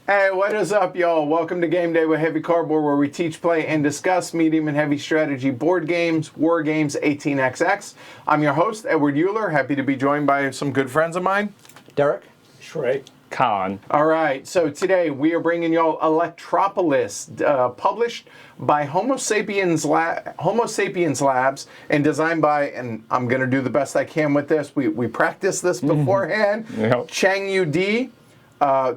Hey, what is up, y'all? Welcome to Game Day with Heavy Cardboard, where we teach, play, and discuss medium and heavy strategy board games, war games, 18xx. I'm your host, Edward Euler. Happy to be joined by some good friends of mine. Derek. Shrey. Khan. All right, so today we are bringing y'all Electropolis, published by Homo Sapiens Labs and designed by, and I'm going to do the best I can with this. We practiced this beforehand. Yep. Chang Yu Di,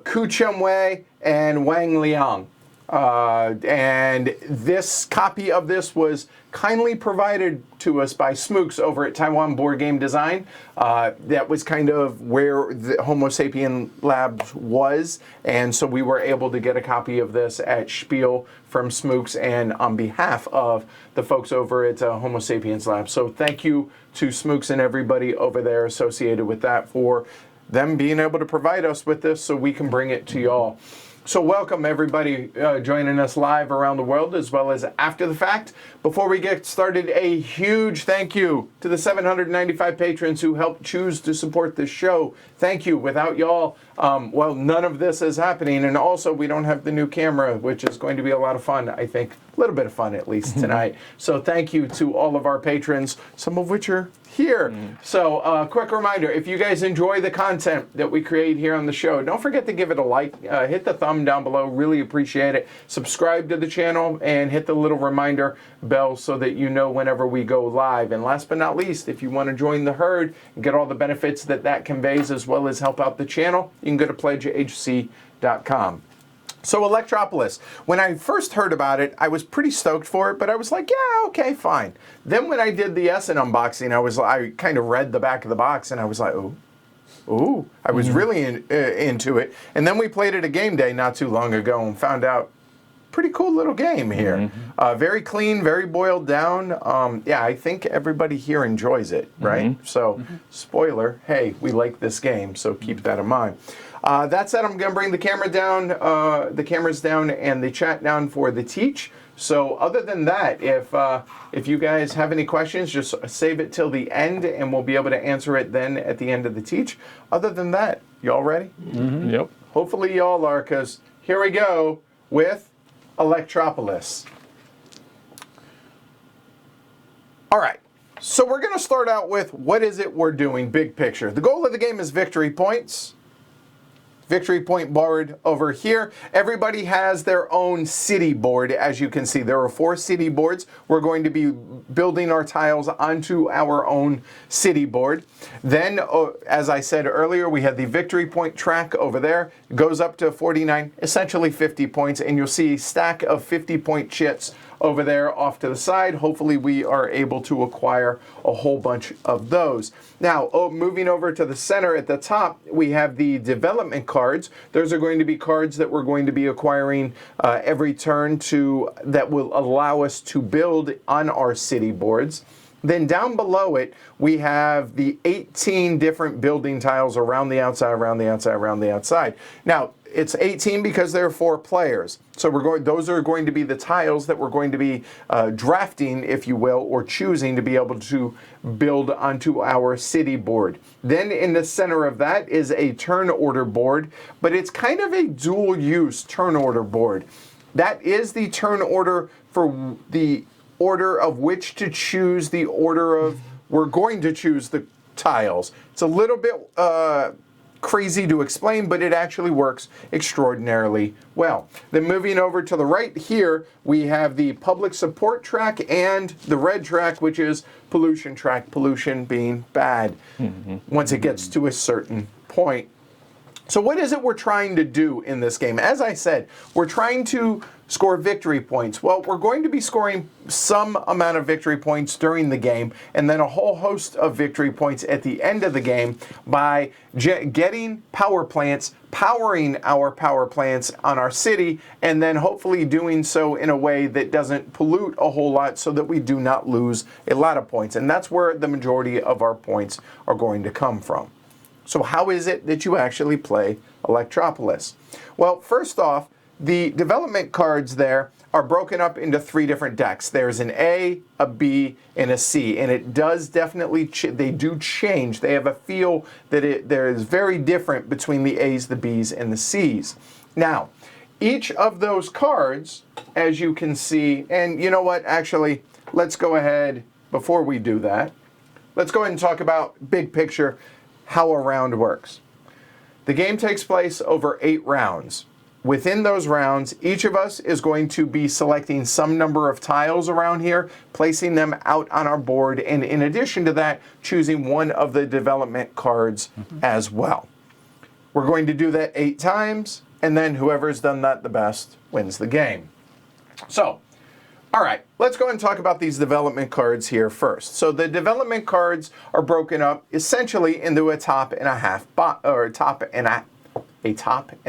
Ku Chum Wei, and Wang Liang. And this copy of this was kindly provided to us by Smooks over at Taiwan Board Game Design. That was kind of where the Homo Sapien Labs was, and so we were able to get a copy of this at Spiel from Smooks and on behalf of the folks over at Homo Sapiens Labs. So thank you to Smooks and everybody over there associated with that for them being able to provide us with this so we can bring it to y'all. So welcome everybody joining us live around the world as well as after the fact. Before we get started, a huge thank you to the 795 patrons who helped choose to support this show. Thank you. Without y'all, well, none of this is happening. And also, we don't have the new camera, which is going to be a lot of fun, I think. A little bit of fun, at least, tonight. So thank you to all of our patrons, some of which are here. So quick reminder, if you guys enjoy the content that we create here on the show, don't forget to give it a like, hit the thumb down below, really appreciate it. Subscribe to the channel and hit the little reminder bell so that you know whenever we go live. And last but not least, if you want to join the herd and get all the benefits that that conveys as well as help out the channel, you can go to pledgehc.com. So Electropolis, when I first heard about it, I was pretty stoked for it, but I was like, yeah, okay, fine. Then when I did the Essen unboxing, I kind of read the back of the box and I was like, ooh, I was really into it. And then we played it at Game Day not too long ago and found out, pretty cool little game here. Very clean, very boiled down. Yeah, I think everybody here enjoys it, right? So, spoiler, hey, we like this game, so keep that in mind. That said, I'm going to bring the camera down, the cameras down, and the chat down for the teach. So, other than that, if you guys have any questions, just save it till the end, and we'll be able to answer it then at the end of the teach. Other than that, y'all ready? Yep. Hopefully, y'all are, because here we go with Electropolis. All right, so we're going to start out with what is it we're doing, big picture. The goal of the game is victory points. Victory point board over here. Everybody has their own city board, as you can see. There are 4 city boards. We're going to be building our tiles onto our own city board. Then, as I said earlier, we had the victory point track over there. It goes up to 49, essentially 50 points, and you'll see a stack of 50-point chits over there off to the side. Hopefully we are able to acquire a whole bunch of those. Now, moving over to the center at the top, we have the development cards. Those are going to be cards that we're going to be acquiring every turn that will allow us to build on our city boards. Then down below it, we have the 18 different building tiles around the outside, around the outside, around the outside. Now, it's 18 because there are 4 players. So those are going to be the tiles that we're going to be drafting, if you will, or choosing to be able to build onto our city board. Then in the center of that is a turn order board, but it's kind of a dual use turn order board. That is the turn order for the order of which to choose the order of we're going to choose the tiles. It's a little bit crazy to explain, but it actually works extraordinarily well. Then moving over to the right here, we have the public support track and the red track, which is pollution track, pollution being bad once it gets to a certain point. So what is it we're trying to do in this game? As I said, we're trying to score victory points? Well, we're going to be scoring some amount of victory points during the game, and then a whole host of victory points at the end of the game by getting power plants, powering our power plants on our city, and then hopefully doing so in a way that doesn't pollute a whole lot so that we do not lose a lot of points. And that's where the majority of our points are going to come from. So how is it that you actually play Electropolis? Well, first off, the development cards there are broken up into 3 different decks. There's an A, a B, and a C, and it does definitely, they do change. They have a feel that there is very different between the A's, the B's, and the C's. Now, each of those cards, as you can see, and you know what, actually, let's go ahead, before we do that, let's go ahead and talk about big picture, how a round works. The game takes place over 8 rounds. Within those rounds, each of us is going to be selecting some number of tiles around here, placing them out on our board, and in addition to that, choosing one of the development cards as well. We're going to do that 8 times, and then whoever's done that the best wins the game. So, all right, let's go and talk about these development cards here first. So the development cards are broken up essentially into a top and a half, or a top and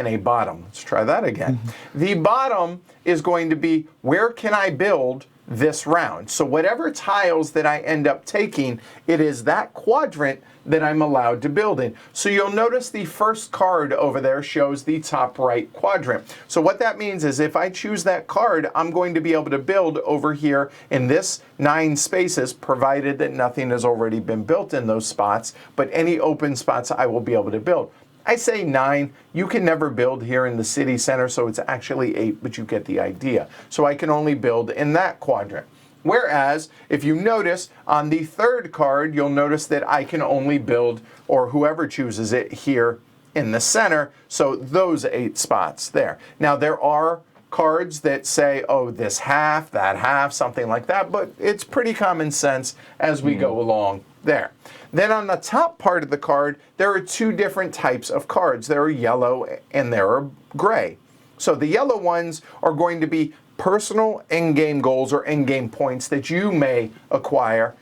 a bottom. Let's try that again. The bottom is going to be, where can I build this round? So whatever tiles that I end up taking, it is that quadrant that I'm allowed to build in. So you'll notice the first card over there shows the top right quadrant. So what that means is if I choose that card, I'm going to be able to build over here in this 9 spaces, provided that nothing has already been built in those spots, but any open spots I will be able to build. I say 9, you can never build here in the city center, so it's actually 8, but you get the idea. So I can only build in that quadrant. Whereas, if you notice, on the 3rd card, you'll notice that I can only build, or whoever chooses it, here in the center, so those 8 spots there. Now, there are cards that say, oh, this half, that half, something like that, but it's pretty common sense as we go along there. Then on the top part of the card, there are 2 different types of cards. There are yellow and there are gray. So the yellow ones are going to be personal end-game goals or end-game points that you may acquire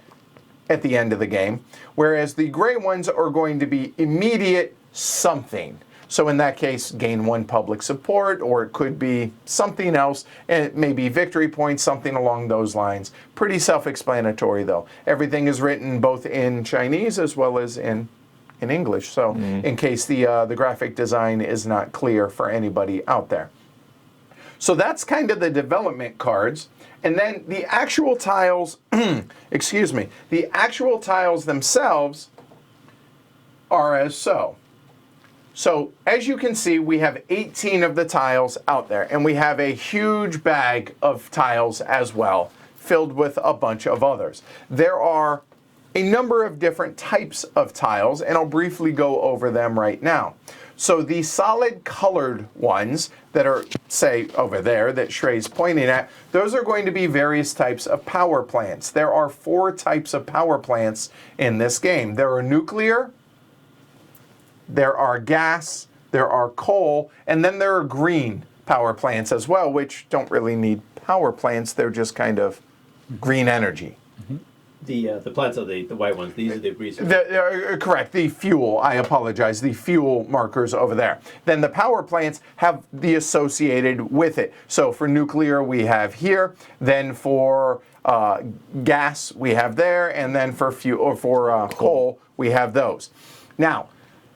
at the end of the game, whereas the gray ones are going to be immediate something. So in that case, gain 1 public support, or it could be something else, and it may be victory points, something along those lines. Pretty self-explanatory, though. Everything is written both in Chinese as well as in English, so in case the graphic design is not clear for anybody out there. So that's kind of the development cards. And then the actual tiles, excuse me, the actual tiles themselves are as so. So as you can see, we have 18 of the tiles out there, and we have a huge bag of tiles as well, filled with a bunch of others. There are a number of different types of tiles, and I'll briefly go over them right now. So the solid colored ones that are, say, over there that Shrey's pointing at, those are going to be various types of power plants. There are 4 types of power plants in this game. There are nuclear, there are gas, there are coal, and then there are green power plants as well, which don't really need power plants. They're just kind of green energy. The plants are the white ones. These are the research. Correct. The fuel, I apologize, the fuel markers over there. Then the power plants have the associated with it. So for nuclear, we have here. Then for gas, we have there. And then for fuel, or for coal, we have those. Now,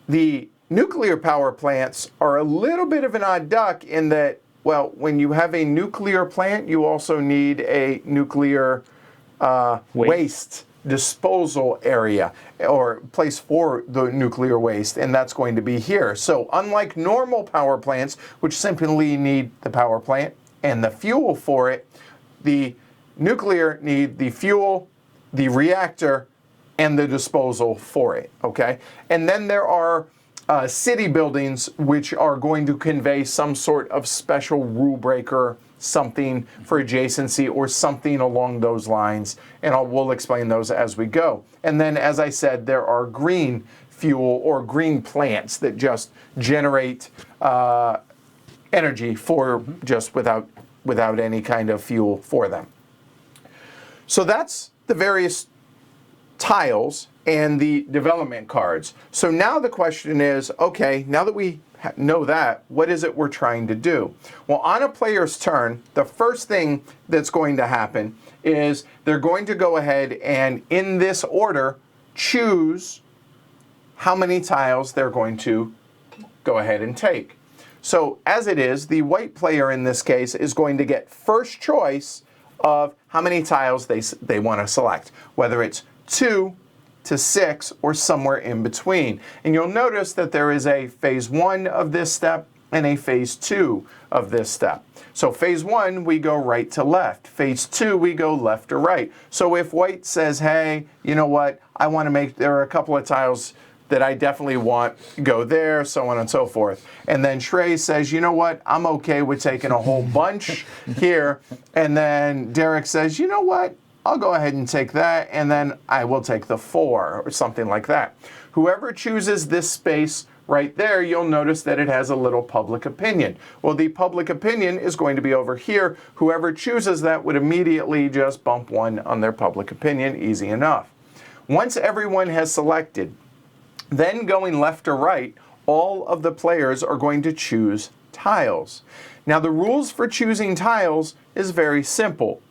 the nuclear power plants are a little bit of an odd duck in that, well, when you have a nuclear plant, you also need a nuclear waste disposal area or place for the nuclear waste, and that's going to be here. So unlike normal power plants, which simply need the power plant and the fuel for it, the nuclear need the fuel, the reactor, and the disposal for it, okay? And then there are city buildings which are going to convey some sort of special rule breaker, something for adjacency or something along those lines, and we'll explain those as we go. And then, as I said, there are green fuel or green plants that just generate energy for just without without any kind of fuel for them. So that's the various tiles and the development cards. So now the question is, okay, now that we know that, what is it we're trying to do? Well, on a player's turn, the first thing that's going to happen is they're going to go ahead and, in this order, choose how many tiles they're going to go ahead and take. So as it is, the white player in this case is going to get first choice of how many tiles they want to select, whether it's 2 to 6 or somewhere in between. And you'll notice that there is a phase 1 of this step and a phase 2 of this step. So phase 1, we go right to left. Phase 2, we go left to right. So if white says, hey, you know what, there are a couple of tiles that I definitely want, go there, so on and so forth. And then Shrey says, you know what, I'm okay with taking a whole bunch here. And then Derek says, you know what, I'll go ahead and take that, and then I will take the 4, or something like that. Whoever chooses this space right there, you'll notice that it has a little public opinion. Well, the public opinion is going to be over here. Whoever chooses that would immediately just bump 1 on their public opinion, easy enough. Once everyone has selected, then going left to right, all of the players are going to choose tiles. Now the rules for choosing tiles is very simple.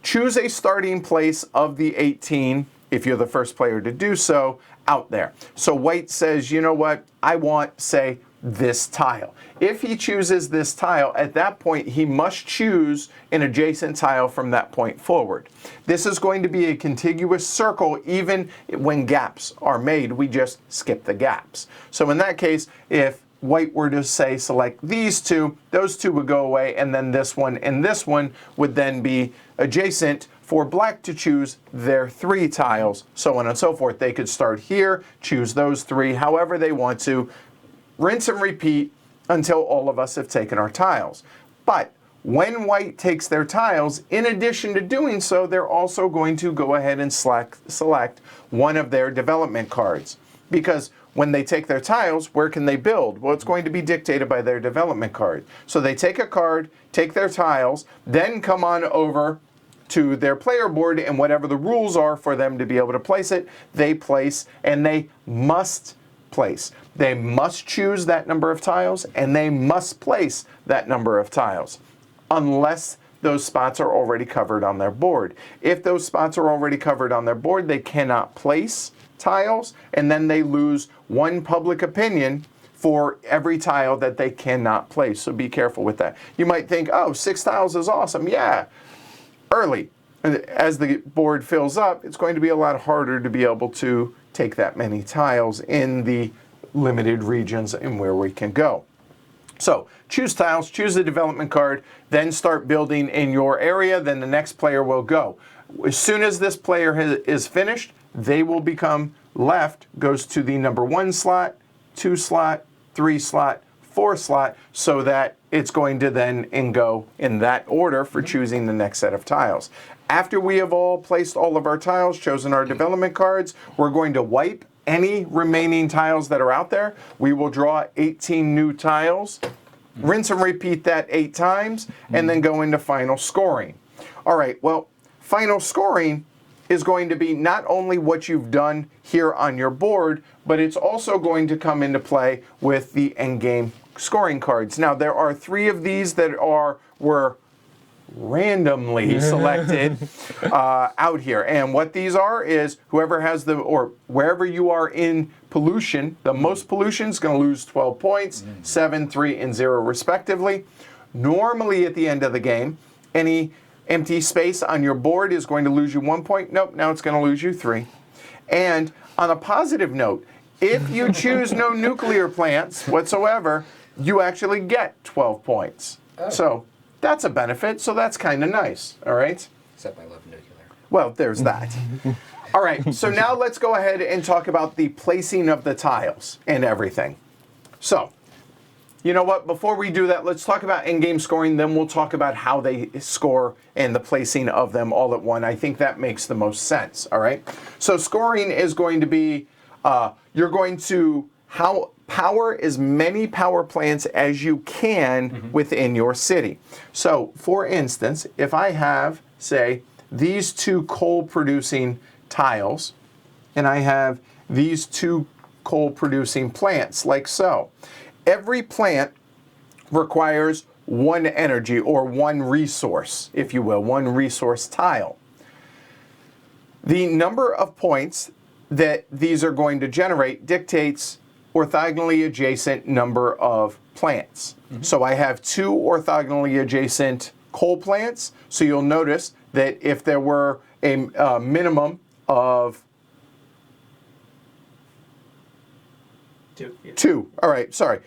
Choose a starting place of the 18, if you're the first player to do so, out there. So white says, you know what, I want, say, this tile. If he chooses this tile, at that point he must choose an adjacent tile from that point forward. This is going to be a contiguous circle. Even when gaps are made, we just skip the gaps. So in that case, if white were to say select these two, those two would go away, and then this one and this one would then be adjacent for black to choose their 3 tiles, so on and so forth. They could start here, choose those 3, however they want to, rinse and repeat until all of us have taken our tiles. But when white takes their tiles, in addition to doing so, they're also going to go ahead and select one of their development cards. Because when they take their tiles, where can they build? Well, it's going to be dictated by their development card. So they take a card, take their tiles, then come on over to their player board, and whatever the rules are for them to be able to place it, they place, and they must place. They must choose that number of tiles, and they must place that number of tiles, unless those spots are already covered on their board. If those spots are already covered on their board, they cannot place tiles, and then they lose 1 public opinion for every tile that they cannot place. So be careful with that. You might think, oh, 6 tiles is awesome. Yeah, early. As the board fills up, it's going to be a lot harder to be able to take that many tiles in the limited regions and where we can go. So choose tiles, choose the development card, then start building in your area. Then the next player will go. As soon as this player is finished, they will become left, goes to the number 1 slot, 2 slot, 3 slot, 4 slot, so that it's going to then go in that order for choosing the next set of tiles. After we have all placed all of our tiles, chosen our development cards, we're going to wipe any remaining tiles that are out there. We will draw 18 new tiles, rinse and repeat that 8 times, and then go into final scoring. All right, well, final scoring is going to be not only what you've done here on your board, but it's also going to come into play with the endgame scoring cards. Now, there are 3 of these that were randomly selected out here. And what these are is whoever has or wherever you are in pollution, the most pollution is going to lose 12 points, 7, 3, and 0 respectively. Normally at the end of the game, any empty space on your board is going to lose you 1 point. Nope, now it's going to lose you 3. And on a positive note, if you choose no nuclear plants whatsoever, you actually get 12 points. Oh. So that's a benefit, so that's kind of nice, all right? Except I love nuclear. Well, there's that. All right, so now let's go ahead and talk about the placing of the tiles and everything. So, you know what, before we do that, let's talk about in-game scoring, then we'll talk about how they score and the placing of them all at once. I think that makes the most sense, all right? So scoring is going to be, you're going to power as many power plants as you can within your city. So, for instance, if I have, say, these two coal-producing tiles, and I have these two coal-producing plants, like so. Every plant requires one energy, or one resource, if you will, one resource tile. The number of points that these are going to generate dictates orthogonally adjacent number of plants. So I have two orthogonally adjacent coal plants, so you'll notice that if there were a minimum of two, all right, sorry.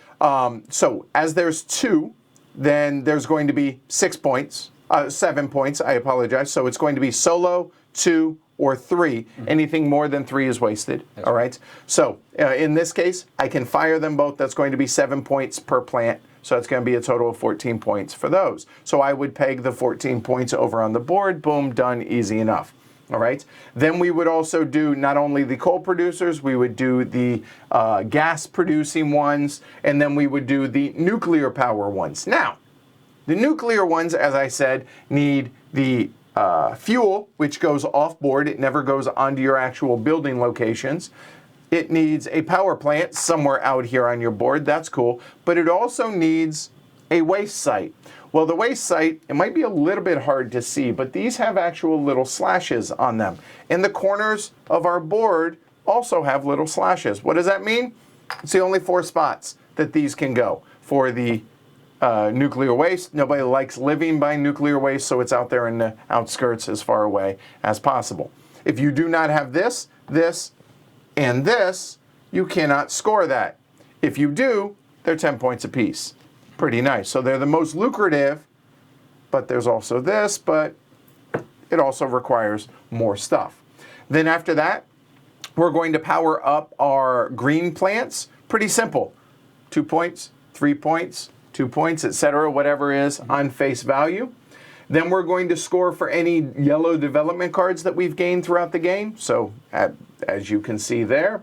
So as there's two, then there's going to be 7 points, I apologize. So it's going to be solo, 2, or 3. Anything more than 3 is wasted, all right? So in this case, I can fire them both. That's going to be 7 points per plant. So it's going to be a total of 14 points for those. So I would peg the 14 points over on the board. Boom, done, easy enough. All right. Then we would also do not only the coal producers, we would do the gas producing ones, and then we would do the nuclear power ones. Now, the nuclear ones, as I said, need the fuel, which goes off board. It never goes onto your actual building locations. It needs a power plant somewhere out here on your board. That's cool. But it also needs a waste site. Well, the waste site, it might be a little bit hard to see, but these have actual little slashes on them. And the corners of our board also have little slashes. What does that mean? It's the only 4 spots that these can go for the nuclear waste. Nobody likes living by nuclear waste, so it's out there in the outskirts as far away as possible. If you do not have this, this, and this, you cannot score that. If you do, they're 10 points apiece. Pretty nice. So they're the most lucrative, but there's also this, but it also requires more stuff. Then after that, we're going to power up our green plants. Pretty simple. 2 points, 3 points, 2 points, etc., whatever is on face value. Then we're going to score for any yellow development cards that we've gained throughout the game. So as you can see there.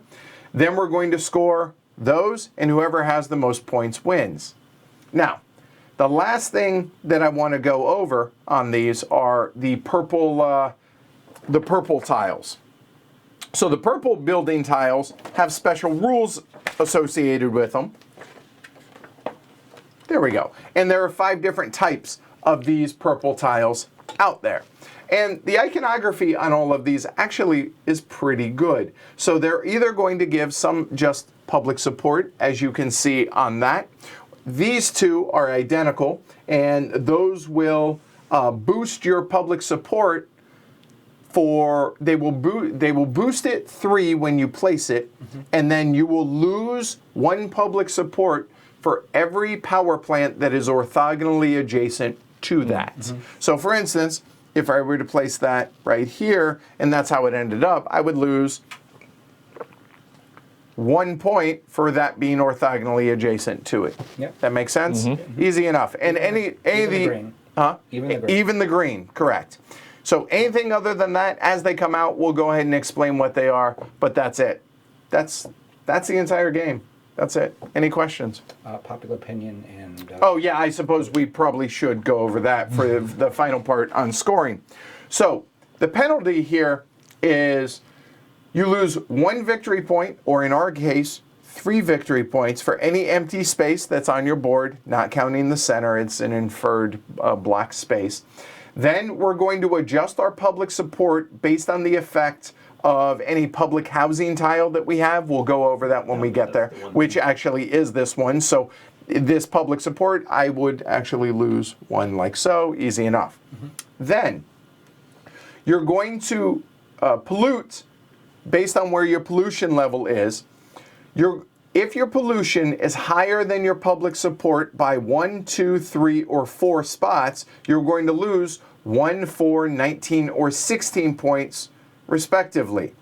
Then we're going to score those, and whoever has the most points wins. Now, the last thing that I want to go over on these are the purple tiles. So the purple building tiles have special rules associated with them. There we go. And there are 5 different types of these purple tiles out there. And the iconography on all of these actually is pretty good. So they're either going to give some just public support, as you can see on that. These two are identical, and those will boost your public support for, they will boost it 3 when you place it, and then you will lose 1 public support for every power plant that is orthogonally adjacent to that. So for instance, if I were to place that right here, and that's how it ended up, I would lose 1 point for that being orthogonally adjacent to it. Yep. That makes sense? Easy enough. And even the green, correct. So anything other than that, as they come out, we'll go ahead and explain what they are, but that's it. That's the entire game. That's it. Any questions? Popular opinion and... Oh, yeah, I suppose we probably should go over that for the final part on scoring. So the penalty here is you lose 1 victory point, or in our case, 3 victory points for any empty space that's on your board, not counting the center. It's an inferred black space. Then we're going to adjust our public support based on the effect of any public housing tile that we have. We'll go over that when we get there, which actually is this one. So this public support, I would actually lose 1 like so, easy enough. Then you're going to pollute based on where your pollution level is. If your pollution is higher than your public support by 1, 2, 3, or 4 spots, you're going to lose 1, 4, 19, or 16 points respectively.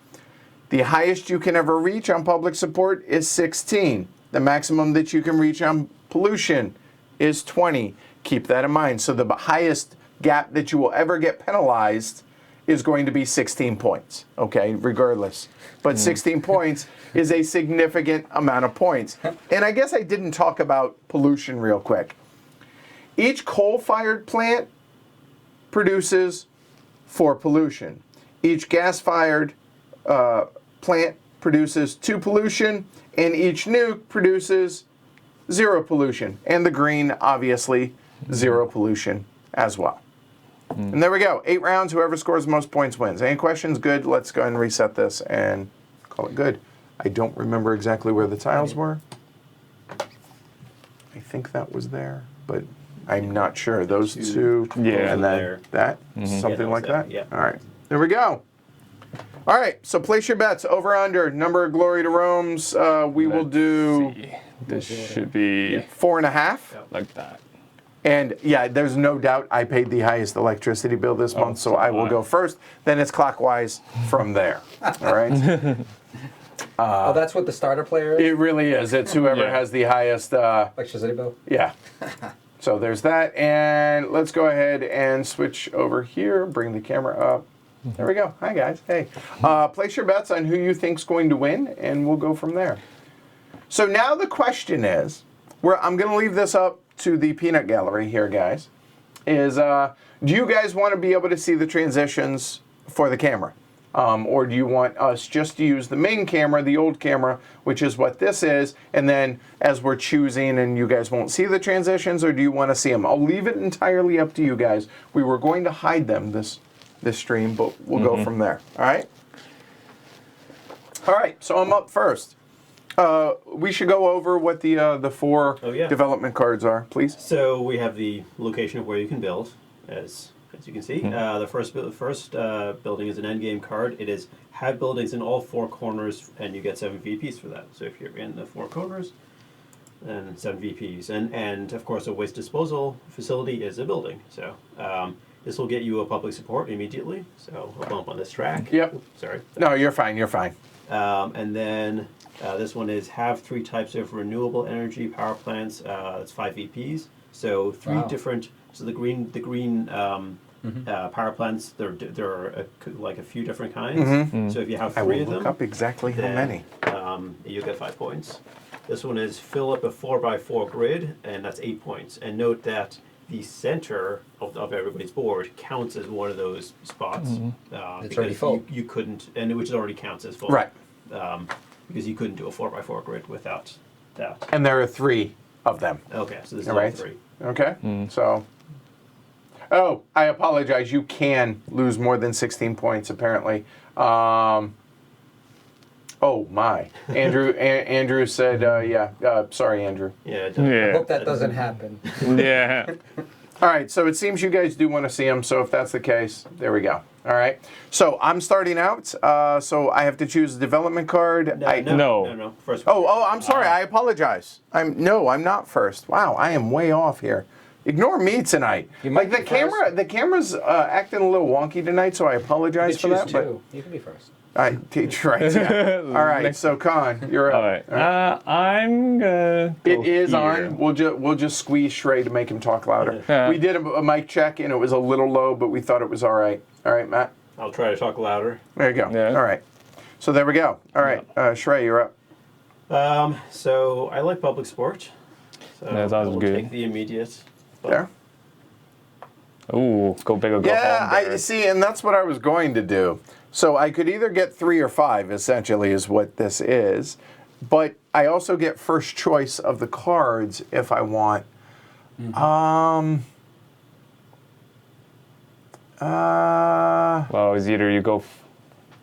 The highest you can ever reach on public support is 16. The maximum that you can reach on pollution is 20. Keep that in mind. So the highest gap that you will ever get penalized is going to be 16 points, okay, regardless. But 16 points is a significant amount of points. And I guess I didn't talk about pollution real quick. Each coal-fired plant produces 4 pollution. Each gas-fired plant produces 2 pollution, and each nuke produces 0 pollution. And the green, obviously, 0 pollution as well. And there we go. 8 rounds. Whoever scores the most points wins. Any questions? Good. Let's go ahead and reset this and call it good. I don't remember exactly where the tiles were. I think that was there, but I'm not sure. Those two. Yeah. And then that. Something like that. Yeah. All right. There we go. All right. So place your bets. Over under. Number of glory to Rome's. We will do This should be 4.5. like that. And yeah, there's no doubt I paid the highest electricity bill this month, so I will go first. Then it's clockwise from there. All right? Oh, that's what the starter player is? It really is. It's whoever Yeah. has the highest. Electricity bill? Yeah. So there's that. And let's go ahead and switch over here. Bring the camera up. There we go. Hi, guys. Hey. Place your bets on who you think's going to win, and we'll go from there. So now the question is, I'm going to leave this up to the peanut gallery here, guys, is do you guys want to be able to see the transitions for the camera? Or do you want us just to use the main camera, the old camera, which is what this is, and then as we're choosing and you guys won't see the transitions, or do you want to see them? I'll leave it entirely up to you guys. We were going to hide them this stream, but we'll go from there. All right? All right, so I'm up first. We should go over what the 4 development cards are, please. So we have the location of where you can build, as you can see. The first building is an endgame card. It is have buildings in all 4 corners, and you get 7 VPs for that. So if you're in the 4 corners, then 7 VPs. And of course, a waste disposal facility is a building. So this will get you a public support immediately. So a bump on this track. Yep. Sorry. No, you're fine. You're fine. And then this one is have 3 types of renewable energy power plants. That's 5 VPs. So 3 different. So the green power plants. There are like a few different kinds. So if you have 3 I will of them, look up exactly how many. You get 5 points. This one is fill up a 4x4 grid, and that's 8 points. And note that the center of everybody's board counts as one of those spots. It's already full. You couldn't, and which already counts as full. Right. Because you couldn't do a 4x4 grid without that. And there are 3 of them. Okay, so this is All all right. 3. Okay. So. Oh, I apologize. You can lose more than 16 points, apparently. Oh, my. Andrew said, sorry, Andrew. Yeah. I hope that doesn't happen. Yeah. All right, so it seems you guys do want to see them, so if that's the case, there we go. All right, so I'm starting out, so I have to choose a development card. No. First. I'm sorry, I apologize. I'm not first. Wow, I am way off here. Ignore me tonight. Like the camera's acting a little wonky tonight, so I apologize for that. But you can be first. Right, yeah. All right, so Con, you're up. All right. I'm gonna go It is here. on. We'll just squeeze Shrey to make him talk louder. We did a mic check and it was a little low, but we thought it was all right. All right, Matt. I'll try to talk louder. There you go. Yeah. All right. So there we go. All right, Shrey, you're up. So I like public sport. So That sounds I will good. take the immediate. There. Ooh, go big or go Yeah, home. I Derek. see, and that's what I was going to do. So I could either get 3 or 5, essentially, is what this is. But I also get first choice of the cards if I want. Well, it's either you go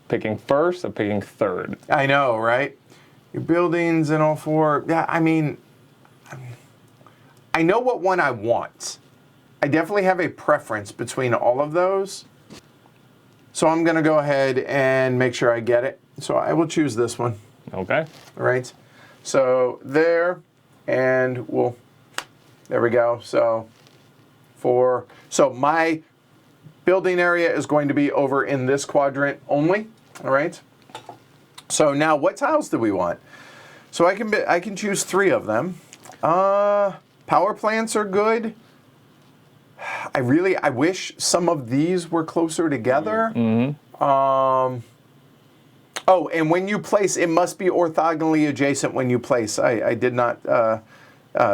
picking first or picking third. I know, right? Your buildings and all 4. Yeah, I mean, I know what one I want. I definitely have a preference between all of those. So I'm going to go ahead and make sure I get it. So I will choose this one. Okay. All right. So there, and there we go. So my building area is going to be over in this quadrant only. All right. So now what tiles do we want? So I can choose 3 of them. Power plants are good. I wish some of these were closer together. Oh, and when you place, it must be orthogonally adjacent when you place. I did not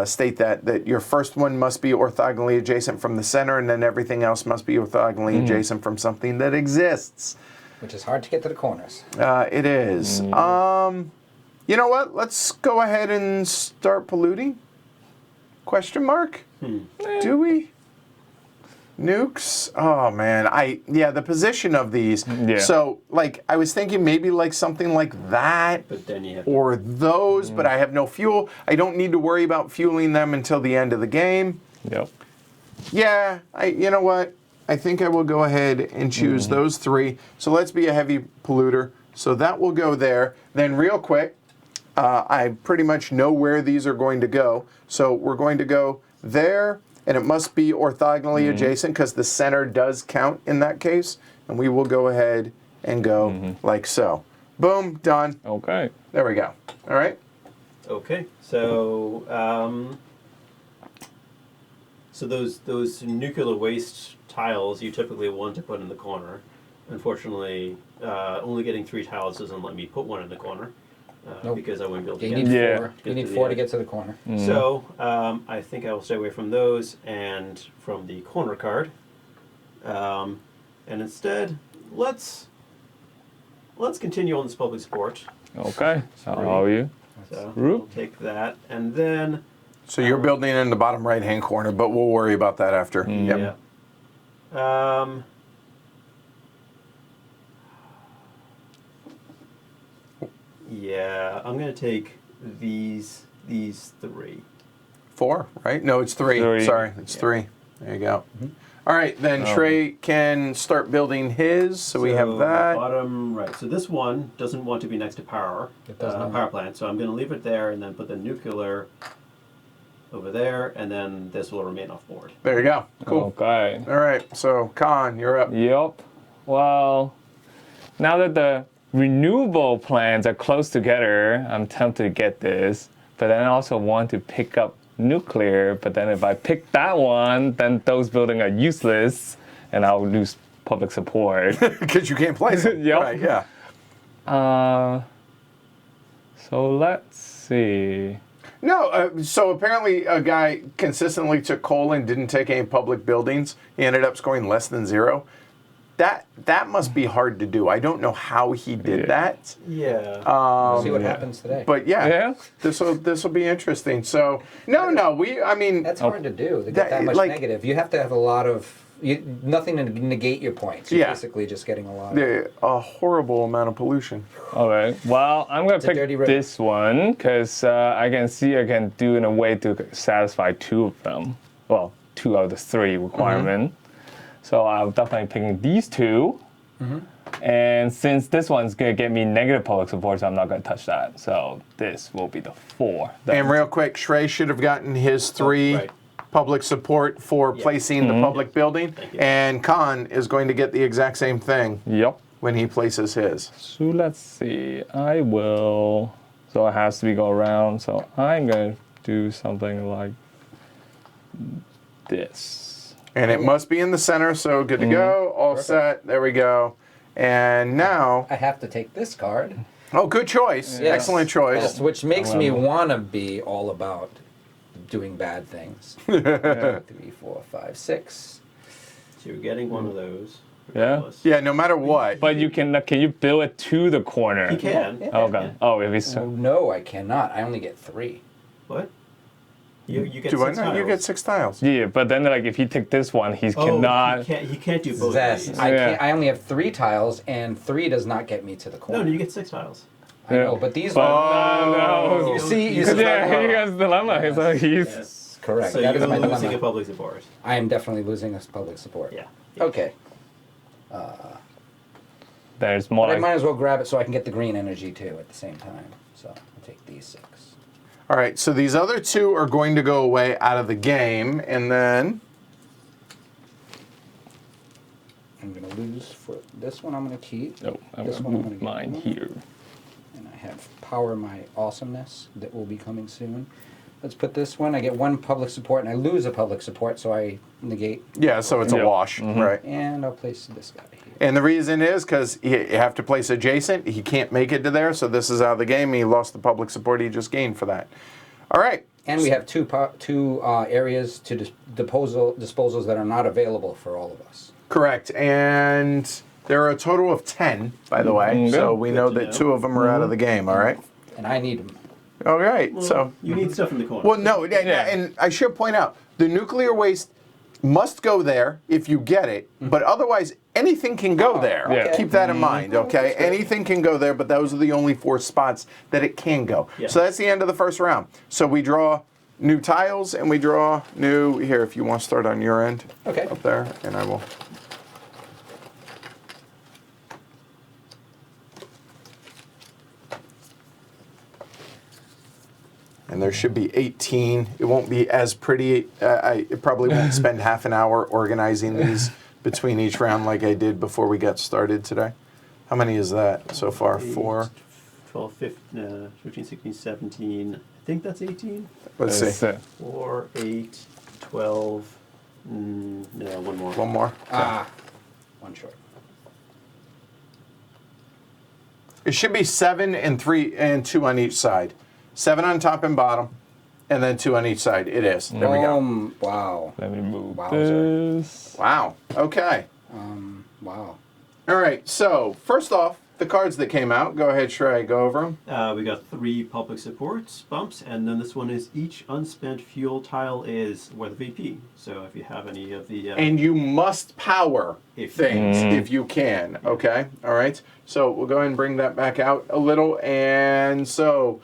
state that your first one must be orthogonally adjacent from the center, and then everything else must be orthogonally adjacent from something that exists. Which is hard to get to the corners. It is. You know what? Let's go ahead and start polluting. Question mark? Do we? Nukes? Oh man, the position of these. Yeah. So like I was thinking maybe like something like that. But then you have Or those, but I have no fuel. I don't need to worry about fueling them until the end of the game. Yep. Yeah, you know what? I think I will go ahead and choose those three. So let's be a heavy polluter. So that will go there. Then real quick, I pretty much know where these are going to go. So we're going to go there, and it must be orthogonally adjacent because the center does count in that case. And we will go ahead and go like so. Boom, done. Okay. There we go. All right. Okay, so so those nuclear waste tiles you typically want to put in the corner. Unfortunately, only getting 3 tiles doesn't let me put one in the corner Nope. because I wouldn't be able to You get need Yeah. 4. You Get need to 4 the to get to the corner. So I think I will stay away from those and from the corner card, and instead let's continue on this public support. Okay. I'll allow you. So Roop. we'll take that, and then So you're building in the bottom right-hand corner, but we'll worry about that after. Yep. yeah. Yeah, I'm gonna take these 3. 4, right? No, it's 3. 3. Sorry, it's 3. There you go. All right, then Trey can start building his. So we have that. Bottom right. So this one doesn't want to be next to power, It does not. power plant. So I'm going to leave it there and then put the nuclear over there, and then this will remain off board. There you go. Cool. Okay. All right, so Khan, you're up. Yep. Well, now that the renewable plants are close together, I'm tempted to get this, but then I also want to pick up nuclear, but then if I pick that one, then those buildings are useless, and I'll lose public support. Because you can't place it. Yep. Right, yeah. So let's see. No, so apparently a guy consistently took coal and didn't take any public buildings. He ended up scoring less than 0. That must be hard to do. I don't know how he did that. Yeah. We'll see what happens today. But yeah, Yeah. this will be interesting. So I mean That's hard to do. To get That- that much like- negative. You have to have a lot of nothing to negate your points. You're Yeah. basically just getting a lot. Of, a horrible amount of pollution. Okay. Well, I'm gonna a dirty pick river. this one because I can see I can do in a way to satisfy 2 of them. Well, 2 out of the 3 requirement. So I'm definitely picking these 2. And since this one's gonna get me negative public support, so I'm not gonna touch that. So this will be the 4. And real quick, Shrey should have gotten his 3 right. public support for placing the public building, you. and Khan is going to get the exact same thing Yep. when he places his. So let's see. I will. So it has to be go around. So I'm gonna do something like this. And it must be in the center, so good to go. All set. There we go. And now, I have to take this card, good choice. Yes. Excellent choice. Yes, which makes me want to be all about doing bad things. 3, 4, 5, 6. So you're getting one of those. Yeah. regardless. Yeah, no matter what. But can you build it to the corner? You can. Yeah. Okay. Oh, if it's Oh, no, I cannot. I only get 3. What? You get Do I 6 know? You tiles. get 6 tiles. yeah, but then like if he take this one, he Oh, cannot. He can't do both of Zest. these. I Yeah. can't. I only have 3 tiles, and 3 does not get me to the corner. No, you get 6 tiles. I know, but these But are no. You see, you Because see, Yeah, he has dilemma. Yes. So he's Yes. correct. So That is you're my losing dilemma. a public support. I am definitely losing this public support. Yeah. Okay. there's more But I like might as well grab it so I can get the green energy too at the same time. So I'll take these 6. All right, so these other 2 are going to go away out of the game, and then I'm gonna lose for this one. I'm gonna keep. oh, I'm This gonna one I'm move gonna mine get. here. And I have power my awesomeness that will be coming soon. let's put this one. I get 1 public support, and I lose a public support, so I negate. Yeah, so it's a Yeah. wash, right? And I'll place this guy here. And the reason is because you have to place adjacent. He can't make it to there, so this is out of the game. He lost the public support he just gained for that. All right. And we have two areas to disposals that are not available for all of us. Correct. And there are a total of 10, by the way. Mm, So good. we Good know to that know. 2 of them are out of the game, all right? And I need them. All right. Well, So, you need stuff in the corner. well, no, and I should point out, the nuclear waste must go there if you get it, but otherwise anything can go there. Yeah. Keep that in mind, okay? Anything can go there, but those are the only 4 spots that it can go. Yeah. So that's the end of the first round. So we draw new tiles and we draw new, here, if you want to start on your end. Okay. Up there, and I will. And there should be 18. It won't be as pretty. I probably won't spend half an hour organizing these between each round like I did before we got started today. How many is that so far? 4? 12, 15, 15, 16, 17. I think that's 18. Let's see. It's, 4, 8, 12. No, one more. One more. Ah, 1 short. It should be 7 and 3 and 2 on each side. 7 on top and bottom, and then 2 on each side. It is. There we go. Wow. let me move Wowzer. this. Wow. Okay. Wow. All right. So first off, the cards that came out. Go ahead, Shrey. Go over them. We got 3 public supports, bumps, and then this one is each unspent fuel tile is worth a VP. So if you have any of the... And you must power If- things if you can. Okay. All right. So we'll go ahead and bring that back out a little. And so,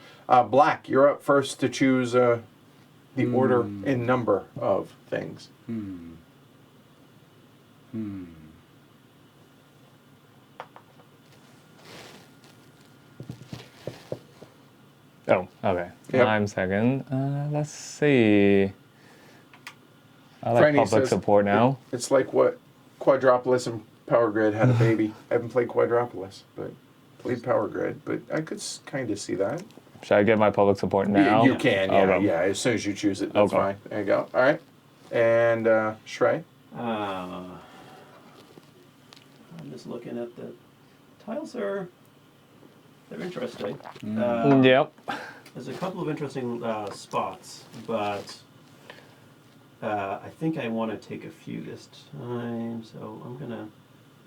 Black, you're up first to choose the order and number of things. Oh, okay. Yep. I'm second. Let's see. I like Franny public says- support now. It's like what Quadropolis and Power Grid had a baby. I haven't played Quadropolis, but played Power Grid. But I could kind of see that. Should I get my public support now? You can, yeah, Okay. yeah. As soon as you choose it, that's Okay. fine. There you go. All right. And Shrey? I'm just looking at the tiles they're interesting. Yep. There's a couple of interesting spots, but I think I want to take a few this time, so I'm gonna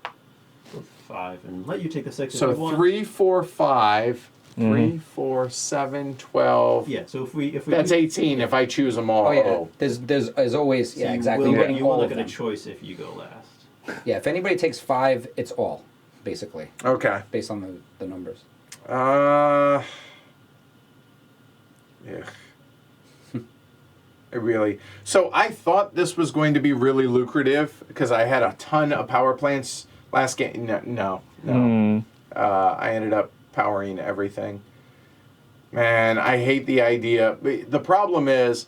go with 5 and let you take the 6 if you So want. 3, 4, 5. 3, 4, 7, 12. Yeah. So if we That's 18 if I choose them all. Oh yeah. There's always so exactly. You You're will, getting you will all not of get a them. choice if you go last. Yeah. If anybody takes 5, it's all, basically, Okay. based on the numbers. Yeah. Really. So I thought this was going to be really lucrative because I had a ton of power plants last game. No. I ended up powering everything. Man, I hate the idea. The problem is,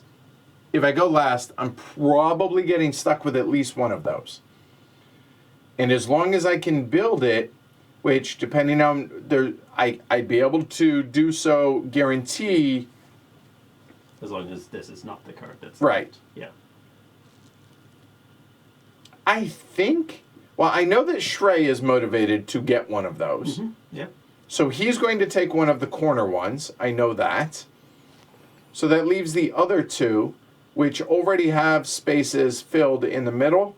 if I go last, I'm probably getting stuck with at least one of those. And as long as I can build it, which depending on I'd be able to do so, guarantee. As long as this is not the card that's Right. Yeah. I think. Well, I know that Shrey is motivated to get one of those. Yeah. So he's going to take one of the corner ones. I know that. So that leaves the other 2, which already have spaces filled in the middle.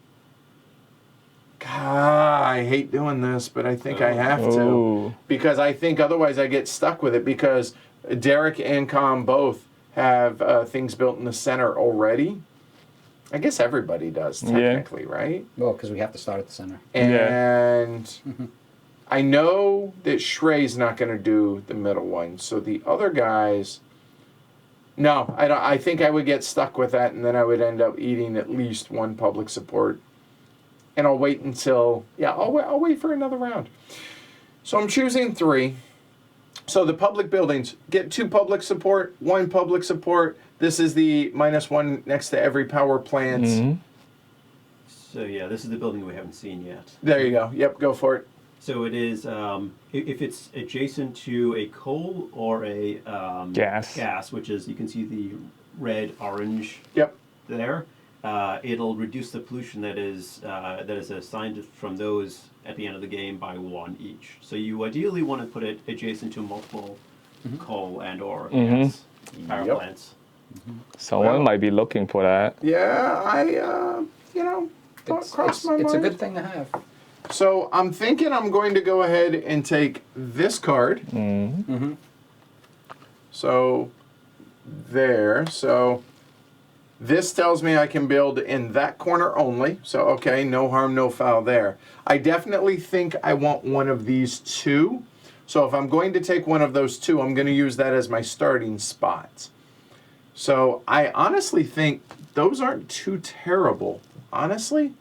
God, I hate doing this, but I think I have to. Ooh. Because I think otherwise I get stuck with it because Derek and Com both have things built in the center already. I guess everybody does, technically, right? Well, because we have to start at the center. And I know that Shrey's not going to do the middle one. So the other guys, no, I don't. I think I would get stuck with that, and then I would end up eating at least 1 public support. And I'll wait until I'll wait for another round. So I'm choosing 3. So the public buildings get 2 public support, 1 public support. This is the -1 next to every power plant. So yeah, this is the building we haven't seen yet. There you go. Yep, go for it. So it is if it's adjacent to a coal or a Gas. which is you can see the red, orange Yep. there, it'll reduce the pollution that is assigned from those at the end of the game by 1 each. So you ideally want to put it adjacent to multiple coal and or gas power Yep. plants. Someone Well- might be looking for that. Yeah, thought crossed my It's a mind. good thing to have. So I'm thinking I'm going to go ahead and take this card. So there. So this tells me I can build in that corner only. So okay, no harm, no foul there. I definitely think I want one of these two. So if I'm going to take one of those two, I'm going to use that as my starting spot. So I honestly think those aren't too terrible, honestly.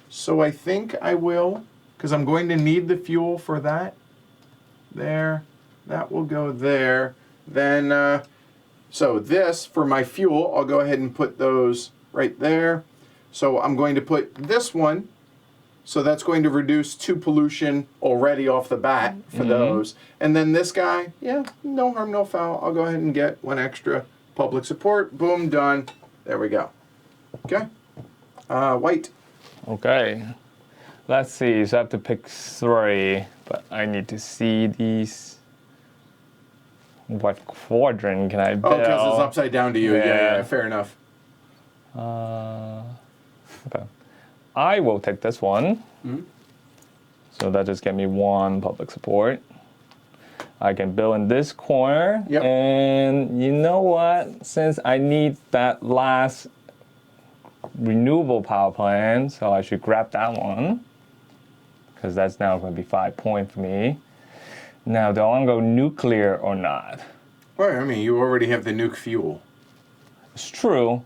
So I think I will, because I'm going to need the fuel for that. There, that will go there. Then, so this, for my fuel, I'll go ahead and put those right there. So I'm going to put this one. So that's going to reduce 2 pollution already off the bat for those. And then this guy, yeah, no harm, no foul. I'll go ahead and get 1 extra public support. Boom, done. There we go. Okay. White. Okay. Let's see. So I have to pick 3, but I need to see these. What quadrant can I build? Oh, because it's upside down to you. Yeah, Yeah. fair enough. Okay. I will take this one. So that just get me 1 public support. I can build in this corner. Yep. And you know what? Since I need that last renewable power plant, so I should grab that one. Because that's now going to be 5 points for me. Now, do I want to go nuclear or not? Well, I mean, you already have the nuke fuel. It's true.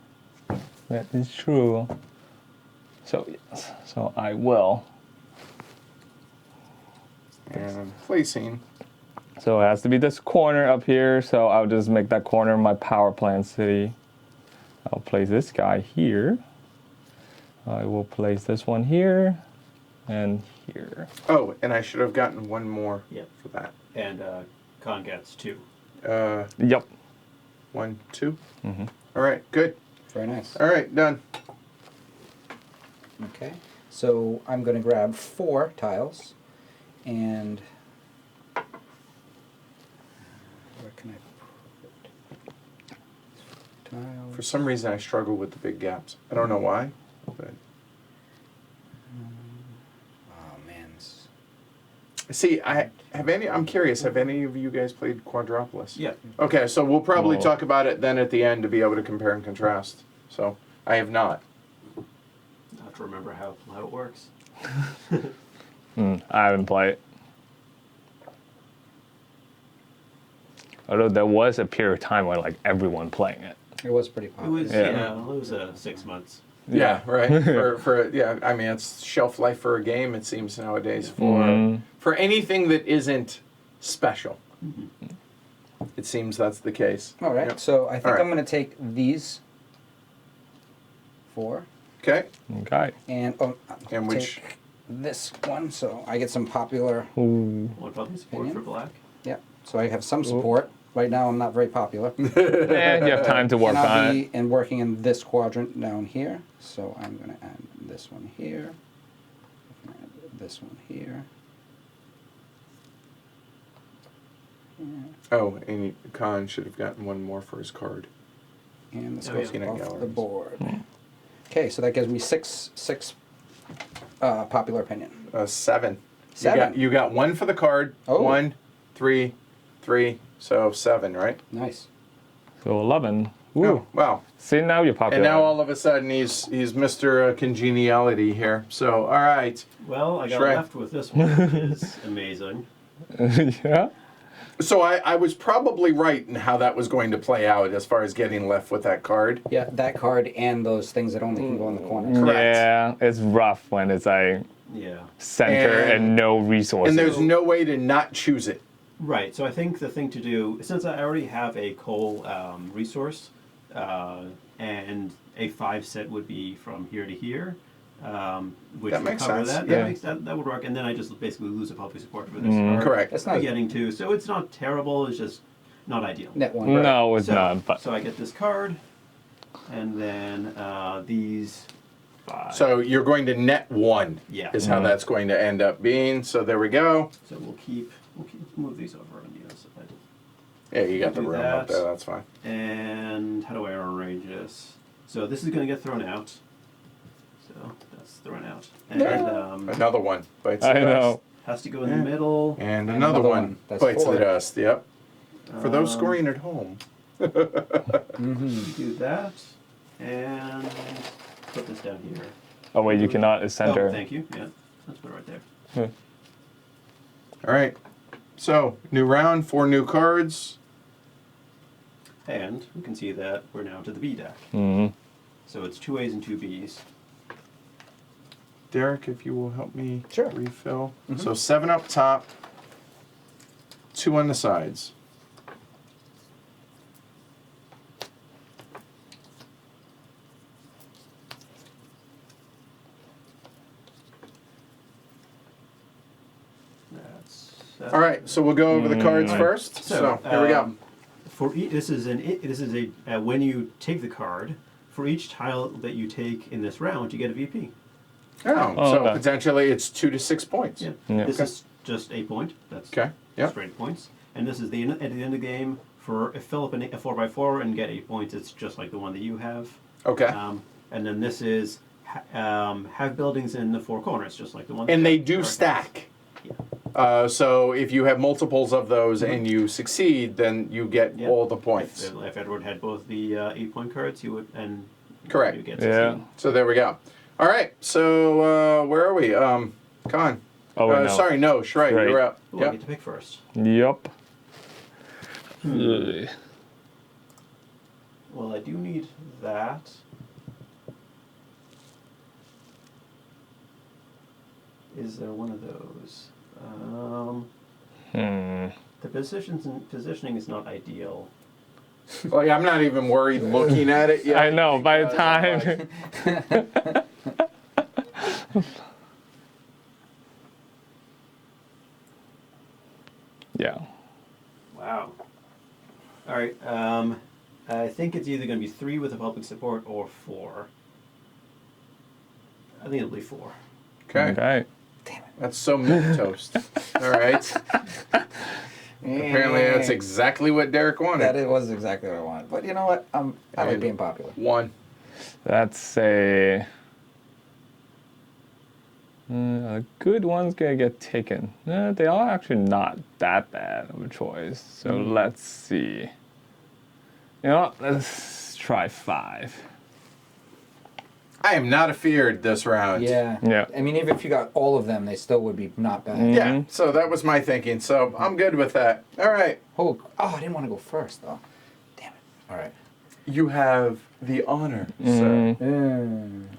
That is true. So, yes. So I will. And I'm placing. So it has to be this corner up here. So I'll just make that corner my power plant city. I'll place this guy here. I will place this one here and here. Oh, and I should have gotten 1 more Yep. for that. And Con gets 2. Yep. 1, 2. All right, good. Very nice. All right, done. Okay. So I'm going to grab 4 tiles, and where can I put tiles? For some reason, I struggle with the big gaps. I don't know why, but Oh man. see, I'm curious. Have any of you guys played Quadropolis? Yeah. Okay, so we'll probably Oh. talk about it then at the end to be able to compare and contrast. So I have not. I have to remember how it works. I haven't played. Although there was a period of time where like everyone playing it. It was pretty It popular. was Yeah. it was 6 months. Yeah, right. for yeah, I mean it's shelf life for a game. It seems nowadays for anything that isn't special. It seems that's the case. All right. Yep. So I think All right. I'm going to take these 4, Okay. Okay. and And which- take this one, so I get some popular. Ooh. 1 public support Opinion? for black. Yeah. So I have some support. Right now, I'm not very popular. And you have time to work and I'll on be it. working in this quadrant down here. So I'm going to add this one here. Add this one here. Oh, and Khan should have gotten 1 more for his card. And this Oh, goes yeah. off Galleries. the board. Okay, so that gives me six popular opinion. 7. 7. You got 1 for the card. Oh. 1, 3, 3. So 7, right? Nice. So 11. Ooh. Oh, wow. See, now you're popular. And now all of a sudden he's Mr. Congeniality here. So all right. Well, I got Shrek. left with this one, which is amazing. Yeah. So I was probably right in how that was going to play out as far as getting left with that card. Yeah, that card and those things that only can go in the corners. Correct. Yeah, it's rough when it's like Yeah. center And- and no resources. And there's no way to not choose it. Right. So I think the thing to do, since I already have a coal resource, and a 5 set would be from here to here, which That would makes cover sense, that. yeah. That would work. And then I just basically lose a public support for this card. Correct. That's I'm not getting to. So it's not terrible. It's just not ideal. net one. No, it's So, not. But so I get this card, And then these 5. So you're going to net 1. Yeah. Is how that's going to end up being. So there we go. So we'll move these over on the other side. Yeah, you got the Do room up that. there. That's fine. And how do I arrange this? So this is going to get thrown out. So that's thrown out. And Another one bites the I dust. know. has to go in the middle. And another one That's bites 4. the dust. Yep. For those scoring at home. Do that. And put this down here. Oh wait, you cannot. It's center. Oh, thank you. Yeah. Let's put it right there. All right. So, new round, 4 new cards. And we can see that we're now to the B deck. Mm-hmm. So it's 2 A's and 2 B's. Derek, if you will help me Sure. refill. So 7 up top, 2 on the sides. That's All right, so we'll go over the cards first. So, here we go. For this is a when you take the card, for each tile that you take in this round, you get a VP. Oh, Oh, so okay. potentially it's 2 to 6 points. Yeah. Yeah. This Okay. is just a point. That's Okay. Yep. straight points. And this is at the end of the game for fill up a 4x4 and get 8 points. It's just like the one that you have. Okay. And then this is have buildings in the 4 corners, just like the one. And that they you do have. stack. Yeah. So if you have multiples of those and you succeed, then you get Yeah. all the points. If Edward had both the 8-point cards, you would and Correct. You get Yeah. 16. So there we go. All right. So where are we? Con. Oh wait, no. Sorry, no. Shrey, Shrey. you're up. Ooh, I Yep. get to pick first. Yup. Well, I do need that. Is there one of those? The positioning is not ideal. Like, I'm not even worried looking at it yet. I know. By the because I'm time. Yeah. Wow. All right. I think it's either going to be 3 with the public support or 4. I think it'll be 4. Okay. Okay. That's so milk toast. All right. Apparently, that's exactly what Derek wanted. That was exactly what I wanted. But you know what? I like being popular. 1. That's a good one's gonna get taken. They are actually not that bad of a choice. So let's see. You know what? Let's try 5. I am not afeared this round. Yeah. Yeah. I mean, even if you got all of them, they still would be not bad. Yeah. So that was my thinking. So I'm good with that. All right. Oh, I didn't want to go first, though. Damn it. All right. You have the honor, sir.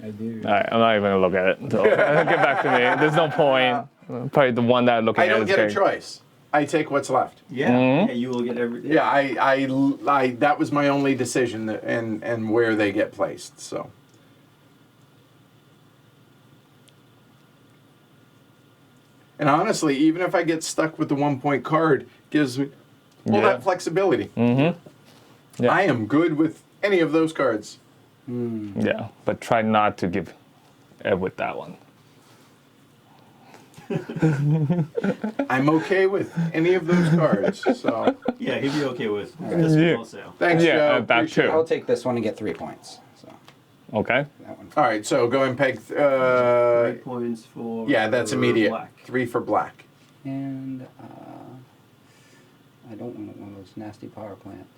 I do. All right, I'm not even gonna look at it. So get back to me. There's no point. Probably the one that I'm looking I at don't is get a going- choice. I take what's left. Yeah. Mhm. Yeah, you will get every. Yeah, I that was my only decision, and where they get placed. So. And honestly, even if I get stuck with the 1-point card, gives me all Yeah. that flexibility. Yeah. I am good with any of those cards. Yeah, but try not to give Ed with that one. I'm okay with any of those cards. So Yeah, he'd be okay with this Yeah. one also. thanks, Yeah, Joe. that Appreciate too. it. I'll take this one and get 3 points. So Okay. that one. All right, so go and peg. 3 points for. Yeah, that's immediate. Black. 3 for black. And I don't want one of those nasty power plants,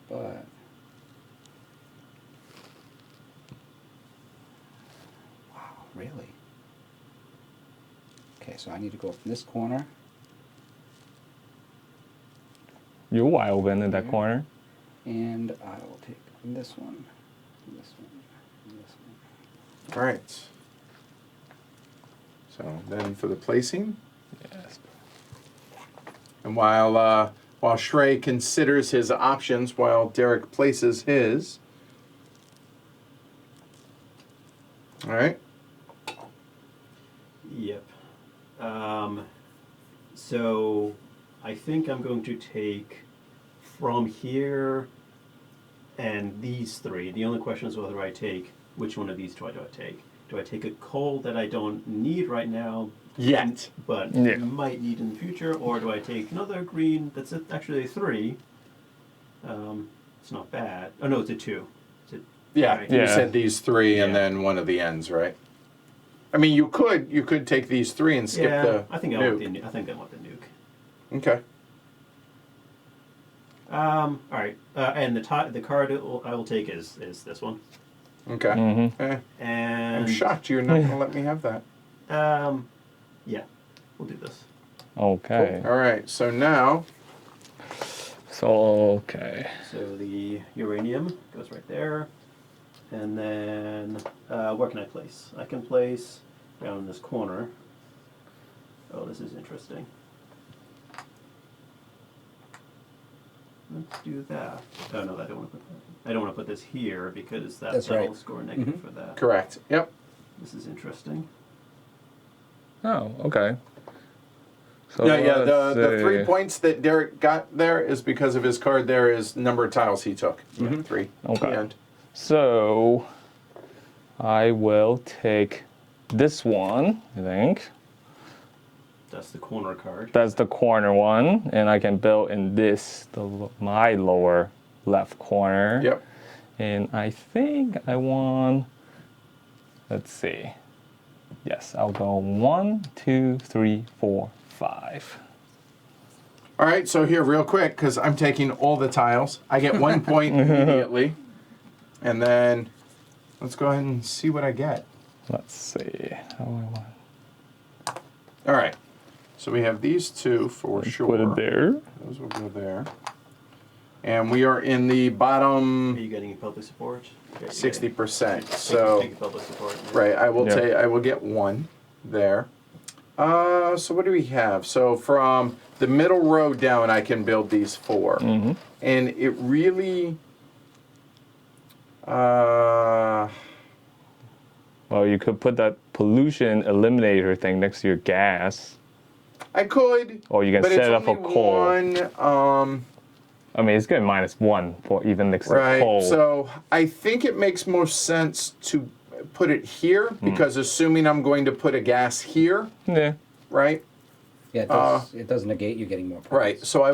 but wow, really? Okay, so I need to go from this corner. You're wide open in that corner. And I will take this one, this one, and this one. All right. So then for the placing, Yes. and while Shrey considers his options, while Derek places his. All right. Yep. So I think I'm going to take from here and these three. The only question is whether I take which one of these do I take? Do I take a coal that I don't need right now, Yet. but Yeah. might need in the future, or do I take another green that's actually a 3? It's not bad. Oh no, it's a 2. It's a, Yeah, right. you Yeah. said these 3 and Yeah. then one of the ends, right? I mean, you could take these 3 and skip Yeah, the I think I nuke. want the. I think I want the nuke. Okay. All right, and the card I will take is this one, Okay. Mm-hmm. and I'm shocked you're not going to let me have that. Yeah, we'll do this. Okay. All right. So now, So okay. So the uranium goes right there, and then where can I place? I can place down in this corner. Oh, this is interesting. Let's do that. Oh no, I don't want to put that. I don't want to put this here because That's that'll right. score a negative for that. correct. Yep. This is interesting. Oh, okay. So Yeah. let's The 3 see. points that Derek got there is because of his card. There is number of tiles he took. 3. Okay. The end. So I will take this one, I think. That's the corner card. That's the corner one, and I can build in this, my lower left corner. Yep. And I think I want, let's see. Yes, I'll go 1, 2, 3, 4, 5. All right. So here, real quick, because I'm taking all the tiles, I get 1 point immediately, and then let's go ahead and see what I get. Let's see. How do I want All right. So we have these 2 for sure. put it there? Those will go there. And we are in the Are bottom you getting public support? Okay, 60%. Take So, your public support. right, I will Yeah. I will get 1 there. So what do we have? So from the middle row down, I can build these 4. Mm-hmm. And it really, uh, Well, you could put that pollution eliminator thing next to your gas. I could, Or you can but set it's it up for only coal. 1, I mean, it's getting -1 for even next to right. coal. So I think it makes most sense to put it here because assuming I'm going to put a gas here, Yeah. right? Yeah, it does negate you getting more points. Right. So I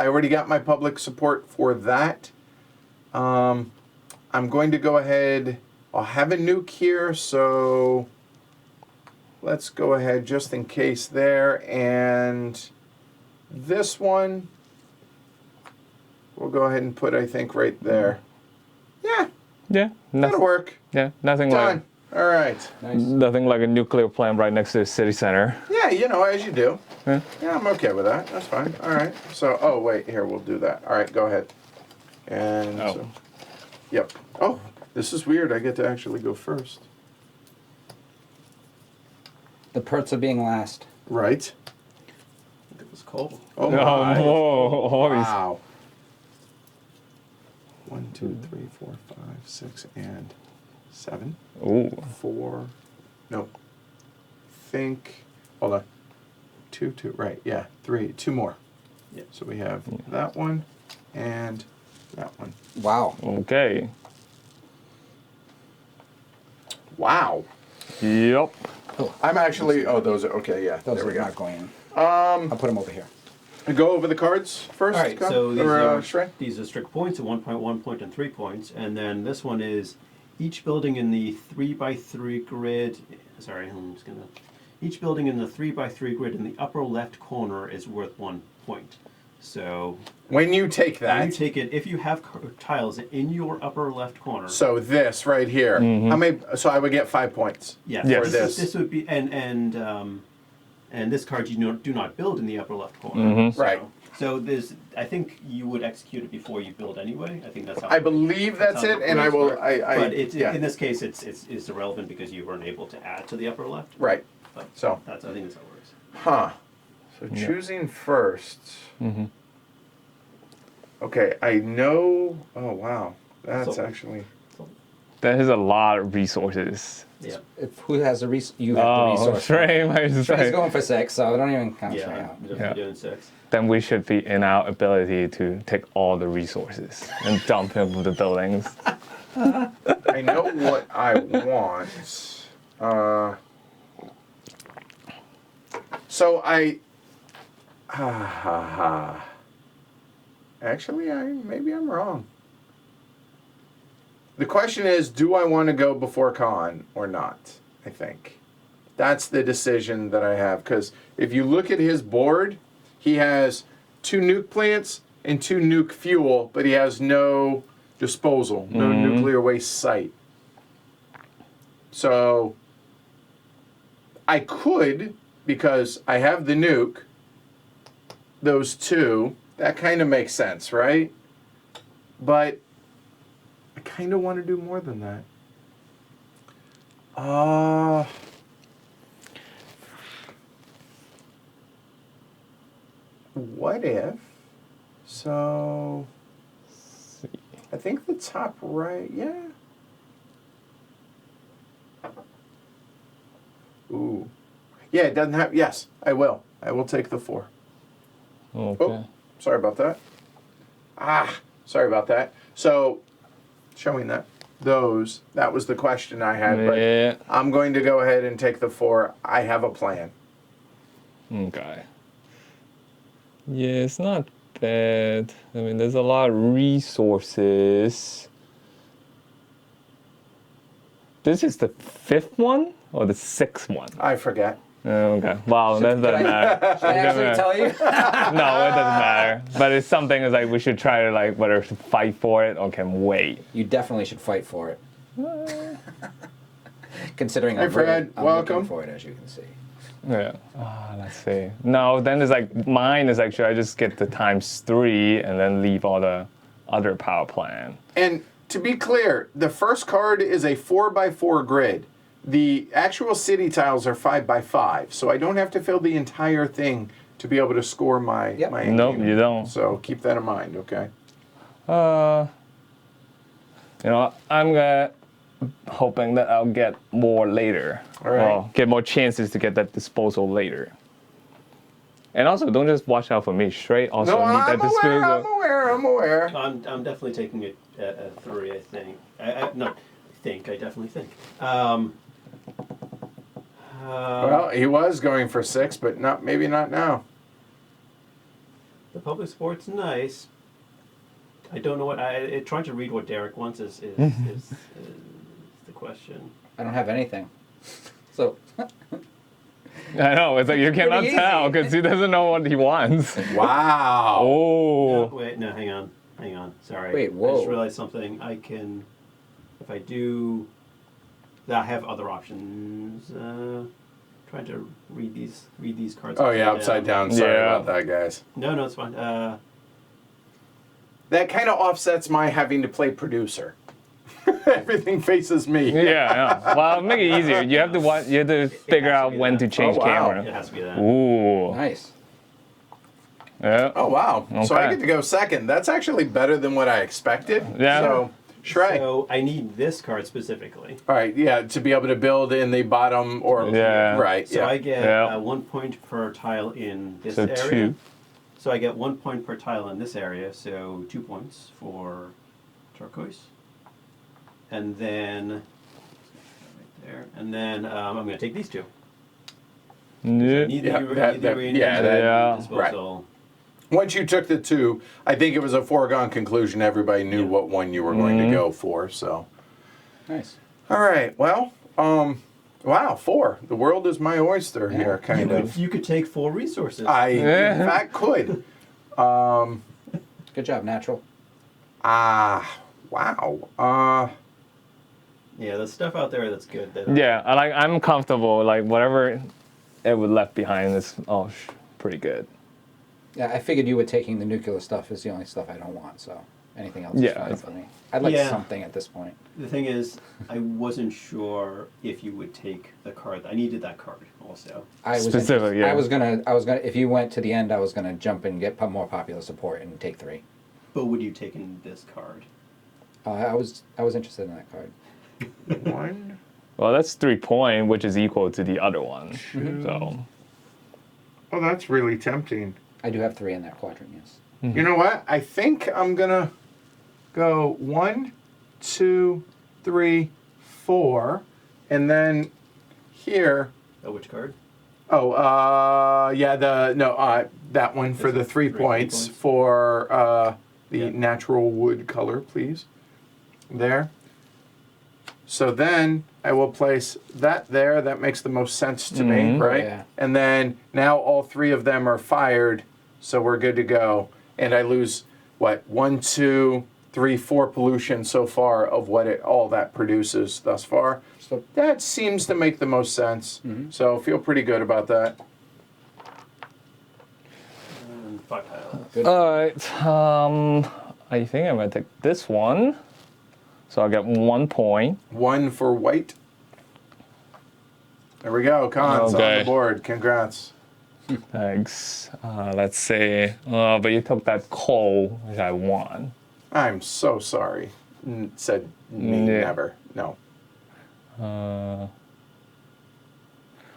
already got my public support for that. I'm going to go ahead, I'll have a nuke here, so let's go ahead just in case there. And this one, we'll go ahead and put, I think, right there. Yeah, Yeah. that'll work. Yeah. Nothing Done. All right. Nice. nothing like a nuclear plant right next to the city center. Yeah, as you do. Yeah. Yeah, I'm okay with that. That's fine. All right. So, oh, wait, here, we'll do that. All right, go ahead. And, Oh. so, yep. Oh, this is weird. I get to actually go first. The perks of being last. Right. I think it was coal. Oh, No, my. whoa, all these- Wow. 1, 2, 3, 4, 5, 6, and 7. Ooh. 4. Nope. Think. Hold on. 2, 2. Right. Yeah. 3. 2 more. Yep. So we have that one and that one. Wow. Okay. Wow. Yep. I'm actually. Oh, those are okay. Yeah. Those there we are go. not going in. I'll put them over here. Go over the cards first. All right, Scott? so Or, Shrey? these are strict points, a 1 point, 1 point, and 3 points. And then this one is each building in the 3x3 grid. Sorry, I'm just gonna. Each building in the 3x3 grid in the upper left corner is worth 1 point. So When you take when that, you take it, if you have tiles in your upper left corner. so this right here, how many? So I would get 5 points. Yes, Yes. For this. This would be and this card you do not build in the upper left corner. So, Right. So there's, I think you would execute it before you build anyway. I think that's how. I believe that's how it, the and I rules will. work. I But it's, yeah. in this case, it's irrelevant because you weren't able to add to the upper left. Right. But So. that's, I think that's how it works. Huh. So choosing first. Mm-hmm. Okay, I know. Oh wow, that's So- actually. That is a lot of resources. Yeah. If who has the you have the resource. Trey might just Trey's say. going for 6, so don't even count Trey Yeah, out. I'm definitely doing 6. Then we should be in our ability to take all the resources and dump into the buildings. I know what I want. So I. Actually, maybe I'm wrong. The question is, do I want to go before Khan or not? I think that's the decision that I have, because if you look at his board, he has 2 nuke plants and 2 nuke fuel, but he has no disposal, no nuclear waste site. So I could, because I have the nuke, those 2, that kind of makes sense, right? But I kind of want to do more than that. What if? So I think the top right, yeah. Ooh. Yeah, it doesn't have, yes, I will. I will take the 4. Okay. Oh, sorry about that. Sorry about that. So, showing that that was the question I had, Yeah. but I'm going to go ahead and take the 4. I have a plan. Okay. Yeah, it's not bad. I mean, there's a lot of resources. This is the 5th one or the 6th one? I forget. Oh, okay. Wow, that doesn't matter. Should I actually tell you? No, it doesn't matter. But it's something is like we should try to like whether to fight for it or can wait. You definitely should fight for it. Considering Hey, I'm Fred, I'm welcome. looking for it, as you can see. Yeah. Let's see. No, then it's like mine is like should I just get the ×3 and then leave all the other power plant? And to be clear, the first card is a 4x4 grid. The actual city tiles are 5x5, so I don't have to fill the entire thing to be able to score my Yep. my Nope, game. you don't. So keep that in mind, okay? You know, I'm hoping that I'll get more later. All right. Well, get more chances to get that disposal later. And also, don't just watch out for me. Straight also No, need that I'm disposal. aware. I'm definitely taking a 3, I think. I definitely think. Well, he was going for 6, but maybe not now. The public sport's nice. I don't know what trying to read what Derek wants is the question. I don't have anything. So, I know, it's like you cannot pretty tell easy. because he doesn't know what he wants. Wow. Oh. No, hang on. Sorry. Wait, I whoa. just realized something. I can, if I do, I have other options. Trying to read these cards. Oh yeah, upside down. Sorry Yeah. about that, guys. No, it's fine. That kind of offsets my having to play producer. Everything faces me. Yeah. Well, make it easier. You have to figure to out be when that. to change Oh, wow. It camera. has to be that. Ooh. nice. Yeah. Oh wow. So I Okay. get to go second. That's actually better than what I expected. Yeah. So Shrey. So I need this card specifically. All right, yeah, to be able to build in the bottom or Yeah. right. So yeah. I get Yeah. 1 point per tile in this So area. 2. So I get 1 point per tile in this area, so 2 points for turquoise. And then, right there. And then I'm going to take these 2. Yeah. Neither Yeah, you- that- neither that- we yeah, need that- disposal. Once you took the 2, I think it was a foregone conclusion. Everybody knew Yeah. what one you were going to go for. So, Nice. all right. Well, wow, 4. The world is my oyster here, kind of. You could take 4 resources. I, in fact, could. Good job, Natural. Wow. Yeah, there's stuff out there that's good. Yeah, I'm comfortable. Like whatever it would left behind is pretty good. Yeah, I figured you were taking the nuclear stuff is the only stuff I don't want, so anything else is Yeah. fine for me. I'd like Yeah. something at this point. The thing is, I wasn't sure if you would take the card. I needed that card also. I was Specific, yeah. I was gonna if you went to the end, I was gonna jump and get more popular support and take 3. But would you take in this card? I was interested in that card. 1. Well, that's 3 point, which is equal to the other one. So Oh, that's really tempting. I do have 3 in that quadrant, yes. You know what? I think I'm gonna go 1, 2, 3, 4, and then here. Oh, which card? Oh, yeah, that one for the 3 points for the natural wood color, please. There. So then I will place that there. That makes the most sense to me, right? Yeah. And then now all 3 of them are fired, so we're good to go. And I lose, what, 1, 2, 3, 4 pollution so far of what all that produces thus far. So That seems to make the most sense. So feel pretty good about that. 5 tiles. good. all right. I think I'm gonna take this one. So I'll get 1 point. 1 for white. There we go. Cons on Okay. the board. Congrats. Thanks. Let's see. But you took that coal, which I won. I'm so sorry. Said me Yeah. never. No. Uh,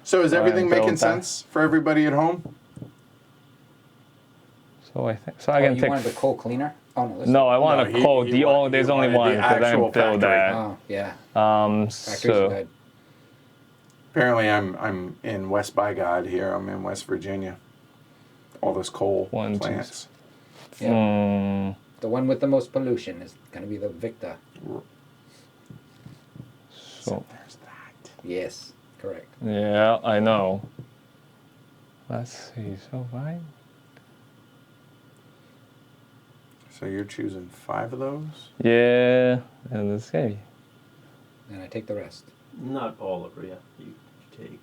So is everything build making that. sense for everybody at home? so I think I can you take. wanted the coal cleaner? Oh, no. This No, I want No, a coal. There's he only wanted one the because I actual can build factory. that. Oh, yeah. Factories are So good. Apparently I'm in West by God here. I'm in West Virginia. All this coal 1, 2, plants. Yeah. mm, The one with the most pollution is going to be the victor. so There's that. Yes, correct. yeah, I know. Let's see. So right. So you're choosing 5 of those? Yeah, and let's see. And I take the rest. Not all of it, yeah. You take 1,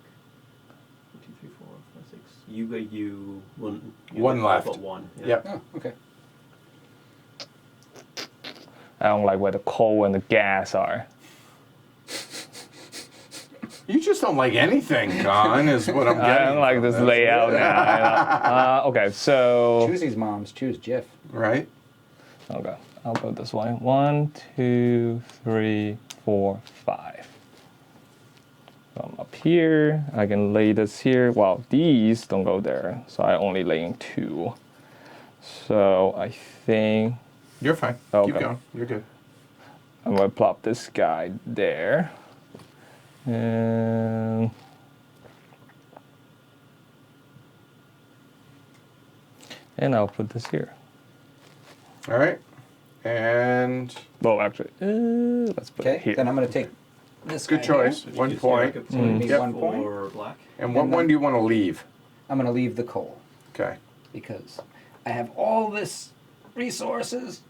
2, 3, 4, 5, 6. You one. You One get all left. But 1. Yeah. Yep. Oh, okay. I don't like where the coal and the gas are. You just don't like anything, Con, is what I'm getting. I don't like from this layout now. Okay, so Choose these moms. Choose Jif. Right? okay, I'll go this way. 1, 2, 3, 4, 5. So I'm up here. I can lay this here. Well, these don't go there, so I only laying 2. So I think You're fine. Okay. Keep going. You're good. I'm gonna plop this guy there. And I'll put this here. All right. And Well, actually, let's put it Okay, here. then I'm going to take this good guy choice. here. 1 point. Maybe Yep. 1 point. For black. And what And one then- do you want to leave? I'm going to leave the coal Okay. because I have all this resources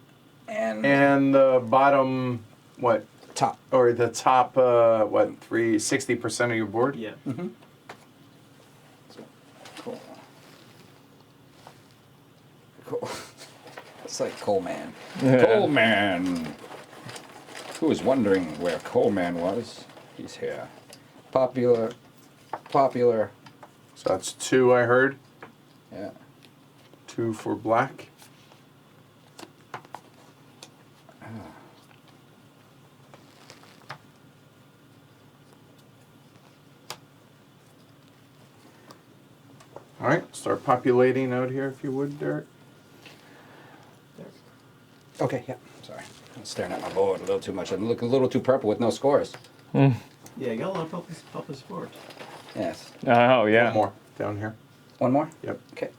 and And the bottom, what, top. or the top, 60% of your board? Yeah. Cool. Cool. It's like Coalman. Coalman. Who was wondering where Coalman was? He's here. Popular. So that's 2 I heard. Yeah. 2 for black. All right, start populating out here if you would, Derek. There. Okay, yeah. Sorry. I'm staring at my board a little too much. I'm looking a little too purple with no scores. Yeah, you got a lot of purple support. Yes. Oh yeah. One more down here. One more? Yep. Okay.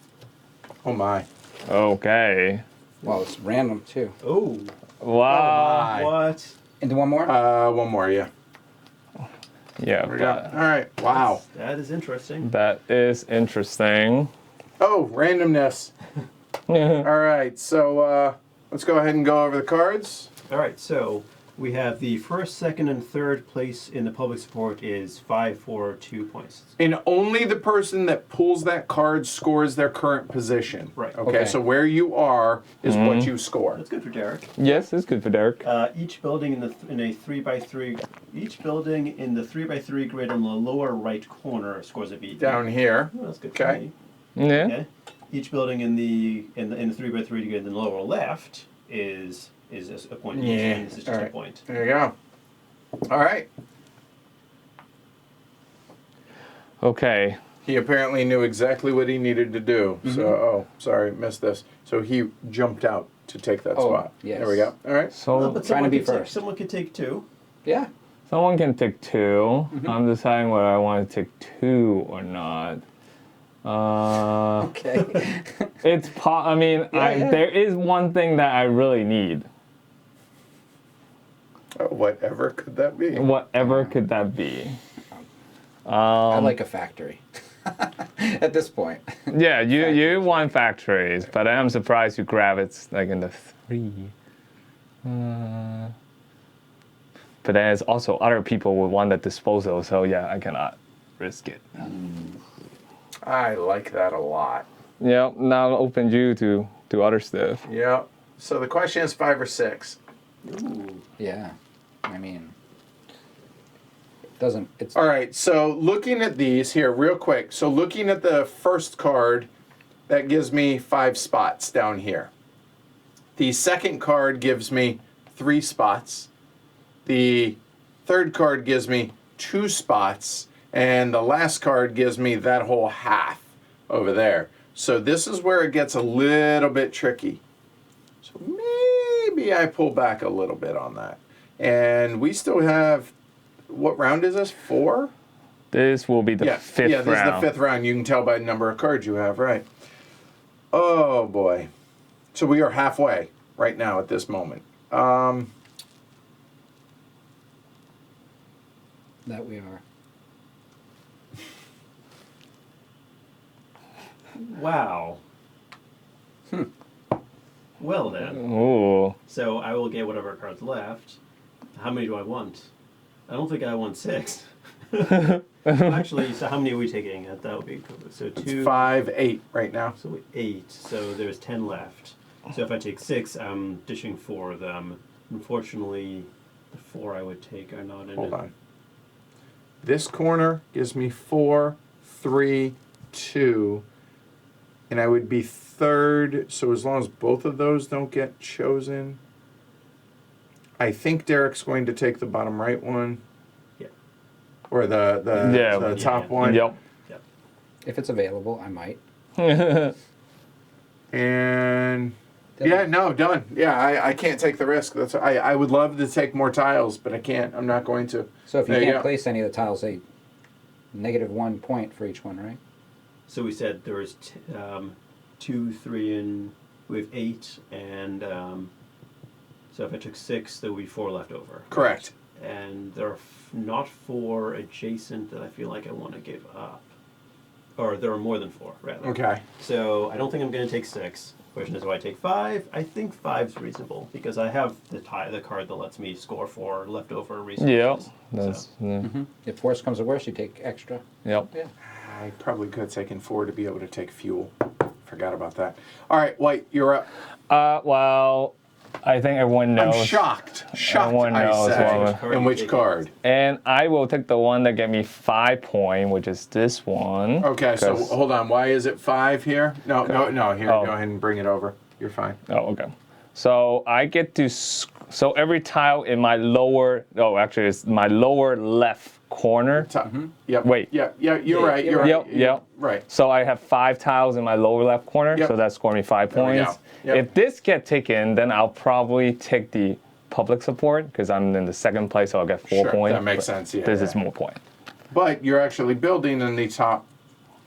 Oh my. Okay. Well, it's random too. Oh. Wow. my. What? Into one more? One more, yeah. Yeah. There we go. but All right. Wow. That is interesting. That is interesting. Oh, randomness. All right. So let's go ahead and go over the cards. All right, so we have the first, second, and third place in the public support is 5 for 2 points. And only the person that pulls that card scores their current position. Right. Okay. So where you are is what you score. That's good for Derek. Yes, it's good for Derek. Each building in a 3x3, each building in the 3x3 grid in the lower right corner scores a VP. Down here. Oh, that's good. Okay. For me. Yeah. Okay. Each building in the 3x3 grid in the lower left is a point each, and this is just All a right. point. There you go. All right. Okay. He apparently knew exactly what he needed to do. So, oh, sorry, missed this. So he jumped out to take that spot. yes. There we go. All right. So But Trying to be could take- first. someone could take 2. Yeah. someone can take 2. I'm deciding whether I want to take 2 or not. Okay. I mean, yeah. there is one thing that I really need. Whatever could that be? Whatever could that be? I like a factory. At this point. Yeah, you want factories, but I'm surprised you grab it like in the 3. But then it's also other people would want the disposal, so yeah, I cannot risk it. I like that a lot. Yeah, now I'll open you to other stuff. Yeah. So the question is 5 or 6. Ooh. Yeah. I mean, it's All right. So looking at these here, real quick. So looking at the first card, that gives me 5 spots down here. The second card gives me 3 spots. The third card gives me 2 spots. And the last card gives me that whole half over there. So this is where it gets a little bit tricky. So maybe I pull back a little bit on that. And we still have, what round is this? 4? This will be the fifth this round. is the 5th round. You can tell by the number of cards you have, right? Oh boy. So we are halfway right now at this moment. that we are. Wow. Well then. Ooh. So I will get whatever cards left. How many do I want? I don't think I want 6. Actually, so how many are we taking? That would be cool. So 2. It's 5, 8 right now. So 8. So there's 10 left. So if I take 6, I'm dishing 4 of them. Unfortunately, the 4 I would take are not in Hold it. on. This corner gives me 4, 3, 2. And I would be third, so as long as both of those don't get chosen. I think Derek's going to take the bottom right one. Yeah. Or the top one. Yep. Yep. If it's available, I might. And yeah, no, done. Yeah, I can't take the risk. I would love to take more tiles, but I can't. I'm not going to. So if you There you can't go. place any of the tiles, they -1 point for each one, right? So we said there was 2, 3, and we have 8, and so if I took 6, there would be 4 left over. Correct. And there are not 4 adjacent that I feel like I want to give up. Or there are more than 4, rather. Okay. So I don't think I'm going to take 6. Question is, do I take 5? I think 5's reasonable because I have the card that lets me score 4 leftover resources. Yep. So- That's, If worse comes to worse, you take extra. Yep. Yeah. I probably could have taken 4 to be able to take fuel. Forgot about that. All right, White, you're up. Well, I think everyone knows. I'm shocked. Shocked, Everyone I knows say. what card In you which take. card? And I will take the one that get me 5 point, which is this one. Okay, so 'cause- hold on. Why is it 5 here? No. Here, Oh. go ahead and bring it over. You're fine. Oh, okay. So I get to. So every tile in my lower. Oh, actually, it's my lower left corner. Top. Yep. Wait. Yeah. You're Yeah, right. you're You're right. Yep, yep. Right. So I have 5 tiles in my lower left corner, Yep. so that scored me 5 There we go. points. Yep. If this get taken, then I'll probably take the public support because I'm in the second place, so I'll get 4 Sure, points. that makes but sense, yeah, This yeah. is more point. But you're actually building in the top.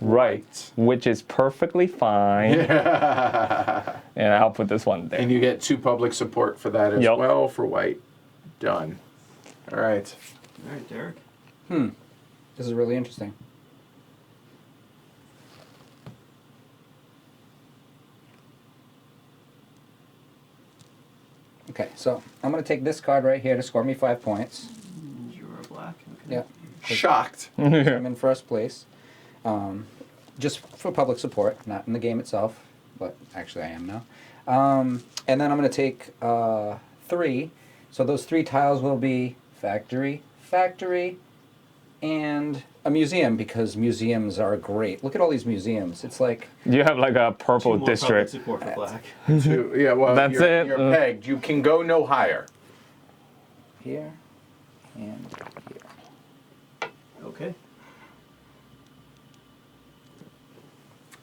Right. Which is perfectly fine. And I'll put this one there. And you get 2 public support for that as Yep. well for White. Done. All right. All right, Derek. This is really interesting. Okay, so I'm going to take this card right here to score me 5 points. You're a black. Okay. Yeah, Shocked. I'm in first place. Just for public support, not in the game itself, but actually I am now. And then I'm going to take 3. So those 3 tiles will be factory, factory, and a museum, because museums are great. Look at all these museums. It's like, You have like a 2 purple more district. public support for black. Yeah, well, That's you're, it. You're pegged. You can go no higher. here, and here. Okay.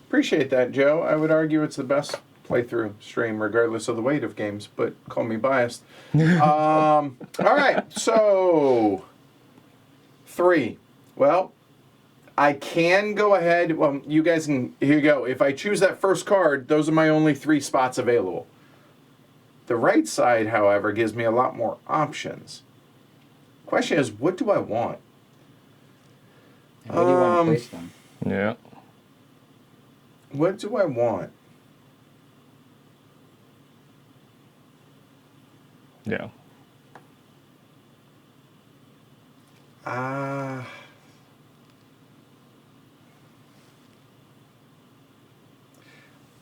Appreciate that, Joe. I would argue it's the best playthrough stream, regardless of the weight of games, but call me biased. All right, so 3. Well, I can go ahead. Well, you guys can. Here you go. If I choose that first card, those are my only 3 spots available. The right side, however, gives me a lot more options. Question is, what do I want? And where do you want to place them? Yeah. What do I want? Yeah.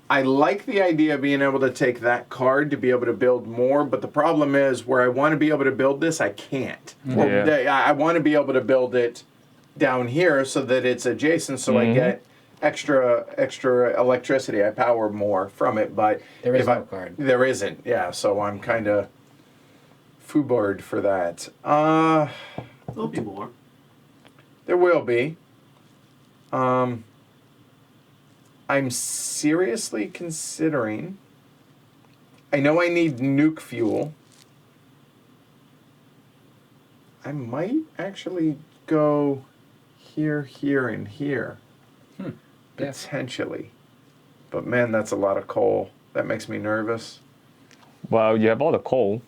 I like the idea of being able to take that card to be able to build more, but the problem is where I want to be able to build this, I can't. Well, I want to be able to build it down here so that it's adjacent, so I get extra electricity. I power more from it, but There is no card. There isn't. Yeah, so I'm kind of foobarred for that. There'll be more. There will be. I'm seriously considering. I know I need nuke fuel. I might actually go here, here, and here. Potentially. But man, that's a lot of coal. That makes me nervous. Well, you have all the coal.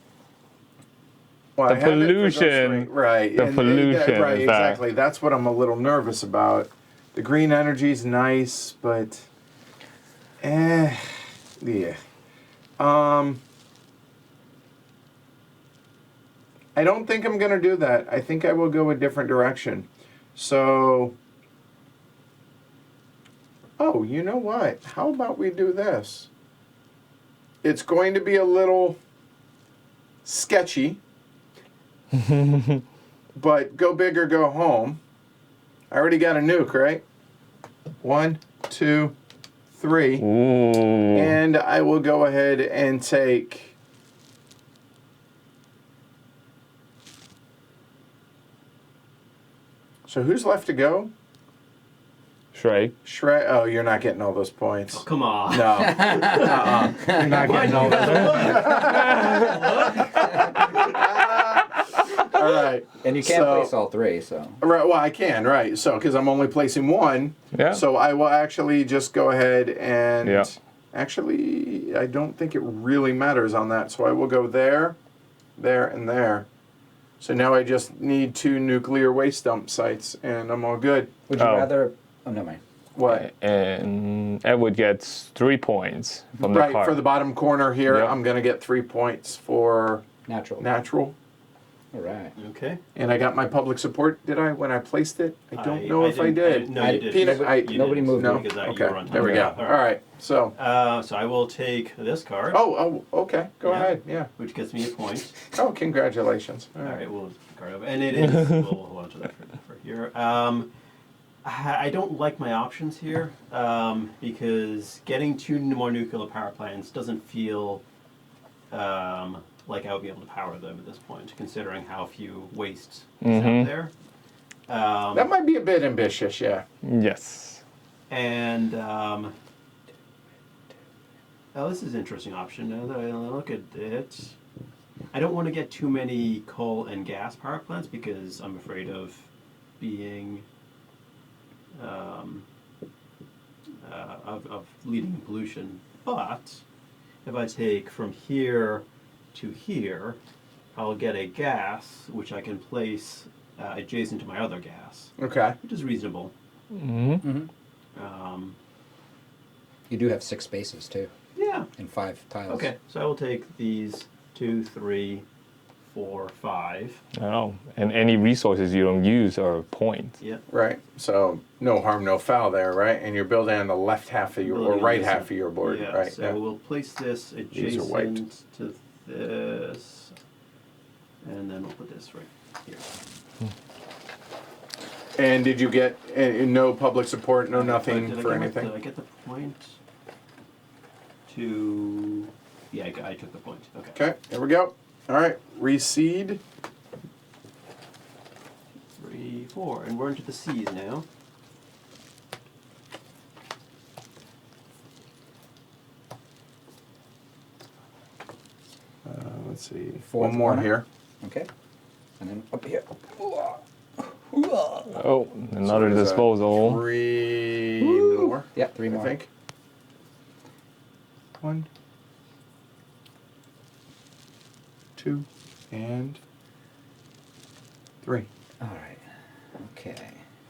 Well, The I have it for those pollution. three- right? The and- pollution right? is that. Exactly. That's what I'm a little nervous about. The green energy's nice, but yeah. I don't think I'm gonna do that. I think I will go a different direction. So, oh, you know what? How about we do this? It's going to be a little sketchy, but go big or go home. I already got a nuke, right? 1, 2, 3. Ooh. And I will go ahead and take. So who's left to go? Shrey. Shred. Oh, you're not getting all those points. Oh, come on. No. You're not getting all those. All right. And you can't So- place all 3, so. Right. Well, I can. Right. So, because I'm only placing 1. Yeah. So I will actually just go ahead and. Yeah. Actually, I don't think it really matters on that. So I will go there, there, and there. So now I just need 2 nuclear waste dump sites, and I'm all good. Would you Oh. rather? Oh, never mind. What? And Edward gets 3 points from the Right, card. for the bottom corner here, Yep. I'm going to get 3 points for Natural. natural. All right. Okay. And I got my public support, did I, when I placed it? I don't know if I didn't- did. No, I- you didn't. Peanut- I- You nobody didn't, moved No? because you Okay, were on there we time. go. Yeah, All right, so. So I will take this card, Oh, okay, go Yeah. ahead, yeah. which gets me a point. Oh, congratulations. All right, we'll card over, and it is. We'll hold on to that for here. I don't like my options here because getting 2 more nuclear power plants doesn't feel like I would be able to power them at this point, considering how few wastes is out there. That might be a bit ambitious, yeah. Yes. And oh, this is an interesting option. Now that I look at it, I don't want to get too many coal and gas power plants because I'm afraid of being of leading to pollution. But if I take from here to here, I'll get a gas which I can place adjacent to my other gas, Okay. which is reasonable. Mm-hmm. You do have 6 spaces too, Yeah. and 5 tiles. Okay, so I will take these 2, 3, 4, 5. Oh, and any resources you don't use are points. Yep. Right, so no harm, no foul there, right? And you're building on the left half of your, or right Building half of your board, Yeah, right? so we'll place this These are wiped. adjacent to this, and then we'll put this right here. And did you get no public support, no nothing Did I for get anything? Did I get the point to... Yeah, I took the point. Okay. Okay, here we go. All right, reseed. 4, and we're into the C's now. Let's see. Fourth One more corner. here. Okay. And then up here. Oh, another So there's disposal. 3 more. Yeah, 3 more. I think. 1, 2, and 3. All right. Okay.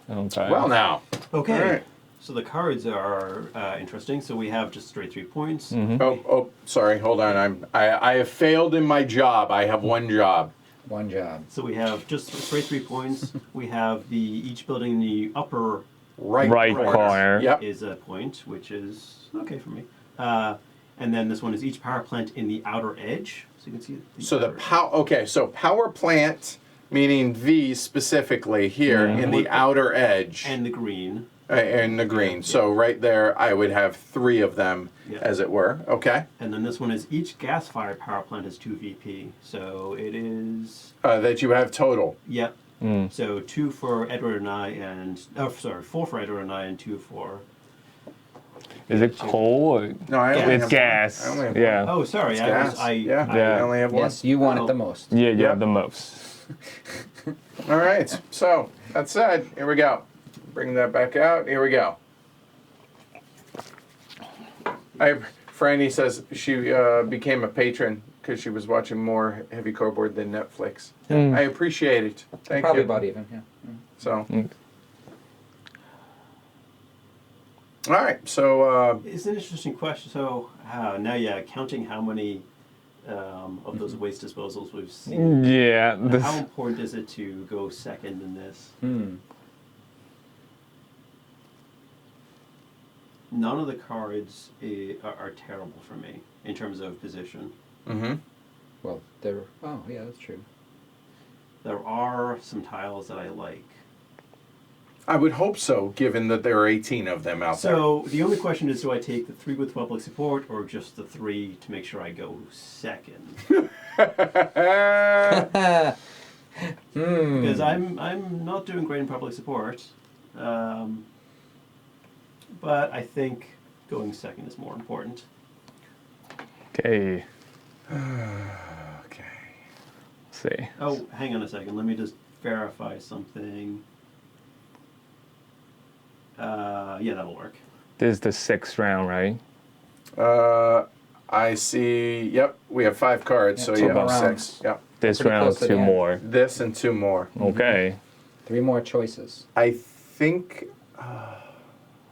Okay. Well, now. Okay. All right. So the cards are interesting. So we have just straight 3 points. Oh, sorry. Hold on. I have failed in my job. I have one job. One job. So we have just straight 3 points. We have each building in the upper Right corner. Yep. is a point, which is okay for me. And then this one is each power plant in the outer edge. So you can see. So the outer power. Okay. So power plant, meaning these specifically here in the outer edge. and the green. And the green. So right there, I would have 3 of them, Yeah. as it were. Okay. And then this one is each gas-fired power plant is 2 VP. So it is, That you have total. yep. So 2 for Edward and I, and 4 for Edward and I, and 2 for. Is it coal or No, I only Gas. have it's gas? I only have Yeah. Oh, sorry, It's I gas. was I. Yeah. Yeah. I only have one. Yes, you want Oh. it the most. Yeah, you Yep. have the most. All right. So that said, here we go. Bring that back out. Here we go. Franny says she became a patron because she was watching more heavy cardboard than Netflix. I appreciate it. Thank Probably you. about even. Yeah. So. All right. So. It's an interesting question. So now, counting how many of those waste disposals we've seen. Yeah. How important is it to go second in this? None of the cards are terrible for me in terms of position. Mm-hmm. Well, they're. Oh, yeah, that's true. There are some tiles that I like. I would hope so, given that there are 18 of them out So the only question is, do I take the 3 with public support or just the 3 to make sure I go second? there. Because I'm not doing great in public support, but I think going second is more important. Okay. Okay. Let's see. Oh, hang on a second. Let me just verify something. Yeah, that'll work. This is the 6th round, right? I see. Yep, we have 5 cards, Yeah, so 2 you have more 6. rounds. Yep. This Pretty round, close to 2 the end. more. This and 2 more. Okay. 3 more choices. I think.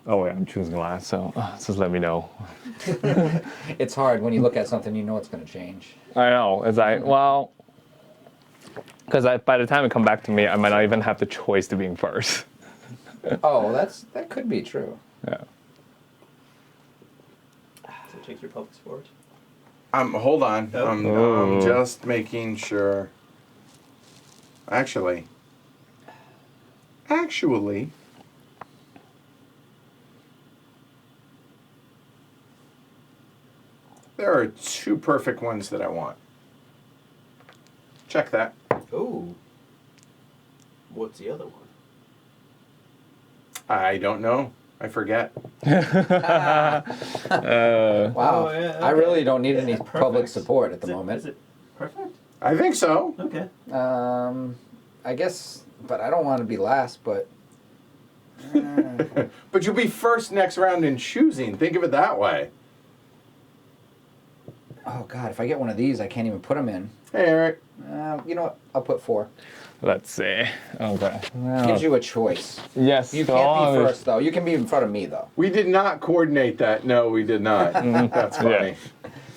Oh wait, I'm choosing last, so just let me know. It's hard when you look at something, you know it's going to change. I know. It's like, well, because by the time it come back to me, I might not even have the choice to being first. Oh, that could be true. Yeah. So it takes your public support. Hold on. Oh. I'm Oh. just making sure. Actually. There are 2 perfect ones that I want. Check that. Oh. What's the other one? I don't know. I forget. Wow. Oh, yeah, I okay. really don't need any Perfect. public support at the Is moment. it perfect? I think so. Okay. I guess, but I don't want to be last, but. But you'll be first next round in choosing. Think of it that way. Oh, God, if I get one of these, I can't even put them in. Hey, Eric. You know what? I'll put 4. Let's see. Okay. Gives you a choice. Yes. You so can't be first, though. You can be in front of me, though. We did not coordinate that. No, we did not. That's funny.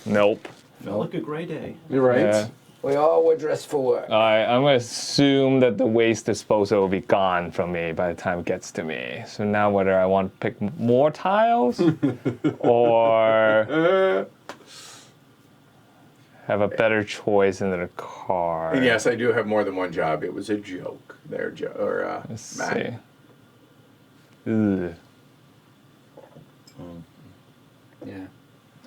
Nope. Felt like a great day. You're right. Yeah. We all were dressed for work. I'm going to assume that the waste disposal will be gone from me by the time it gets to me. So now whether I want to pick more tiles or have a better choice in the car. And yes, I do have more than one job. It was a joke there, Let's Matt. see. Ugh. Yeah.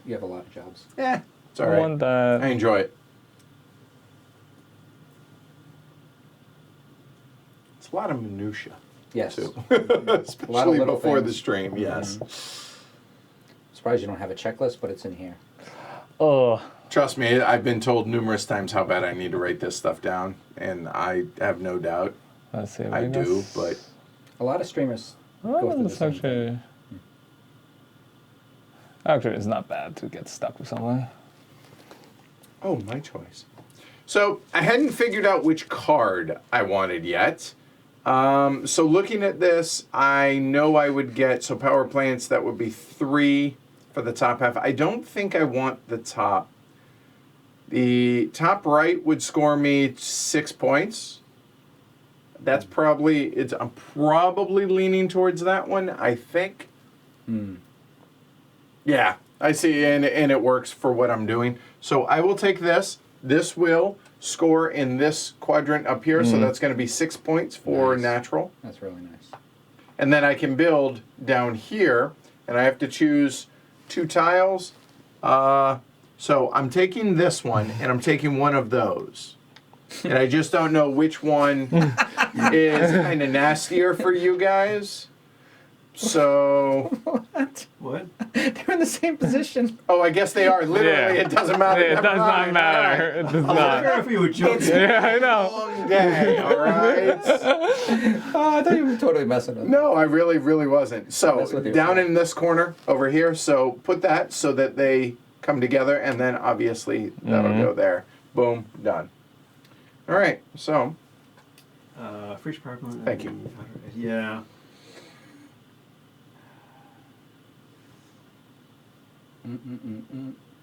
You have a lot of jobs. Yeah, it's all I right. want that. I enjoy it. It's a lot of minutia. Yes. Too. A Especially lot of little before the things. stream, yes. Surprised you don't have a checklist, but it's in here. Oh, Trust me, I've been told numerous times how bad I need to write this stuff down, and I have no doubt let's see. I do, but A lot of streamers go Oh, through the that's same thing. actually, it's not bad to get stuck with something. oh, my choice. So I hadn't figured out which card I wanted yet. So looking at this, I know I would get, so power plants, that would be 3 for the top half. I don't think I want the top. The top right would score me 6 points. That's probably, I'm probably leaning towards that one, I think. Yeah, I see, and it works for what I'm doing. So I will take this. This will score in this quadrant up here, so that's going to be 6 points for Nice. natural. That's really nice. And then I can build down here, and I have to choose 2 tiles. So I'm taking this one, and I'm taking one of those. And I just don't know which one is kind of nastier for you guys. So, What? They're in the same position. oh, I guess they are. Literally, Yeah. it doesn't matter. It Never does not mind. matter. It does I not. don't know if you were joking. Yeah, I know. Long day, all right? Oh, I thought you were totally messing with me. No, I really, really wasn't. So, That's what you're down saying. in this corner over here, so put that so that they come together, and then obviously that'll go there. Boom, done. All right, so, For each power plant. Thank you. Yeah.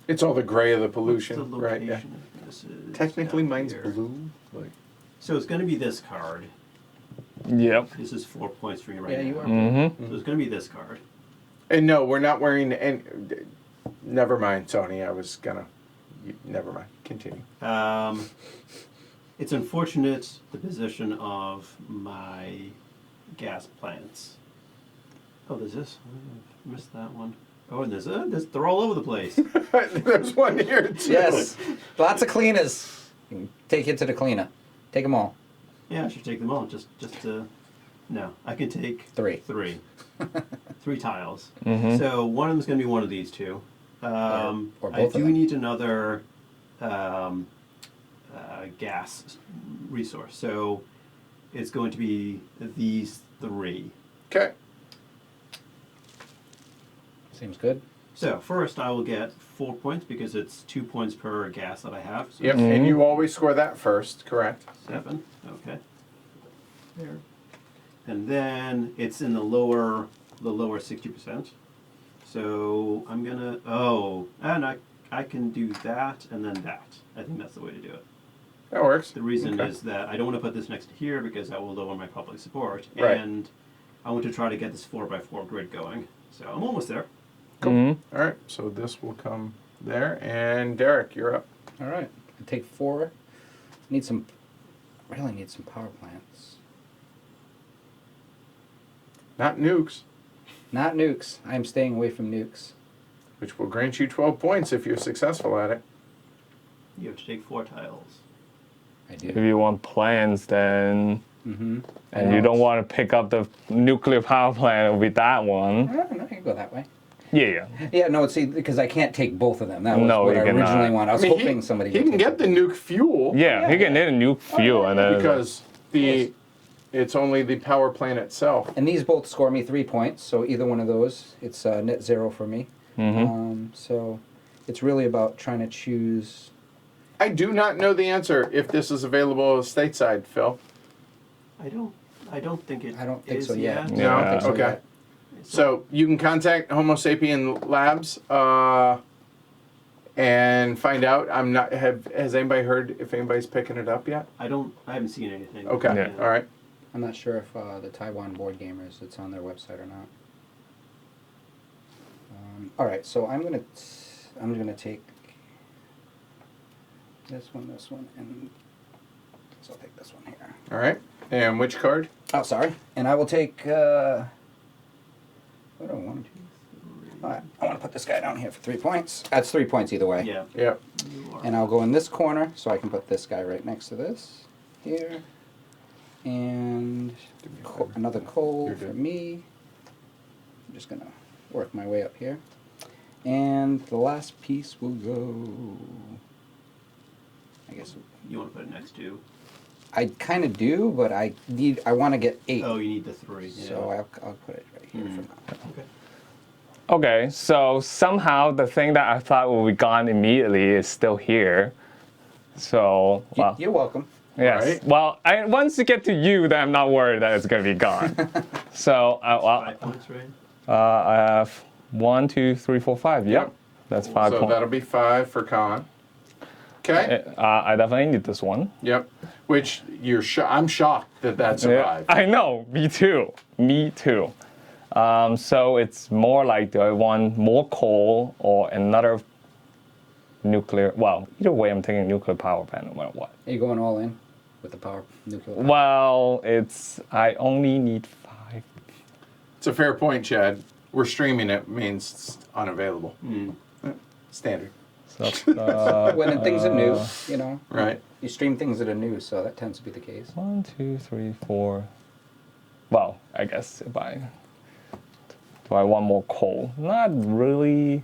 it's all the gray of the What's pollution, the right? Yeah. location of this is Technically, down mine's here. blue. Like, So it's going to be this card. Yep. This is 4 points for you right Yeah, now. you are. Mm-hmm. So it's going to be this card. and no, we're not wearing any. Never mind, Tony. I was gonna. Never mind. Continue. It's unfortunate the position of my gas plants. Oh, there's this. I missed that one. Oh, and there's they're all over the place. There's one here too. Yes. Lots of cleaners. You can take it to the cleaner. Take them all. Yeah, I should take them all. Just to. No, I can take 3. 3. 3 tiles. Mhm. So one of them's going to be one of these two. Or I both of do them. need another gas resource. So it's going to be these 3. Okay. Seems good. So first I will get 4 points because it's 2 points per gas that I have. So Yep. And you always score that first, correct? 7. Okay. There. And then it's in the lower 60%. So I'm gonna and I can do that and then that. I think that's the way to do it. That works. The reason Okay. is that I don't want to put this next to here because that will lower my public support. Right. And I want to try to get this 4x4 grid going. So I'm almost there. Mhm. All right. So this will come there, and Derek, you're up. All right. I take 4. Really need some power plants. Not nukes, Not nukes. I'm staying away from nukes. which will grant you 12 points if you're successful at it. You have to take 4 tiles. I If do. you want plans, then Mm-hmm. and you don't want to pick up the nuclear power plant, it'll be that one. No, I can go that way. Yeah. Yeah, no, see, because I can't take both of them. That was No, what you I cannot. originally wanted. I was I mean, hoping somebody he would can take get the nuke fuel Yeah, he can get a new fuel and then because it's only the power plant itself. And these both score me 3 points, so either one of those, it's net 0 for me. So it's really about trying to choose. I do not know the answer if this is available stateside, Phil. I don't think it I don't think is so yet. yet. No? I don't think so Okay. yet. So you can contact Homo sapien Labs and find out. Has anybody heard if anybody's picking it up yet? I haven't seen anything. Okay. Yeah. All right. I'm not sure if the Taiwan board gamers, it's on their website or not. All right, so I'm gonna take this one, and so I'll take this one here. All right. And which card? Oh, sorry. And I will take. What do I want? All right, I want to put this guy down here for 3 points. That's 3 points either way. Yeah. Yep. You are. And I'll go in this corner, so I can put this guy right next to this here. And another coal You're for good. me. I'm just gonna work my way up here. And the last piece will go. I guess You want to put it next to? I kind of do, but I want to get 8. Oh, you need the 3. Yeah. So I'll put it right here for now. Okay. Okay, so somehow the thing that I thought would be gone immediately is still here. So, well, You're welcome. yes. Right. Well, once you get to you, then I'm not worried that it's going to be gone. So, 5 points, right? I have 1, 2, 3, 4, 5. Yep. Yep. That's 5 So points. that'll be 5 for Con. Okay. I definitely need this one. Yep. Which I'm shocked that Yeah, survived. I know. Me too. Me too. So it's more like, do I want more coal or another nuclear? Well, either way, I'm taking nuclear power plant no matter what. Are you going all in with the power nuclear? Well, I only need 5. It's a fair point, Chad. We're streaming it means it's unavailable. Standard. So, When things are new, you know. Right. You stream things that are new, so that tends to be the case. 1, 2, 3, 4. Well, I guess do I want more coal? Not really.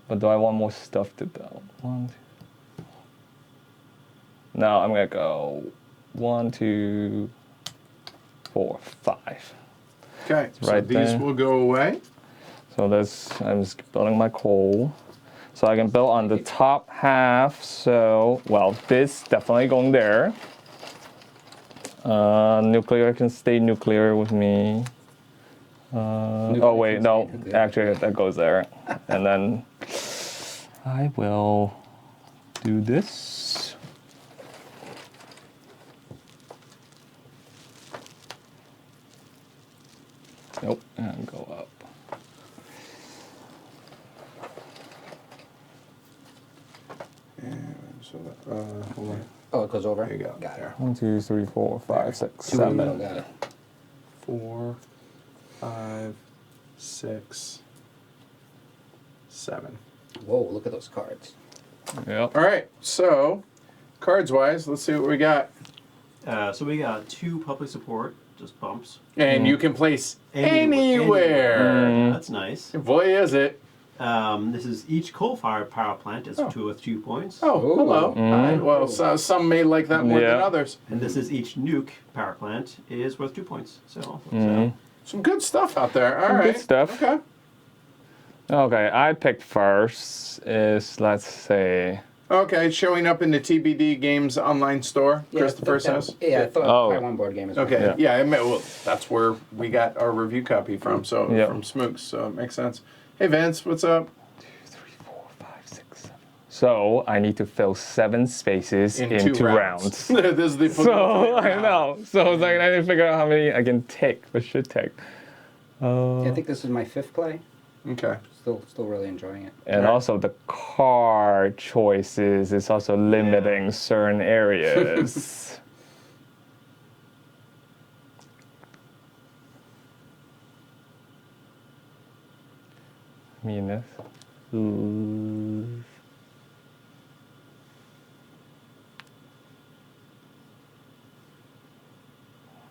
But do I want more stuff to build? 1, 2. No, I'm gonna go 1, 2, 4, 5. Okay. So right these there. will go away. So I'm just building my coal. So I can build on the top half. So, well, this definitely going there. Nuclear can stay nuclear with me. Oh wait, can no, stay nuclear. actually that goes there. And then I will do this. Nope, and go up. So hold on. Oh, it goes over? There you go. Got it. There. 1, 2, 3, 4, 5, 6, 2 in the middle, 7. got it. 4, 5, 6, 7. Whoa, look at those cards. Yep. All right. So cards wise, let's see what we got. So we got 2 public support, just bumps. And you can place Anywhere. anywhere. That's nice. Boy, is it. This is each coal-fired power plant is 2 with 2 points. Oh, Ooh. hello. Hi. Well, some may like that more than Yeah. others. And this is each nuke power plant is worth 2 points. So Some good stuff out there. All Some right. good stuff. Okay. Okay, I picked first is, let's say, Okay, showing up in the TBD Games online store. Christopher says. Yeah, I thought Oh. Taiwan board game is well. Okay, Yeah. yeah, I mean, well, that's where we got our review copy from, so Yeah. from Smooks, so it makes sense. Hey Vince, what's up? 2, 3, 4, 5, 6, 7. So I need to fill 7 spaces in 2 rounds. This is the So I know. So it's like I need to figure out how many I can take or should take. Yeah, I think this is my 5th play. Okay. Still really enjoying it. And also the card choices is also limiting certain areas. Minus.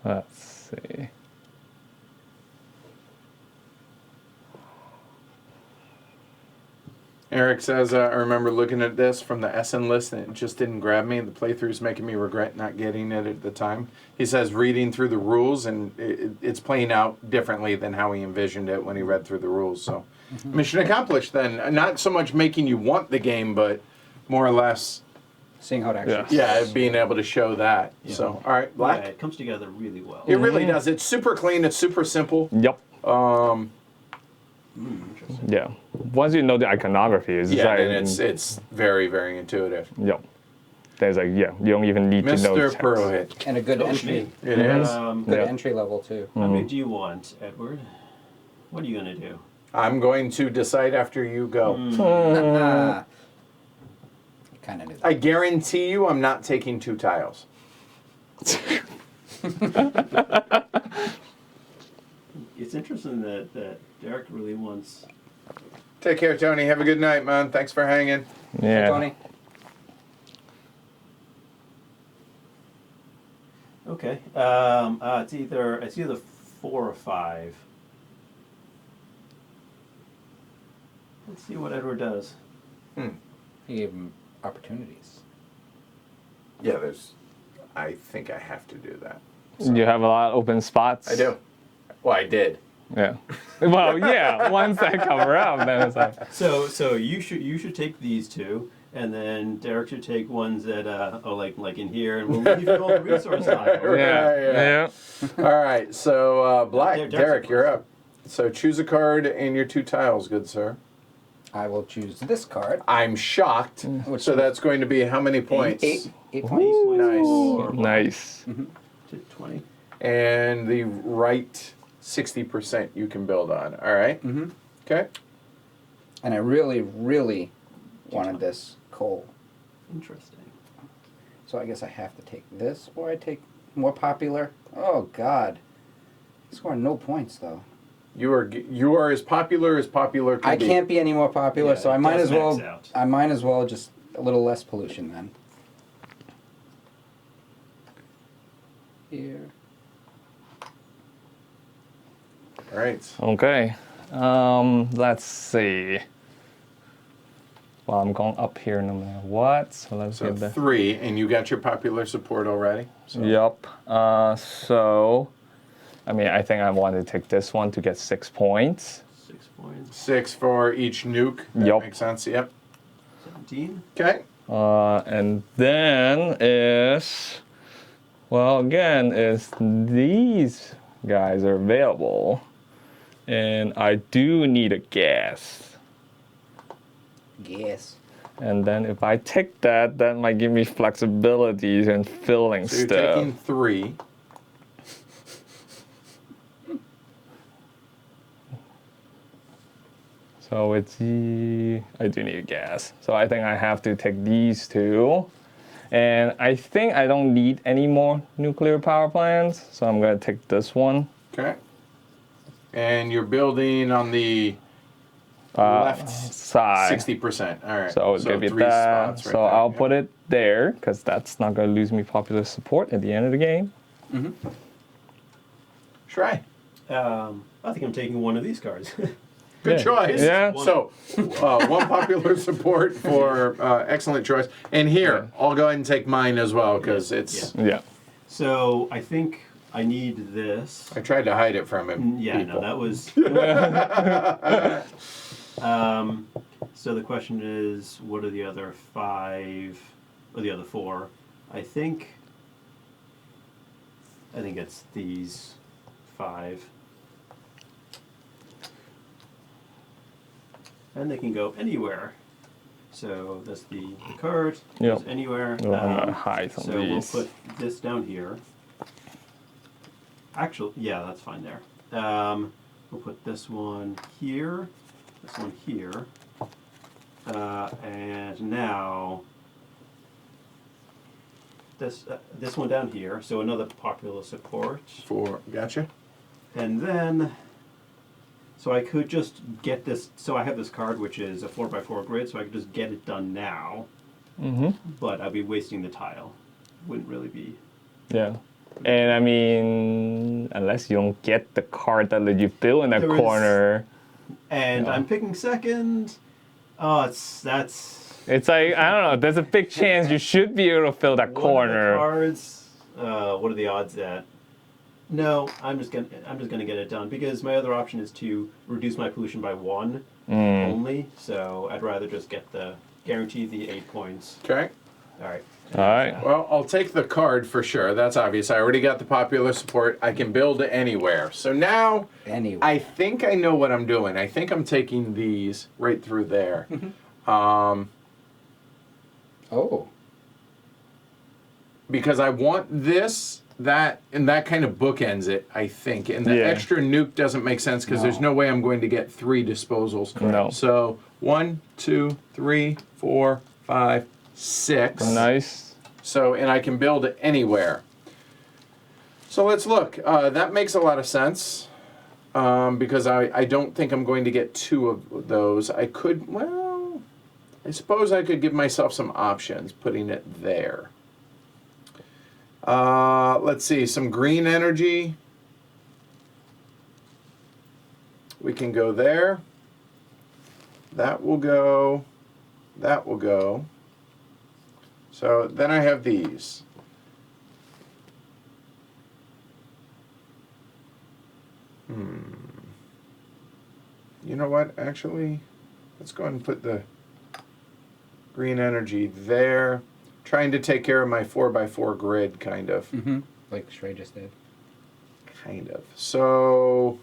Let's see. Eric says, I remember looking at this from the SN list and it just didn't grab me. The playthrough's making me regret not getting it at the time. He says, reading through the rules and it's playing out differently than how he envisioned it when he read through the rules. So, mission accomplished then. Not so much making you want the game, but more or less, Seeing how it actually yeah, being able to show that. So, all right, Black. yeah, it comes together really well. It really does. It's super clean. It's super simple. Yep. Interesting. Yeah. Once you know the iconography, it's Yeah, like, and it's very, very intuitive. Yep. There's like, yeah, you don't even need to know Mr. text. Purohit. And a good Oh, entry. me. It is. Good Yeah. entry level too. How many do you want, Edward? What are you gonna do? I'm going to decide after you go. Kind of knew that. I guarantee you I'm not taking 2 tiles. It's interesting that Derek really wants. Take care, Tony. Have a good night, man. Thanks for hanging. Yeah. Tony? Okay, It's either 4 or 5. Let's see what Edward does. He gave him opportunities. Yeah, I think I have to do that. You have a lot of open spots. I do. Well, I did. Yeah. Well, yeah. Once that cover up, then it's like. So you should take these two, and then Derek should take ones that are like in here, and we'll leave you all the resource tile. Yeah. All right, so Black, Derek's Derek, up you're first. up. So choose a card and your 2 tiles, good sir. I will choose this card. I'm shocked. Which So one? that's going to be how many points? 8 points. Nice. Nice. To 20. And the right 60% you can build on. All right. Mm-hmm. Okay. And I really, really wanted this coal. Interesting. So I guess I have to take this, or I take more popular. Oh God, scoring no points though. You are as popular can I be. can't be any more popular, Yeah, so I it might does as well. max out. I might as well just a little less pollution then. Here. All right. Okay. Let's see. Well, I'm going up here no matter what. So let's So get the. 3, and you got your popular support already. So. Yep. So, I mean, I think I want to take this one to get 6 points. 6 points. 6 for each nuke. That Yup. makes sense. Yep. 17. Okay. And then is, well, again, is these guys are available. And I do need a gas. Yes. And then if I take that, that might give me flexibility and filling So you're stuff. taking 3. So it's I do need a gas. So I think I have to take these 2. And I think I don't need any more nuclear power plants. So I'm going to take this one. Okay. And you're building on the left Side. 60%. All right. So give it 3 that. spots right So there. I'll Yep. put it there because that's not going to lose me popular support at the end of the game. Try. I think I'm taking one of these cards. Good Yeah. choice. Yeah. So, 1 popular support for excellent choice. And here, I'll go ahead and take mine as well because it's. Yeah. Yeah. So I think I need this. I tried to hide it from him. Yeah, people. no, that was. So the question is, what are the other 5 or the other 4? I think it's these 5. And they can go anywhere. So that's the card. Yep. Goes anywhere. Well, I'm going to hide some So of we'll these. put this down here. Actually, yeah, that's fine there. We'll put this one here, this one here, and now this one down here. So another popular support, Gotcha. and then so I could just get this. So I have this card which is a 4x4 grid, so I could just get it done now. But I'd be wasting the tile. Wouldn't really be. Yeah. And I mean, unless you don't get the card that let you fill in that There is- corner, And Yeah. I'm picking second. Oh, that's it's like, I don't know, there's a big chance you should be able to fill that one of the corner. cards. What are the odds at? No, I'm just gonna get it done because my other option is to reduce my pollution by 1 only. So I'd rather just guarantee the 8 points. Okay. All right. All right. Well, I'll take the card for sure. That's obvious. I already got the popular support. I can build anywhere. So now Anyway. I think I know what I'm doing. I think I'm taking these right through there. Oh. Because I want this, that, and that kind of bookends it, I think. And the Yeah. extra nuke doesn't make sense because there's no way I'm going to get 3 disposals. No. So 1, 2, 3, 4, 5, 6. Nice. So, and I can build it anywhere. So let's look. That makes a lot of sense because I don't think I'm going to get 2 of those. I could, well, I suppose I could give myself some options putting it there. Let's see, some green energy. We can go there. That will go. That will go. So then I have these. You know what? Actually, let's go ahead and put the green energy there. Trying to take care of my 4x4 grid, kind of. Mm-hmm. Like Shrey just did. Kind of. So,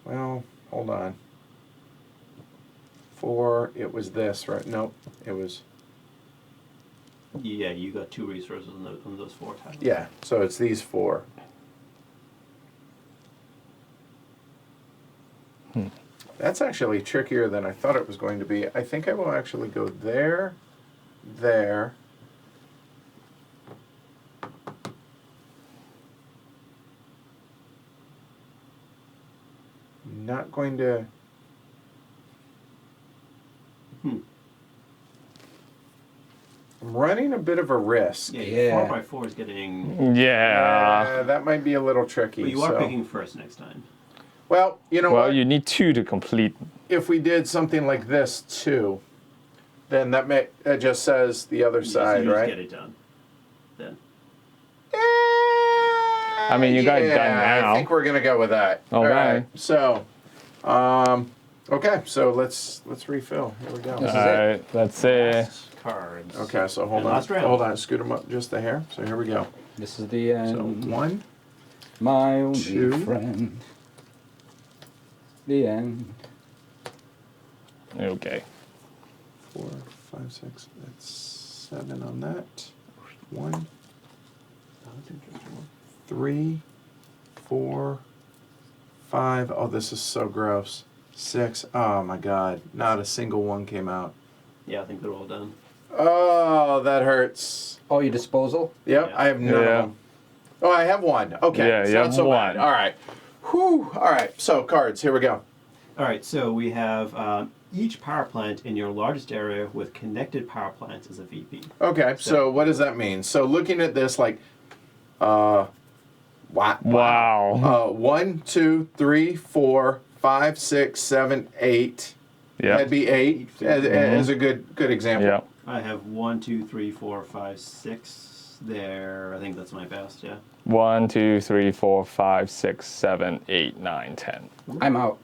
well, hold on. 4, it was this, right? Nope, it was, Yeah, you got 2 resources on those 4 tiles. yeah, so it's these 4. That's actually trickier than I thought it was going to be. I think I will actually go there, there. Not going to. I'm running a bit of a risk. Yeah, Yeah. 4x4 is getting. Yeah. That might be a little tricky. But you are so. picking first next time. Well, you know Well, what? you need 2 to complete. If we did something like this too, then that just says the other side, you right? Just get it done. Then. I mean, you got it done now. I think we're gonna go with that. All right. So, okay. So let's refill. Here we go. This is Alright, let's see. Last cards. Okay. So hold And on. last round. Hold on. Scoot them up just a hair. So here we go. This is the end. So 1, My only 2. friend. The end. Okay. 4, 5, 6. That's 7 on that. 1, Oh, that's an interesting one. 3, 4, 5. Oh, this is so gross. 6. Oh my God. Not a single one came out. Yeah, I think they're all done. Oh, that hurts. Oh, your disposal? Yep, Yeah. I have none Yeah. of them. Oh, I have one. Okay, Yeah, it's you not have so one. bad. All right. Whew. All right. So cards. Here we go. All right, so we have each power plant in your largest area with connected power plants as a VP. Okay. So what does that mean? So looking at this, like, wow. Wow. 1, 2, 3, 4, 5, 6, 7, 8. Yeah. That'd be 8 as a good example. Yeah. I have 1, 2, 3, 4, 5, 6 there. I think that's my best, yeah. 1, 2, 3, 4, 5, 6, 7, 8, 9, 10. I'm out.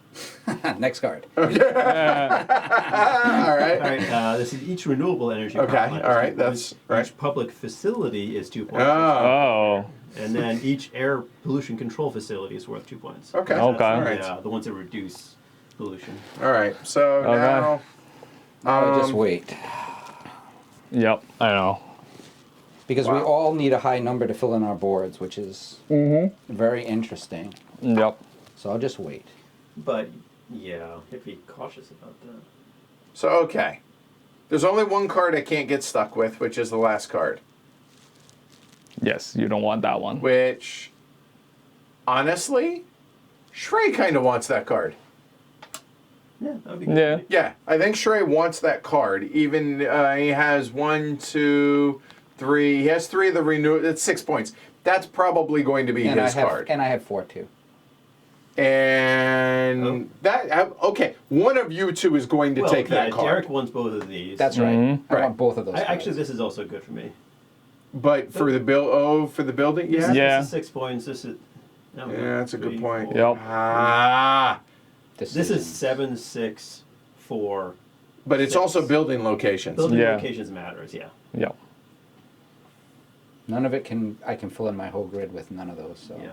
Next card. All right. All right, this is each renewable energy power Okay, plant. all is right, 2 that's points. right. Each public facility is 2 points. Oh. Oh. And then each air pollution control facility is worth 2 points. Okay. That's Okay. the, All right. the ones that reduce pollution. All right. So Okay. now. Just wait. Yep, I know. Because we Wow. all need a high number to fill in our boards, which is very interesting. Yep. So I'll just wait. But yeah, you have to be cautious about that. So okay. There's only one card I can't get stuck with, which is the last card. Yes, you don't want that one. Which, honestly, Shrey kind of wants that card. Yeah, that would be good. Yeah. Yeah, I think Shrey wants that card. Even he has 1, 2, 3. He has 3 of the renew. That's 6 points. That's probably going to be And his card. I have 4 too. And that okay, one of you two is going to Well, take that yeah, card. Derek wants both of these. That's right. Mhm. I Right. want both of those. Actually, cards. this is also good for me. But for the for the building, yeah. Yeah. This is 6 points. This is. No, Yeah, that's a good 3, point. 4. Yep. Ah, This is Decisions. 7, 6, 4. but it's 6. also building locations. Building Yeah. locations matters, yeah. Yep. None of it I can fill in my whole grid with none of those. So Yeah.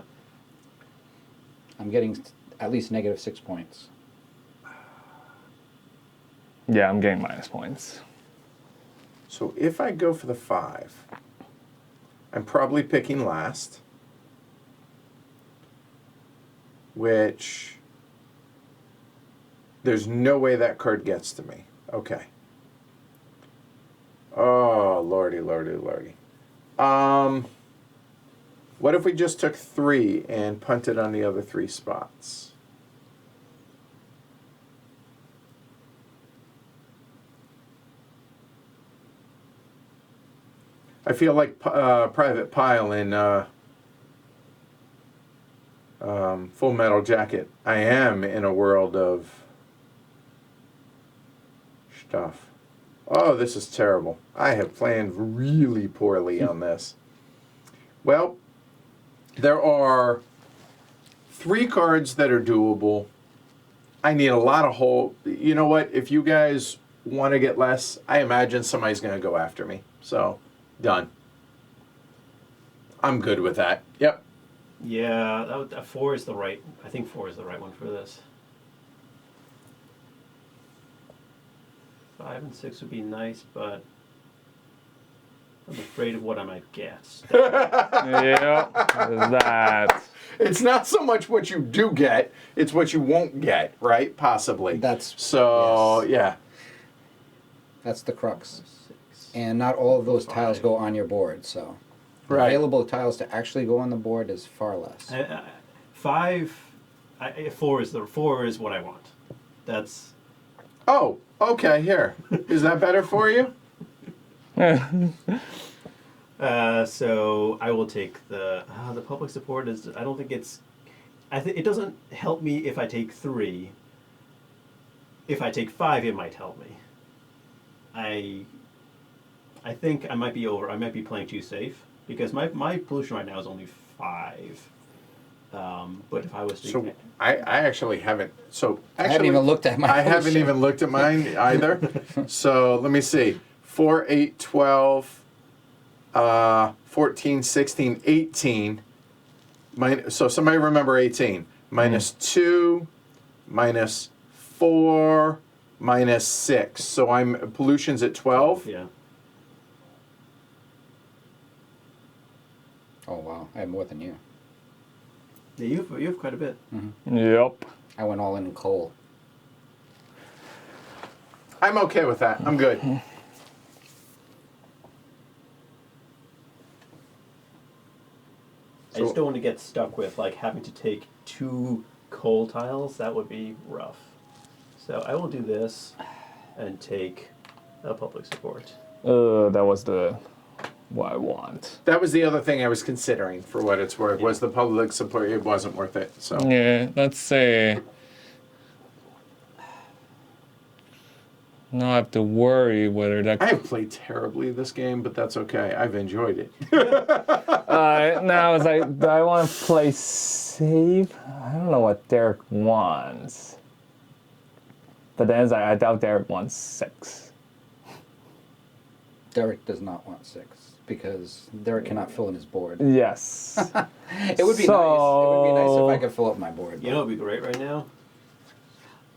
I'm getting at least negative 6 points. Yeah, I'm getting minus points. So if I go for the 5, I'm probably picking last, which there's no way that card gets to me. Okay. Oh, lordy, lordy, lordy. What if we just took 3 and punted on the other 3 spots? I feel like Private Pile in Full Metal Jacket. I am in a world of stuff. Oh, this is terrible. I have planned really poorly on this. Well, there are 3 cards that are doable. I need a lot of whole. You know what? If you guys want to get less, I imagine somebody's going to go after me. So, done. I'm good with that. Yep. Yeah, that 4 is the right. I think 4 is the right one for this. 5 and 6 would be nice, but I'm afraid of what I might get. Yeah, there's that. It's not so much what you do get, it's what you won't get, right? Possibly. That's So, yes. yeah. That's the crux. 6. And not all of those tiles 5. go on your board, so the Right. available tiles to actually go on the board is far less. 4 is what I want. That's Oh, okay, here. Is that better for you? so I will take the public support is. I don't think it's. I think it doesn't help me if I take 3. If I take 5, it might help me. I think I might be over. I might be playing too safe because my pollution right now is only 5. But if I was to, So, I actually haven't. So, I actually, haven't even looked at my I haven't pollution. even looked at mine either. So, let me see. 4, 8, 12, 14, 16, 18. So, somebody remember 18. Minus 2, minus 4, minus 6. So, pollution's at 12. yeah. Oh wow, I have more than you. Yeah, you have quite a bit. Yep. I went all in coal. I'm okay with that. I'm good. I just don't want to get stuck with like having to take 2 coal tiles. That would be rough. So I will do this and take a public support. That was what I want. That was the other thing I was considering, for what it's worth, was the public support. It wasn't worth it. So, Yeah, let's say. Now I have to worry whether that. I have played terribly this game, but that's okay. I've enjoyed it. Now it's like, do I want to play safe? I don't know what Derek wants. But then it's like, I doubt Derek wants 6. Derek does not want 6 because Derek cannot fill in his board. Yes. It would be nice. It would be nice if I could fill up my board. You know what would be great right now?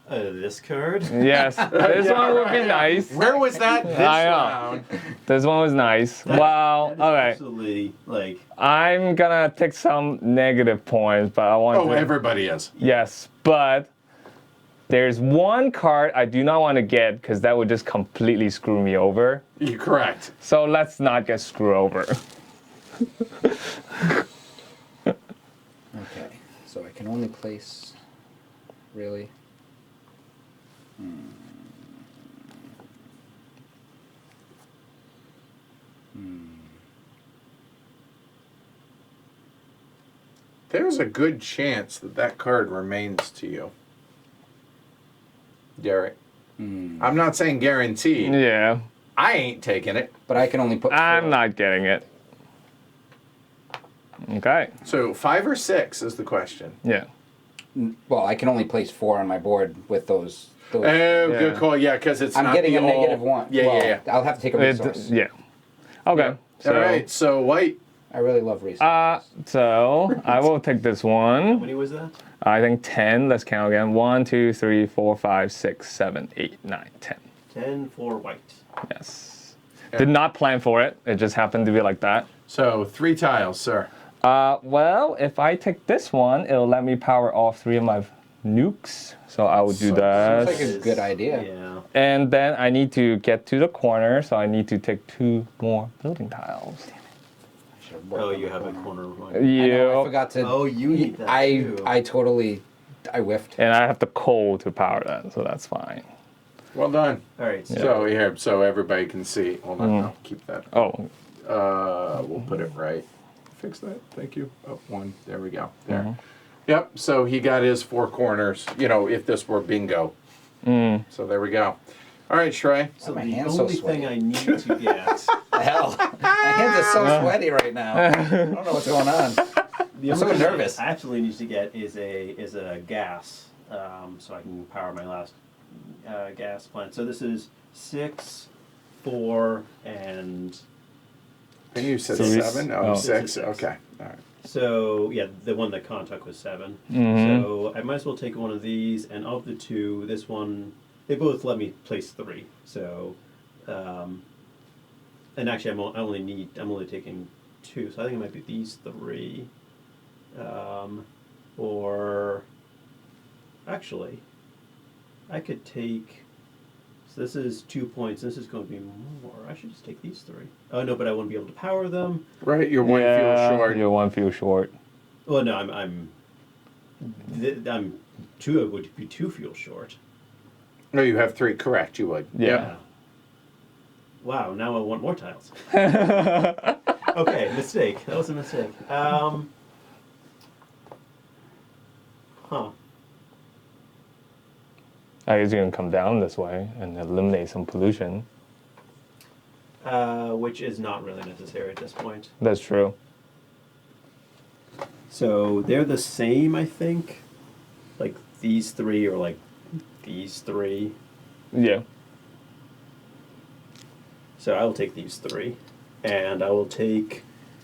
This card. Yes. This Yeah, one would right. be nice. Where was that this I know. round? This one was nice. Wow. That is Okay. absolutely like. I'm gonna take some negative points, but I want Oh, to. everybody is. Yes, but there's one card I do not want to get because that would just completely screw me over. You're correct. So let's not get screwed over. Okay, so I can only place. Really? There's a good chance that that card remains to you, Derek. I'm not saying guaranteed. Yeah, I ain't taking it. But I can only put. I'm 4. not getting it. Okay. So 5 or 6 is the question. Yeah. Well, I can only place 4 on my board with those. Oh, good Yeah. call. Yeah, because it's I'm not getting the a all- negative 1. Yeah, Well, yeah, I'll have to take a resource. Yeah. Okay. So, All right. So white. I really love resources. So I will take this How one. many was that? I think 10. Let's count again. 1, 2, 3, 4, 5, 6, 7, 8, 9, 10. 10 for white. Yes. Did not plan for it. It just happened to be like that. So 3 tiles, sir. Well, if I take this one, it'll let me power all 3 of my nukes. So I will do So- that. Sounds like a good idea. Yeah. And then I need to get to the corner, so I need to take 2 more building tiles. I should have worked Oh, on you the have a corner. corner of white. I know, I Yeah. forgot to. Oh, you need that I too. I totally. I whiffed. And I have the coal to power that, so that's fine. Well done. All right. So here, so everybody can see. Hold on, I'll keep that. Oh, We'll put it right. Fix that. Thank you. Up one. There we go. There. Yep. So he got his 4 corners. If this were bingo. So there we go. All right, Shrey. So my the hand's so only sweaty. thing I need to get, Hell, my hands are so sweaty right now. I don't know what's going on. the I'm so only thing nervous. I actually need to get is a gas, so I can power my last gas plant. So this is 6, 4, and And you said So 7? Oh, oh. 6. 6. Okay. All right. so yeah, the one that Con took was 7. Mhm. So I might as well take one of these, and of the 2, this one, they both let me place 3. So, and actually, I'm only taking 2, so I think it might be these 3, or actually, I could take. So this is 2 points. This is going to be more. I should just take these 3. Oh no, but I won't be able to power them. Right. You're one fuel short. You're 1 fuel short. Well, no, I'm 2. It would be 2 fuel short. No, you have 3. Correct. You would. Yeah. Wow, now I want more tiles. Okay, mistake. That was a mistake. Huh. I guess you can come down this way and eliminate some pollution. Which is not really necessary at this point. That's true. So they're the same, I think. Like these 3 or like these 3. Yeah. So I will take these 3, and I will take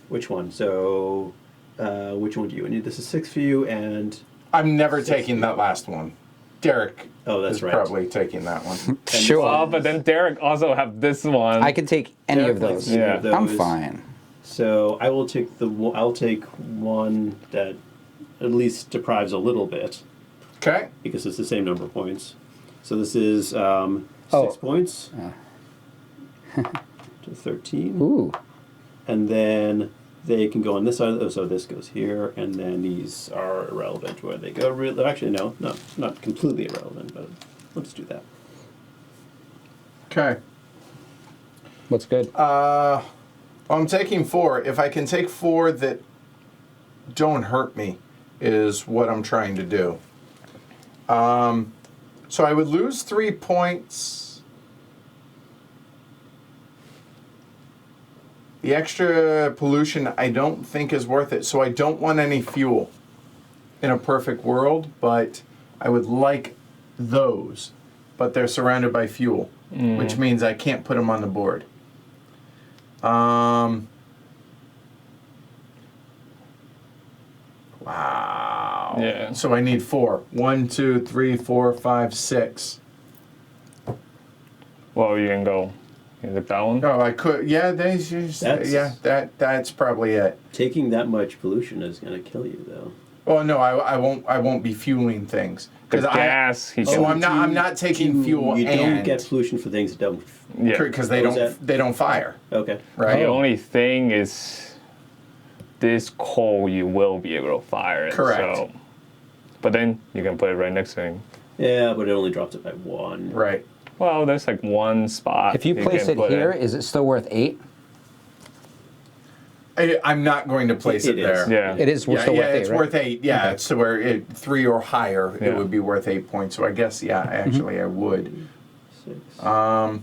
which one? So which one do you need? This is 6 for you, and I'm never taking that last one. Derek oh, that's is right. probably taking that one. Sure. Oh, but then Derek also have this one. I can take any Derek of likes those. any Yeah. of those. I'm fine. So I will take I'll take one that at least deprives a little bit Okay. because it's the same number of points. So this is 6 Oh. points to 13, Ooh. and then they can go on this side. So this goes here, and then these are irrelevant where they go. Actually, no, not completely irrelevant, but let's do that. Okay. What's good? I'm taking 4. If I can take 4 that don't hurt me, is what I'm trying to do. So I would lose 3 points. The extra pollution I don't think is worth it, so I don't want any fuel in a perfect world, but I would like those. But they're surrounded by fuel, which means I can't put them on the board. Wow. Yeah. So I need 4. 1, 2, 3, 4, 5, 6. Well, you can go. You can take that one. Oh, I could. Yeah, that's probably it. Taking that much pollution is going to kill you, though. Well, no, I won't be fueling things The because gas, he So can. I'm not taking fuel You and don't get pollution for things that don't. Yeah. because they What was don't that? they don't fire, Okay. right? The only thing is, this coal you will be able to fire it. Correct. So, but then you can put it right next to him. Yeah, but it only drops it by 1. Right. Well, there's like one spot. If you place can it put here, is it still worth 8? I'm not going to place it It there. is. Yeah. It is still worth 8, it's right? worth 8. Yeah, Okay. so where 3 or higher, it Yeah. would be worth 8 points. So I guess actually I would. 6. But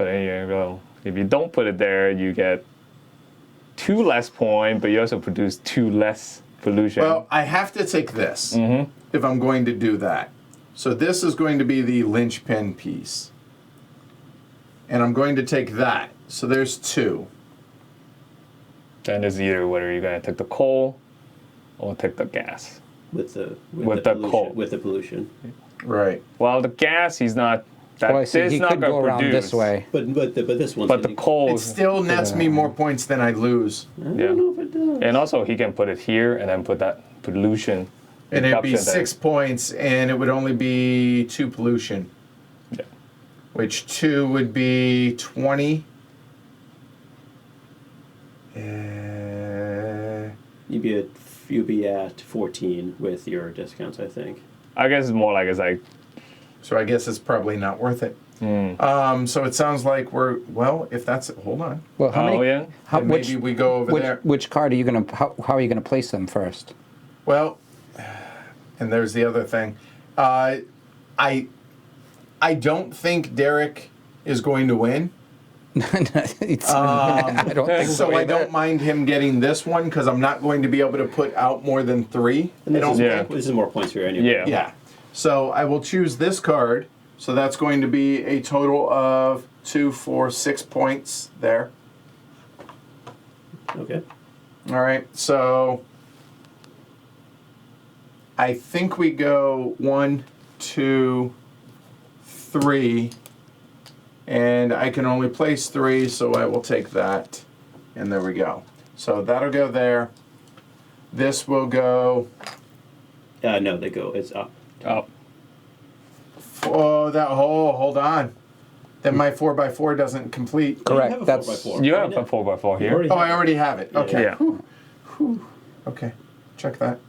then you go. If you don't put it there, you get 2 less point, but you also produce 2 less pollution. Well, I have to take this if I'm going to do that. So this is going to be the linchpin piece. And I'm going to take that. So there's 2. then it's either whether you're gonna take the coal or take the gas. With the the coal. With the pollution. Right. Well, the gas, he's not. That Well, I see. it's He not could gonna go around produce. this way. But this one's. But the coal. It still nets me more points than I lose. I don't Yeah. know if it does. And also, he can put it here and then put that pollution. And it'd be reduction there. 6 points, and it would only be 2 pollution. Yeah. Which 2 would be 20. You'd be at 14 with your discounts, I think. I guess it's more like it's like So I guess it's probably not worth it. So it sounds like if that's it, hold on. Well, how many? yeah. How, Then maybe we go over there. Which card are you gonna? How are you gonna place them first? Well, and there's the other thing. I don't think Derek is going to win. I don't think So I don't mind him getting this one because I'm not going to be able to put out more than 3. And I don't Yeah. this is more points for you anyway. Yeah. Yeah. So I will choose this card. So that's going to be a total of 2, 4, 6 points there. Okay. All right. So I think we go 1, 2, 3. And I can only place 3, so I will take that. And there we go. So that'll go there. This will go. No, they go. It's up. Oh. Oh, hold on. Then my 4x4 doesn't complete. Correct. You have a That's 4x4. You have a 4x4 here. already- Oh, I already have it. Okay. Yeah. Whew. Okay. Check that.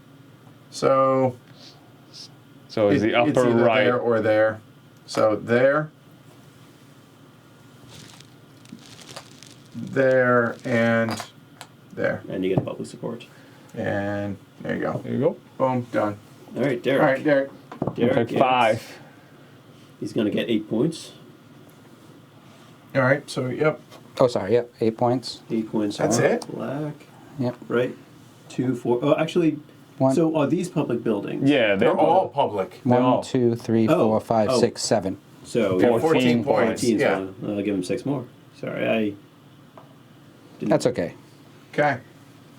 So So it's the it's upper either right. there or there. So there, and there. And you get public support. And there you go. There you go. Boom, done. All right, Derek. All right, Derek. Derek Pick gets- 5. He's going to get 8 points. All right, so yep. Oh, sorry. Yep, 8 points. 8 points. That's are it? Black. Yep. Right. 2, 4. Oh, actually. 1, So are these public buildings? Yeah, They're all public. 1, 2, 3, Oh. 4, 5, Oh. 6, 7. So Yeah, 14 14 points. 14, Yeah. so I'll give him 6 more. Sorry, I. Didn't. That's okay. Okay.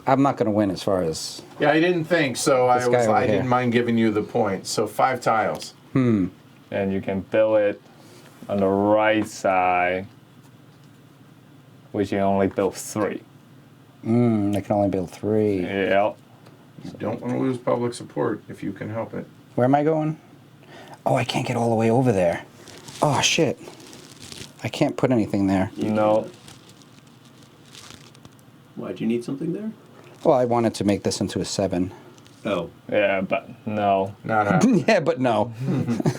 I'm not gonna win as far as. Yeah, I didn't think so. This guy over I here. didn't mind giving you the points. So 5 tiles. And you can build it on the right side, which you only build 3. I can only build 3. Yeah. You don't want to lose public support if you can help it. Where am I going? Oh, I can't get all the way over there. Oh shit! I can't put anything there. No. Why'd you need something there? Well, I wanted to make this into a 7. Oh. Yeah, but no. Not happening. Yeah, but no.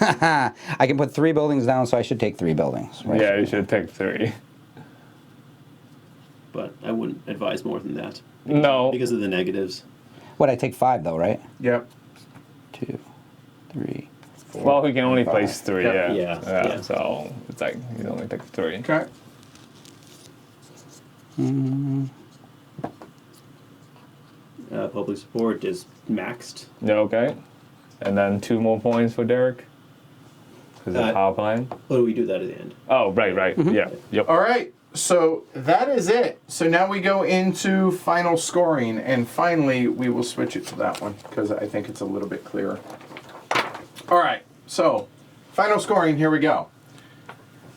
I can put 3 buildings down, so I should take 3 buildings. Right? Yeah, you should take 3. But I wouldn't advise more than that. No. Because of the negatives. What? I take 5 though, right? Yep. 2, 3. Well, he can only place 3, Yep. yeah. Yeah. So it's like you only take 3. Okay. Public support is maxed. Yeah, okay. And then 2 more points for Derek. Because Uh, the power plant. Or do we do that at the end? Oh, right. Yeah. Yep. All right. So that is it. So now we go into final scoring, and finally we will switch it to that one because I think it's a little bit clearer. All right. So final scoring. Here we go.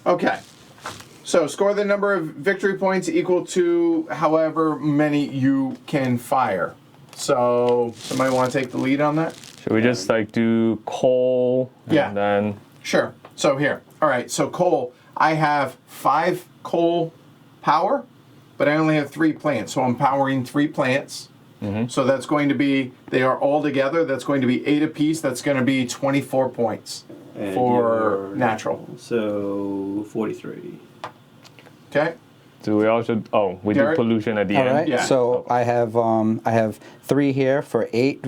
Okay. So score the number of victory points equal to however many you can fire. So somebody want to take the lead on that? Should we just like do coal? Yeah. And then. Sure. So here. All right. So coal. I have 5 coal power, but I only have 3 plants. So I'm powering 3 plants. So that's going to be, they are all together. That's going to be 8 apiece. That's going to be 24 points And for you're- natural. So 43. Okay. Do we also? Oh, we Derek? do pollution at the All end. right. Yeah. So I have 3 here for 8,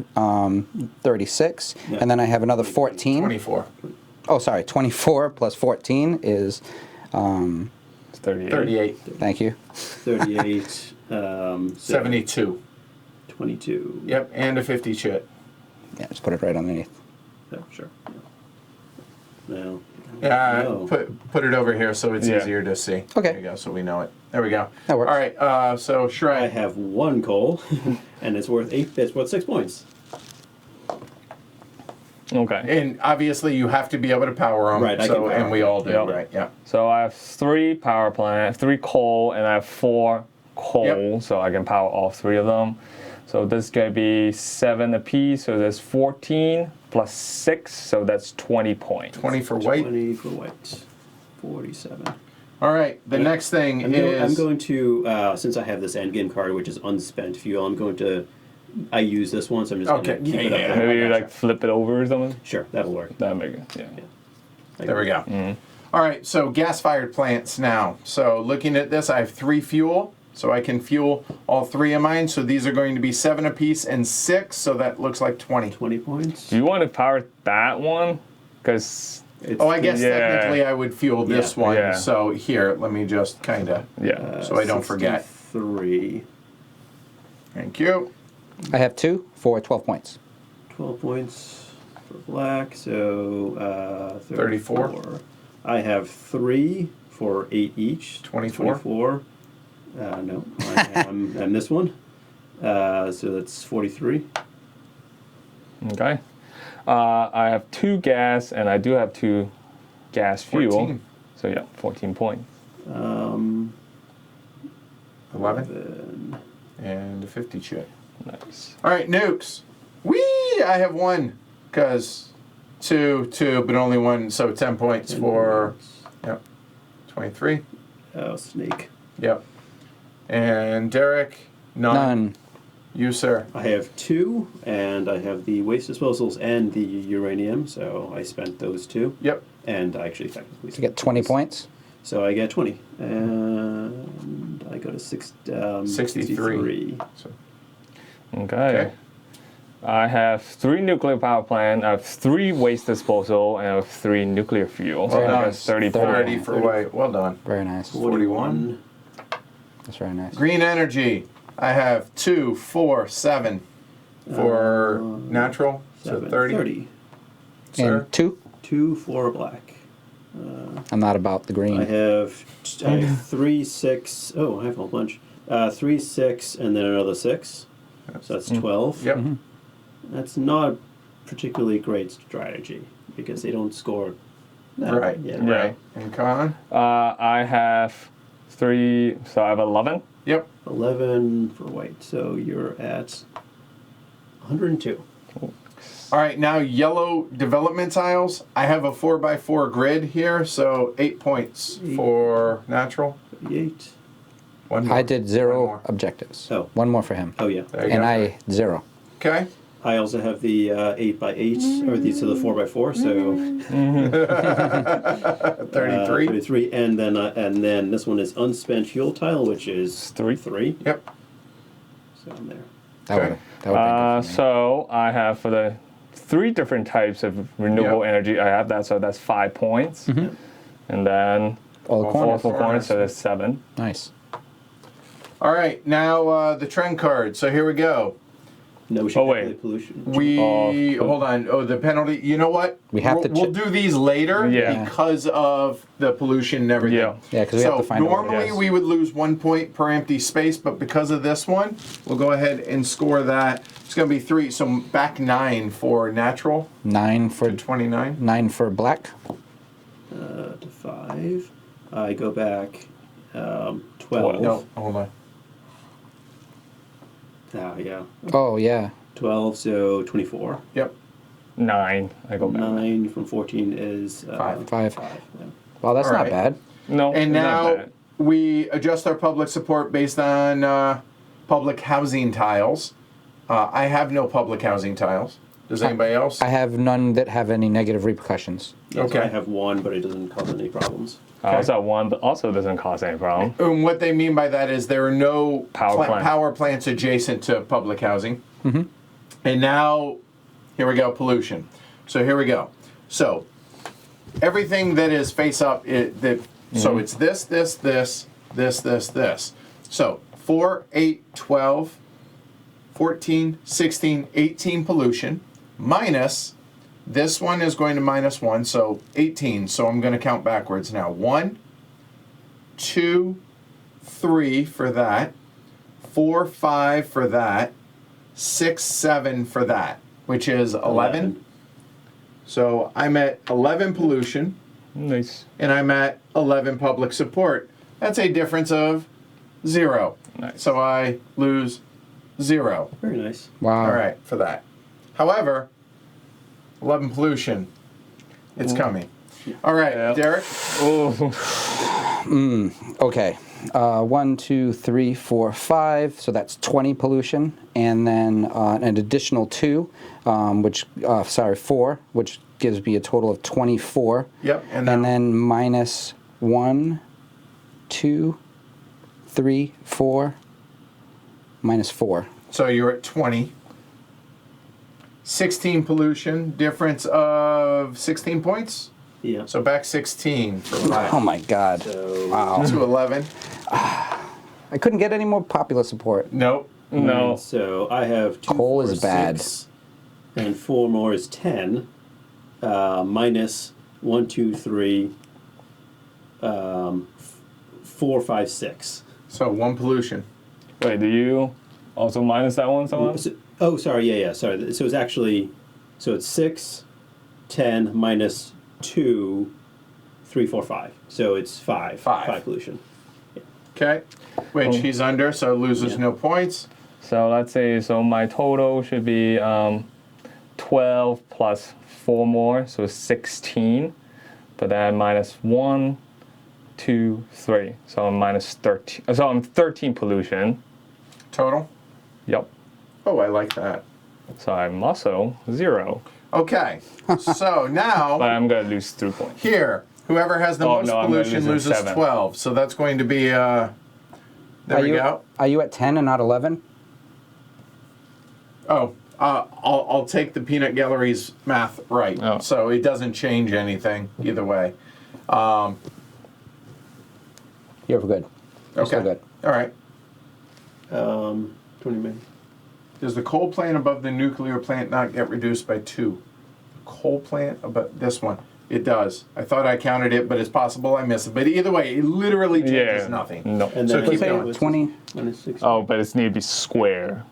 36, Yeah. and then I have another 14. 24. Oh, sorry, 24 plus 14 is. It's 38. 38. Thank you. 38. 72. 22. Yep. And a 50 chit. Yeah, just put it right underneath. Yeah, sure. Yeah. Now. Yeah, no. put it over here so it's Yeah. easier to see. Okay. There you go, so we know it. There we go. That works. All right, so I Shrek. have 1 coal, and it's worth 8. It's worth 6 points. Okay. And obviously you have to be able to power them. Right, I can So, power and we all do, Yep. right? Yeah. So I have 3 power plant, 3 coal, and I have 4 coal, Yep. so I can power all 3 of them. So this is gonna be 7 apiece. So there's 14 plus 6, so that's 20 points. 20 for white. 20 for white. 47. All right. The next thing I'm is going to, since I have this endgame card, which is unspent fuel, I'm going to, I use this one, so I'm just Okay, going to keep yeah, it up yeah, there. yeah. Maybe you gotcha. like flip it over or something. Sure, that'll work. That make it. Yeah. There we go. All right, so gas-fired plants now. So looking at this, I have 3 fuel, so I can fuel all 3 of mine. So these are going to be 7 apiece and 6, so that looks like 20. 20 points. Do you want to power that one? Because It's I guess Yeah. technically I would fuel this Yeah. one. Yeah. So here, let me just kind of, yeah. so I don't forget. 3. Thank you. I have 2 for 12 points. 12 points for black, so 34. I have 3 for 8 each. 24. 24. No, I'm this one. So that's 43. Okay. I have 2 gas, and I do have 2 gas fuel. 14. So yeah, 14 points. 11 11. and a 50 chip. Nice. All right, nukes. Whee! I have 1 because 2, but only 1, so 10 points 10 for, points. yep, 23. Oh, snake. Yep. And Derek, None. You, sir. I have 2, and I have the waste disposals and the uranium, so I spent those 2. Yep. And I actually technically You get 20 points. So I get 20. And I go to 63. So, Okay. okay. I have 3 nuclear power plant. I have 3 waste disposal, and I have 3 nuclear fuel. So Very I have nice. 34. 30 for white. Well done. Very nice. 41. That's very nice. Green energy. I have 2, 4, 7 for natural. So 7, 30. 30. Sir. And 2. 2 for black. I'm not about the green. I have 3, 6. Oh, I have a whole bunch. 3, 6, and then another 6. So that's 12. Yep. That's not a particularly great strategy because they don't score. That Right. Yeah. Right. And con. I have 3, so I have 11. Yep. 11 for white. So you're at 102. All right, now yellow development tiles. I have a 4x4 grid here, so 8 points for natural. 38. 1 more. I did One 0 more. objectives. Oh. 1 more for him. Oh, yeah. There you And go. I 0. Okay. I also have the 8x8, or these are the 4x4, so 33. 33, and then this one is unspent fuel tile, which is 3. Yep. So I'm there. That Okay. would have been good for me. So I have for the 3 different types of renewable Yeah. energy. I have that, so that's 5 points. And then All the all corners. 4 corners, so that's 7. Nice. All right, now the trend card. So here we go. No wait. pollution. We hold on. Oh, the penalty. You know what? We have we'll, to we'll do these later Yeah. because of the pollution and everything. Yeah. Yeah, 'cause we have So to find out what it normally is. we would lose 1 point per empty space, but because of this one, we'll go ahead and score that. It's going to be 3. So back 9 for natural 9 for to 29. 9 for black. To 5. I go back 12. No, hold on. Ah, yeah. Oh yeah. 12, so 24. Yep. 9. I go back. 9 from 14 is 5. 5. 5. Yeah. Well, that's All not right. bad. No, And it's not now bad. we adjust our public support based on public housing tiles. I have no public housing tiles. Does anybody else? I have none that have any negative repercussions. Yeah, so Okay. I have 1, but it doesn't cause any problems. I also have 1 that also doesn't cause any problem. And what they mean by that is there are no Power plant. plants adjacent to public housing. And now, here we go, pollution. So here we go. So everything that is face up, so it's this. So 4, 8, 12, 14, 16, 18 pollution minus, this one is going to -1, so 18. So I'm going to count backwards now. 1, 2, 3 for that, 4, 5 for that, 6, 7 for that, which is 11. So I'm at 11 pollution, Nice. and I'm at 11 public support. That's a difference of 0. Nice. So I lose 0. Very nice. Wow. All right, for that. However, 11 pollution, it's coming. All right, Yeah. Derek. Oh, Okay. 1, 2, 3, 4, 5. So that's 20 pollution, and then an additional 2, 4, which gives me a total of 24. Yep, and And now- then minus 1, 2, 3, 4, minus 4. So you're at 20. 16 pollution, difference of 16 points. Yeah. So back 16 for black. Oh my God! So Wow. To 11. I couldn't get any more popular support. Nope. No. So I have 2, Coal 4, is bad. 6, and 4 more is 10. Minus 1, 2, 3, 4, 5, 6. So 1 pollution. Wait, do you also minus that one somehow? Oh, sorry. Yeah. Sorry. So it's actually, so it's 6, 10 minus 2, 3, 4, 5. So it's 5. Five. 5 pollution. Okay. Which Oh. he's under, so loses Yeah. no points. So let's say, so my total should be 12 plus 4 more, so 16. But then minus 1, 2, 3. So I'm minus 13. So I'm 13 pollution. Total. Yep. Oh, I like that. So I'm also 0. Okay. So But now, I'm going to lose 3 points. here, whoever has the Oh, most no, I'm gonna pollution lose loses 7. 12. So that's going to be, there Are we you, go. Are you at 10 and not 11? Oh, I'll take the peanut gallery's math right. Oh. So it doesn't change anything either way. You're good. You're still Okay. good. All right. 20 minutes. Does the coal plant above the nuclear plant not get reduced by 2? Coal plant above this one. It does. I thought I counted it, but it's possible I missed it. But either way, it literally changes Yeah. nothing. No. And So then keep I- going. what's 20. this? Minus 6. Oh, but it's need to be square.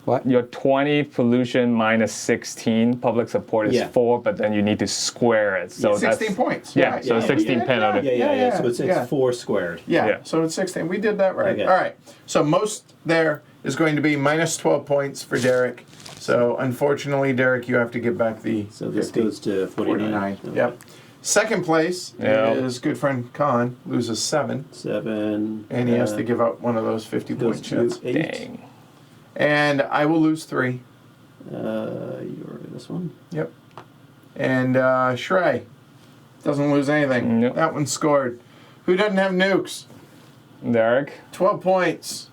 What? Your 20 pollution minus 16 public support is Yeah. 4, but then you need to square it. So Yeah. that's 16 points. Yeah, Right. so 16 pen of it. Yeah. So it's yeah. 4 squared. Yeah, Yeah. so it's 16. We did that right. Okay. All right. So most there is going to be minus 12 points for Derek. So unfortunately, Derek, you have to give back the So this 50, goes to 49. Yep. Second place Yeah. is good friend Khan, loses 7. 7. And he has to give up one of those 50 goes point to chits. 8. Dang. And I will lose 3. You're this one. Yep. And Shrey doesn't lose anything. Nope. That one scored. Who doesn't have nukes? Derek 12 points.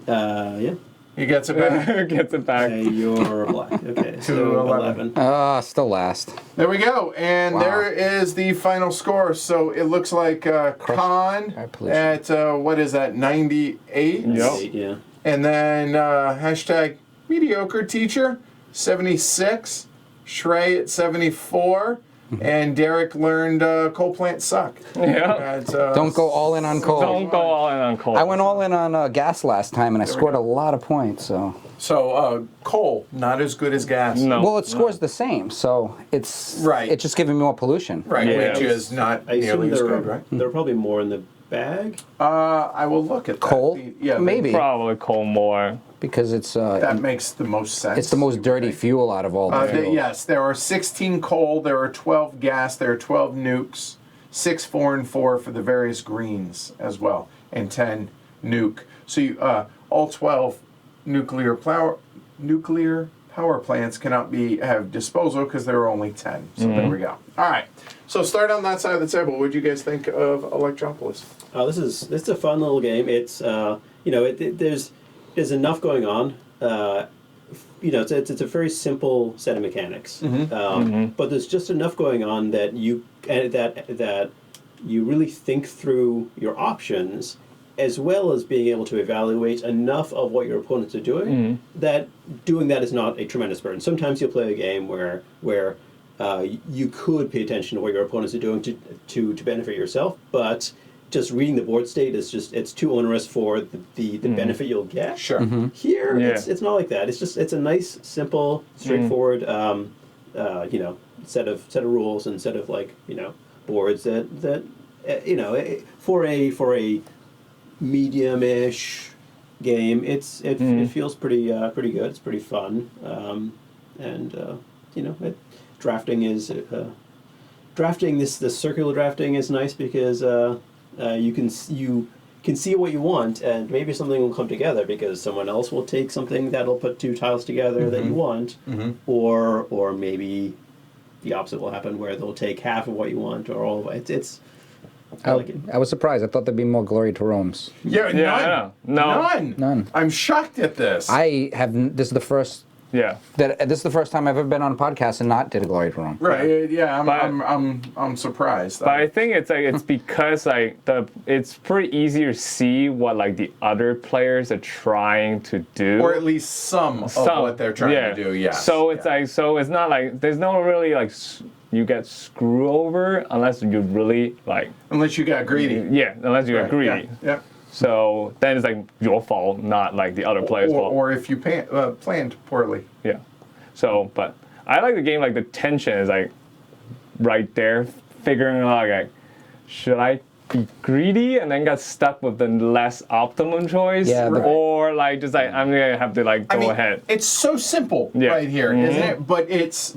Yeah. He gets it back. gets it back. You're black. Okay. So 11. 11. Still last. There we go. And Wow. there is the final score. So it looks like Khan Air pollution. at, what is that, 98? Yep. 8, yeah. And then hashtag mediocre teacher, 76. Shrey at 74. And Derek learned coal plants suck. Yeah. At, Don't go all in on coal. Don't go all in on coal. I went all in on gas last time, and I scored a lot of points. So, coal, not as good as gas. No. well, it scores the same. So it's Right. It's just giving me more pollution. Right, Yeah. which is not I assume nearly as there good, right? there are probably more in the bag. I will look at that. Coal? Yeah, Maybe. Probably coal more. Because it's That makes the most sense. it's the most dirty fuel out of all the fuels. Yes, there are 16 coal, there are 12 gas, there are 12 nukes, 6, 4, and 4 for the various greens as well, and 10 nuke. So you, all 12 nuclear power plants cannot have disposal because there are only 10. So there we go. All right. So start on that side of the table. What do you guys think of Electropolis? This is a fun little game. It's there's enough going on. It's a very simple set of mechanics, but there's just enough going on that you really think through your options, as well as being able to evaluate enough of what your opponents are doing. That doing that is not a tremendous burden. Sometimes you'll play a game where you could pay attention to what your opponents are doing to benefit yourself, but just reading the board state is it's too onerous for the benefit you'll get. Sure. Here, Yeah. it's not like that. It's a nice, simple, straightforward, set of rules and set of boards that for a medium-ish game, it feels pretty good. It's pretty fun, drafting is drafting this circular drafting is nice because you can see what you want, and maybe something will come together because someone else will take something that'll put two tiles together that you want, or maybe the opposite will happen where they'll take half of what you want or all of it. I like it. I was surprised. I thought there'd be more glory to Rome's. Yeah, Yeah, I none. know. No. None. I'm shocked at this. This is the first Yeah. this is the first time I've ever been on a podcast and not did a glory to Rome. Right. Yeah. But- I'm surprised. But I think it's because it's pretty easy to see what like the other players are trying to do. or at least some of what they're trying to do. Yeah. So it's it's not like there's no really like you get screwed over unless you really like unless you got greedy. yeah unless you Right, get greedy. Yeah. So then it's like your fault, not like the other player's fault. Or if you planned poorly. Yeah. So, but I like the game. Like the tension is like right there, figuring out like, should I be greedy and then get stuck with the less optimum choice, Yeah, or like just like I'm gonna have to like go ahead. It's so simple Yeah. right here, not it? But it's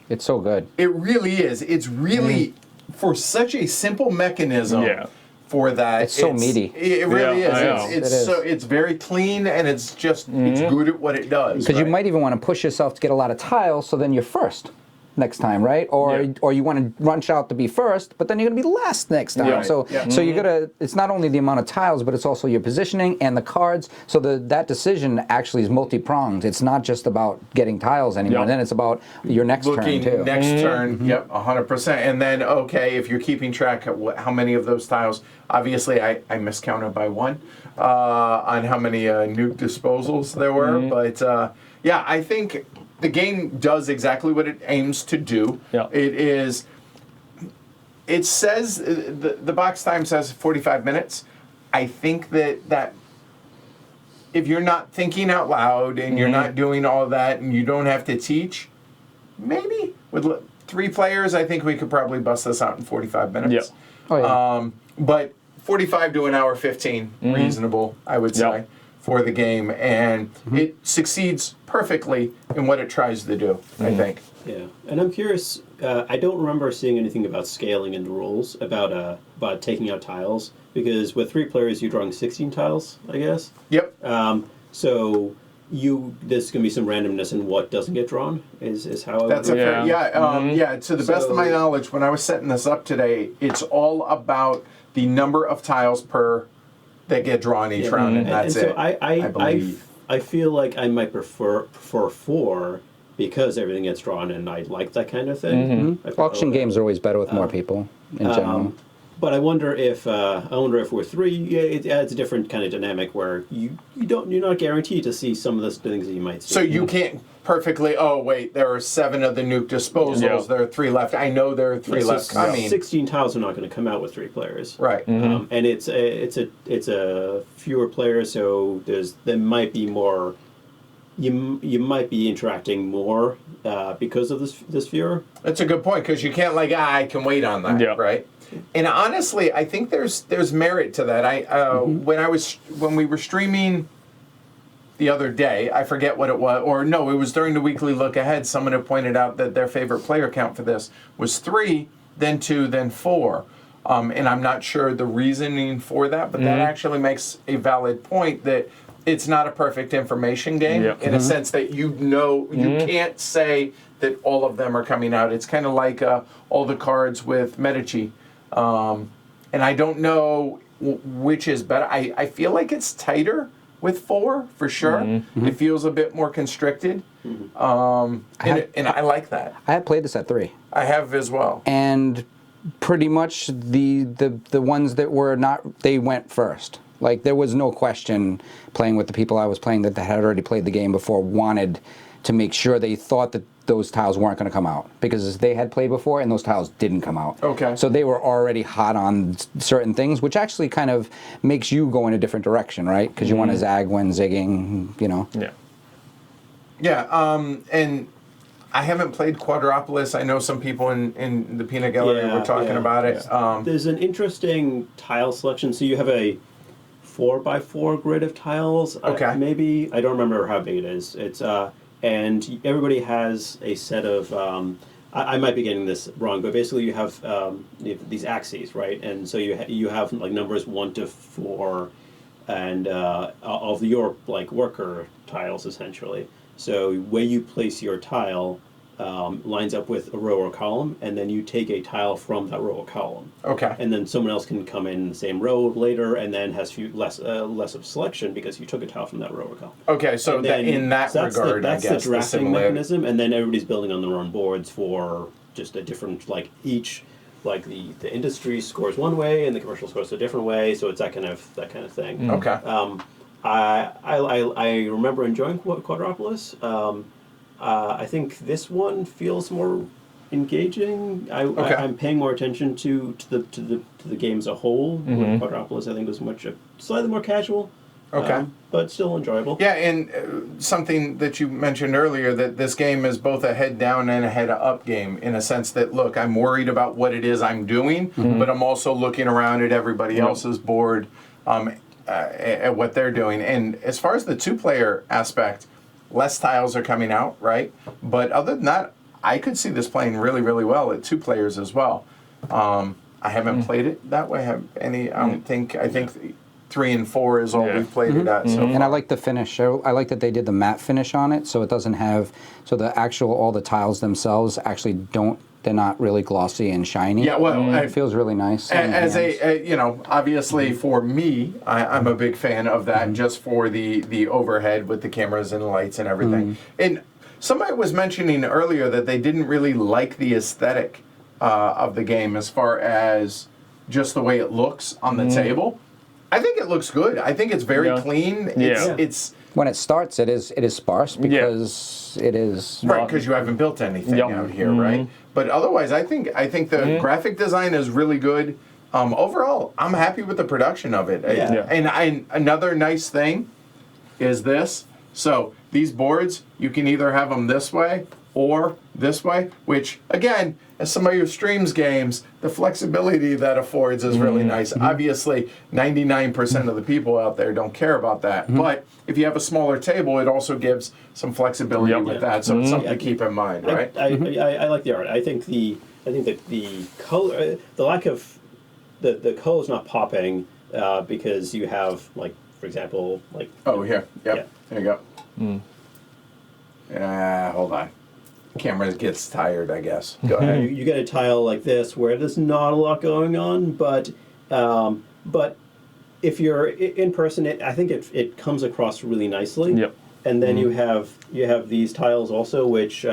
It's so good. it really is. It's really for such a simple mechanism. Yeah. For that, It's so meaty. It really Yeah, I is. know. It's It is. so it's very clean and it's just it's good at what it does. Because you right? might even want to push yourself to get a lot of tiles, so then you're first next time, right? Or Yeah. or you want to rush out to be first, but then you're going to be last next time. Yeah. So Yeah. so you got to. It's not only the amount of tiles, but it's also your positioning and the cards. So that decision actually is multi-pronged. It's not just about getting tiles anymore. Yeah. Then it's about your next looking turn too. next turn. Yep, 100%. And then okay, if you're keeping track of how many of those tiles, obviously I miscounted by one on how many nuke disposals there were, but yeah, I think the game does exactly what it aims to do. Yeah. It says the box time says 45 minutes. I think that if you're not thinking out loud and you're not doing all that and you don't have to teach, maybe with 3 players, I think we could probably bust this out in 45 minutes. Yep. Oh, yeah. But 45 to an hour 15, reasonable, I would say, Yep. for the game. And it succeeds perfectly in what it tries to do, I think. Yeah, and I'm curious. I don't remember seeing anything about scaling in the rules about taking out tiles, because with 3 players you're drawing 16 tiles, I guess. Yep. So there's gonna be some randomness in what doesn't get drawn. Is how I That's would a fair, yeah. To the best of my So- knowledge, when I was setting this up today, it's all about the number of tiles per that get drawn each round, and that's so it. I believe. I feel like I might prefer 4 because everything gets drawn, and I like that kind of thing. I prefer Auction that. games are always better with more people in general. But I wonder if we're 3, yeah, it adds a different kind of dynamic where you're not guaranteed to see some of the things that you might see. So you can't perfectly. Oh wait, there are 7 of the nuke disposals. Yeah. There are 3 left. I know there are 3 So left coming. 16 tiles are not going to come out with 3 players. Right. And it's a fewer players, so there might be more. You might be interacting more because of this fewer. That's a good point because you can't I can wait on that, Yeah. right? And honestly, I think there's merit to that. When we were streaming the other day, I forget what it was, or no, it was during the weekly look ahead. Someone had pointed out that their favorite player count for this was 3, then 2, then 4. And I'm not sure the reasoning for that, but that actually makes a valid point that it's not a perfect information game Yep. in a sense that you can't say that all of them are coming out. It's kind of like all the cards with Medici. And I don't know which is better. I feel like it's tighter with 4 for sure. It feels a bit more constricted. And I like that. I have played this at 3. I have as well. And pretty much the ones that were not, they went first. Like there was no question playing with the people I was playing that had already played the game before wanted to make sure they thought that those tiles weren't going to come out because they had played before and those tiles didn't come out. Okay. So they were already hot on certain things, which actually kind of makes you go in a different direction, right? Because you want to zag when zigging, you know. Yeah. Yeah, and I haven't played Quadropolis. I know some people in the Peanut Gallery were talking about it. There's an interesting tile selection. So you have a 4x4 grid of tiles. Okay. Maybe I don't remember how big it is. It's and everybody has a set of I might be getting this wrong, but basically you have these axes, right? And so you have like numbers 1 to 4, and of your like worker tiles essentially. So where you place your tile lines up with a row or column, and then you take a tile from that row or column. Okay. And then someone else can come in the same row later, and then has less of selection because you took a tile from that row or column. Okay, so And then- in that so that's regard, that's I guess the drafting similarity- mechanism, and then everybody's building on their own boards for just a different each. Like the industry scores one way and the commercial scores a different way, so it's that kind of thing. Okay. I remember enjoying Quadropolis. I think this one feels more engaging. I'm paying more attention to the game as a whole. Quadropolis, I think, was slightly more casual. Okay. But still enjoyable. Yeah, and something that you mentioned earlier, that this game is both a head down and a head up game, in a sense that, look, I'm worried about what it is I'm doing, but I'm also looking around at everybody else's board, at what they're doing. And as far as the two-player aspect, less tiles are coming out, right? But other than that, I could see this playing really, really well at 2 players as well. I haven't played it that way. I think 3 and 4 is all we've played it at. So And I like the finish. I like that they did the matte finish on it, so it doesn't have, so all the tiles themselves actually they're not really glossy and shiny. Yeah, well, it feels really nice. on the as hands. obviously for me, I'm a big fan of that, just for the overhead with the cameras and lights and everything. And somebody was mentioning earlier that they didn't really like the aesthetic of the game as far as just the way it looks on the table. I think it looks good. I think it's very clean. It's When it starts, it is sparse because it is right, because you haven't built anything out here, right? But otherwise, I think the graphic design is really good. Overall, I'm happy with the production of it. And another nice thing is this. So these boards, you can either have them this way or this way, which, again, as somebody who streams games, the flexibility that affords is really nice. Obviously, 99% of the people out there don't care about that. But if you have a smaller table, it also gives some flexibility with that. So it's something to keep in mind, right? I like the art. I think that the color, the lack of the color is not popping because you have, like, for example, like. Oh, here. Yep. There you go. Hold on. Camera gets tired, I guess. Go ahead. You get a tile like this where there's not a lot going on, but if you're in person, I think it comes across really nicely. Yep. And then you have these tiles also, which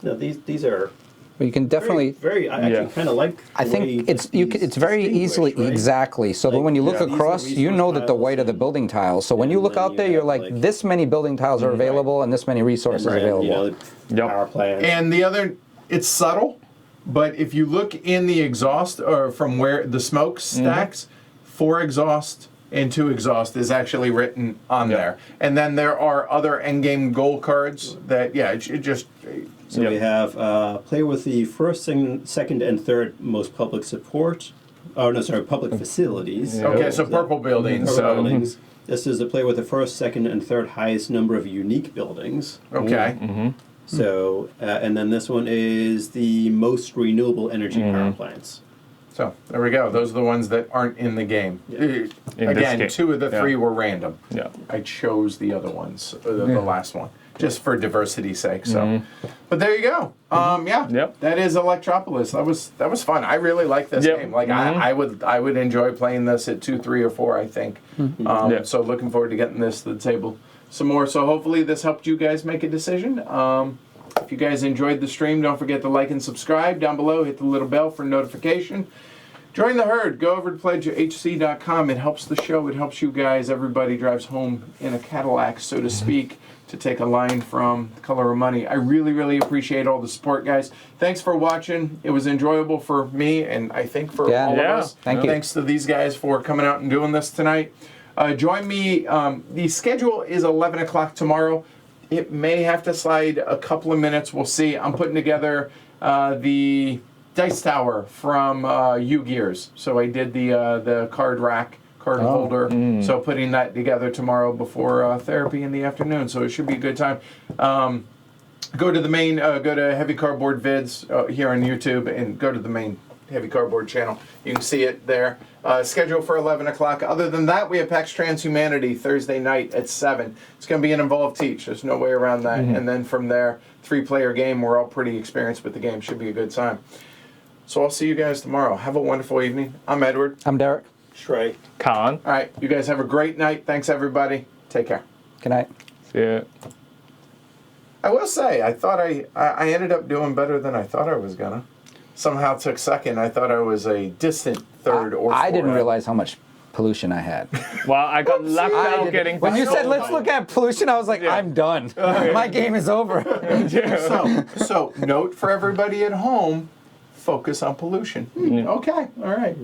these are. Well, you can definitely. Very. I actually kind of like. I think it's very easily exactly. So that when you look across, you know that the white are the building tiles. So when you look out there, you're like, this many building tiles are available, and this many resources available. Power plants. And the other, it's subtle, but if you look in the exhaust, or from where the smoke stacks, 4 exhaust and 2 exhaust is actually written on there. And then there are other endgame goal cards that, it just. So we have play with the first, second, and third most public support. Oh no, sorry, public facilities. Okay, so purple buildings. Purple buildings. This is a play with the first, second, and third highest number of unique buildings. Okay. So, and then this one is the most renewable energy power plants. So there we go. Those are the ones that aren't in the game. In Again, this 2 of the 3 were random. Yeah. I chose the other ones, the last one, just for diversity's sake. So, but there you go. Yep. That is Electropolis. That was fun. I really like this game. Like I would enjoy playing this at 2, 3, or 4. I think. So looking forward to getting this to the table some more. So hopefully this helped you guys make a decision. If you guys enjoyed the stream, don't forget to like and subscribe down below. Hit the little bell for notification. Join the herd. Go over to pledgehc.com. It helps the show. It helps you guys. Everybody drives home in a Cadillac, so to speak, to take a line from Color of Money. I really, really appreciate all the support, guys. Thanks for watching. It was enjoyable for me, and I think for all of us. Thank you. Thanks to these guys for coming out and doing this tonight. Join me. The schedule is 11 o'clock tomorrow. It may have to slide a couple of minutes. We'll see. I'm putting together the dice tower from U-Gears. So I did the card rack, card holder. So putting that together tomorrow before therapy in the afternoon. So it should be a good time. go to the main, go to Heavy Cardboard Vids here on YouTube and go to the main Heavy Cardboard channel. You can see it there. Scheduled for 11 o'clock. Other than that, we have PAX Transhumanity Thursday night at 7. It's going to be an involved teach. There's no way around that. And then from there, 3-player game. We're all pretty experienced with the game. Should be a good time. So I'll see you guys tomorrow. Have a wonderful evening. I'm Edward. I'm Derek. Shrey. Colin. All right. You guys have a great night. Thanks, everybody. Take care. Good night. See ya. I will say, I thought I ended up doing better than I thought I was gonna. Somehow took second. I thought I was a distant third or fourth. I didn't realize how much pollution I had. Well, I got left out getting. When you said let's look at pollution, I was like, I'm done. My game is over. So note for everybody at home: focus on pollution. Okay, all right.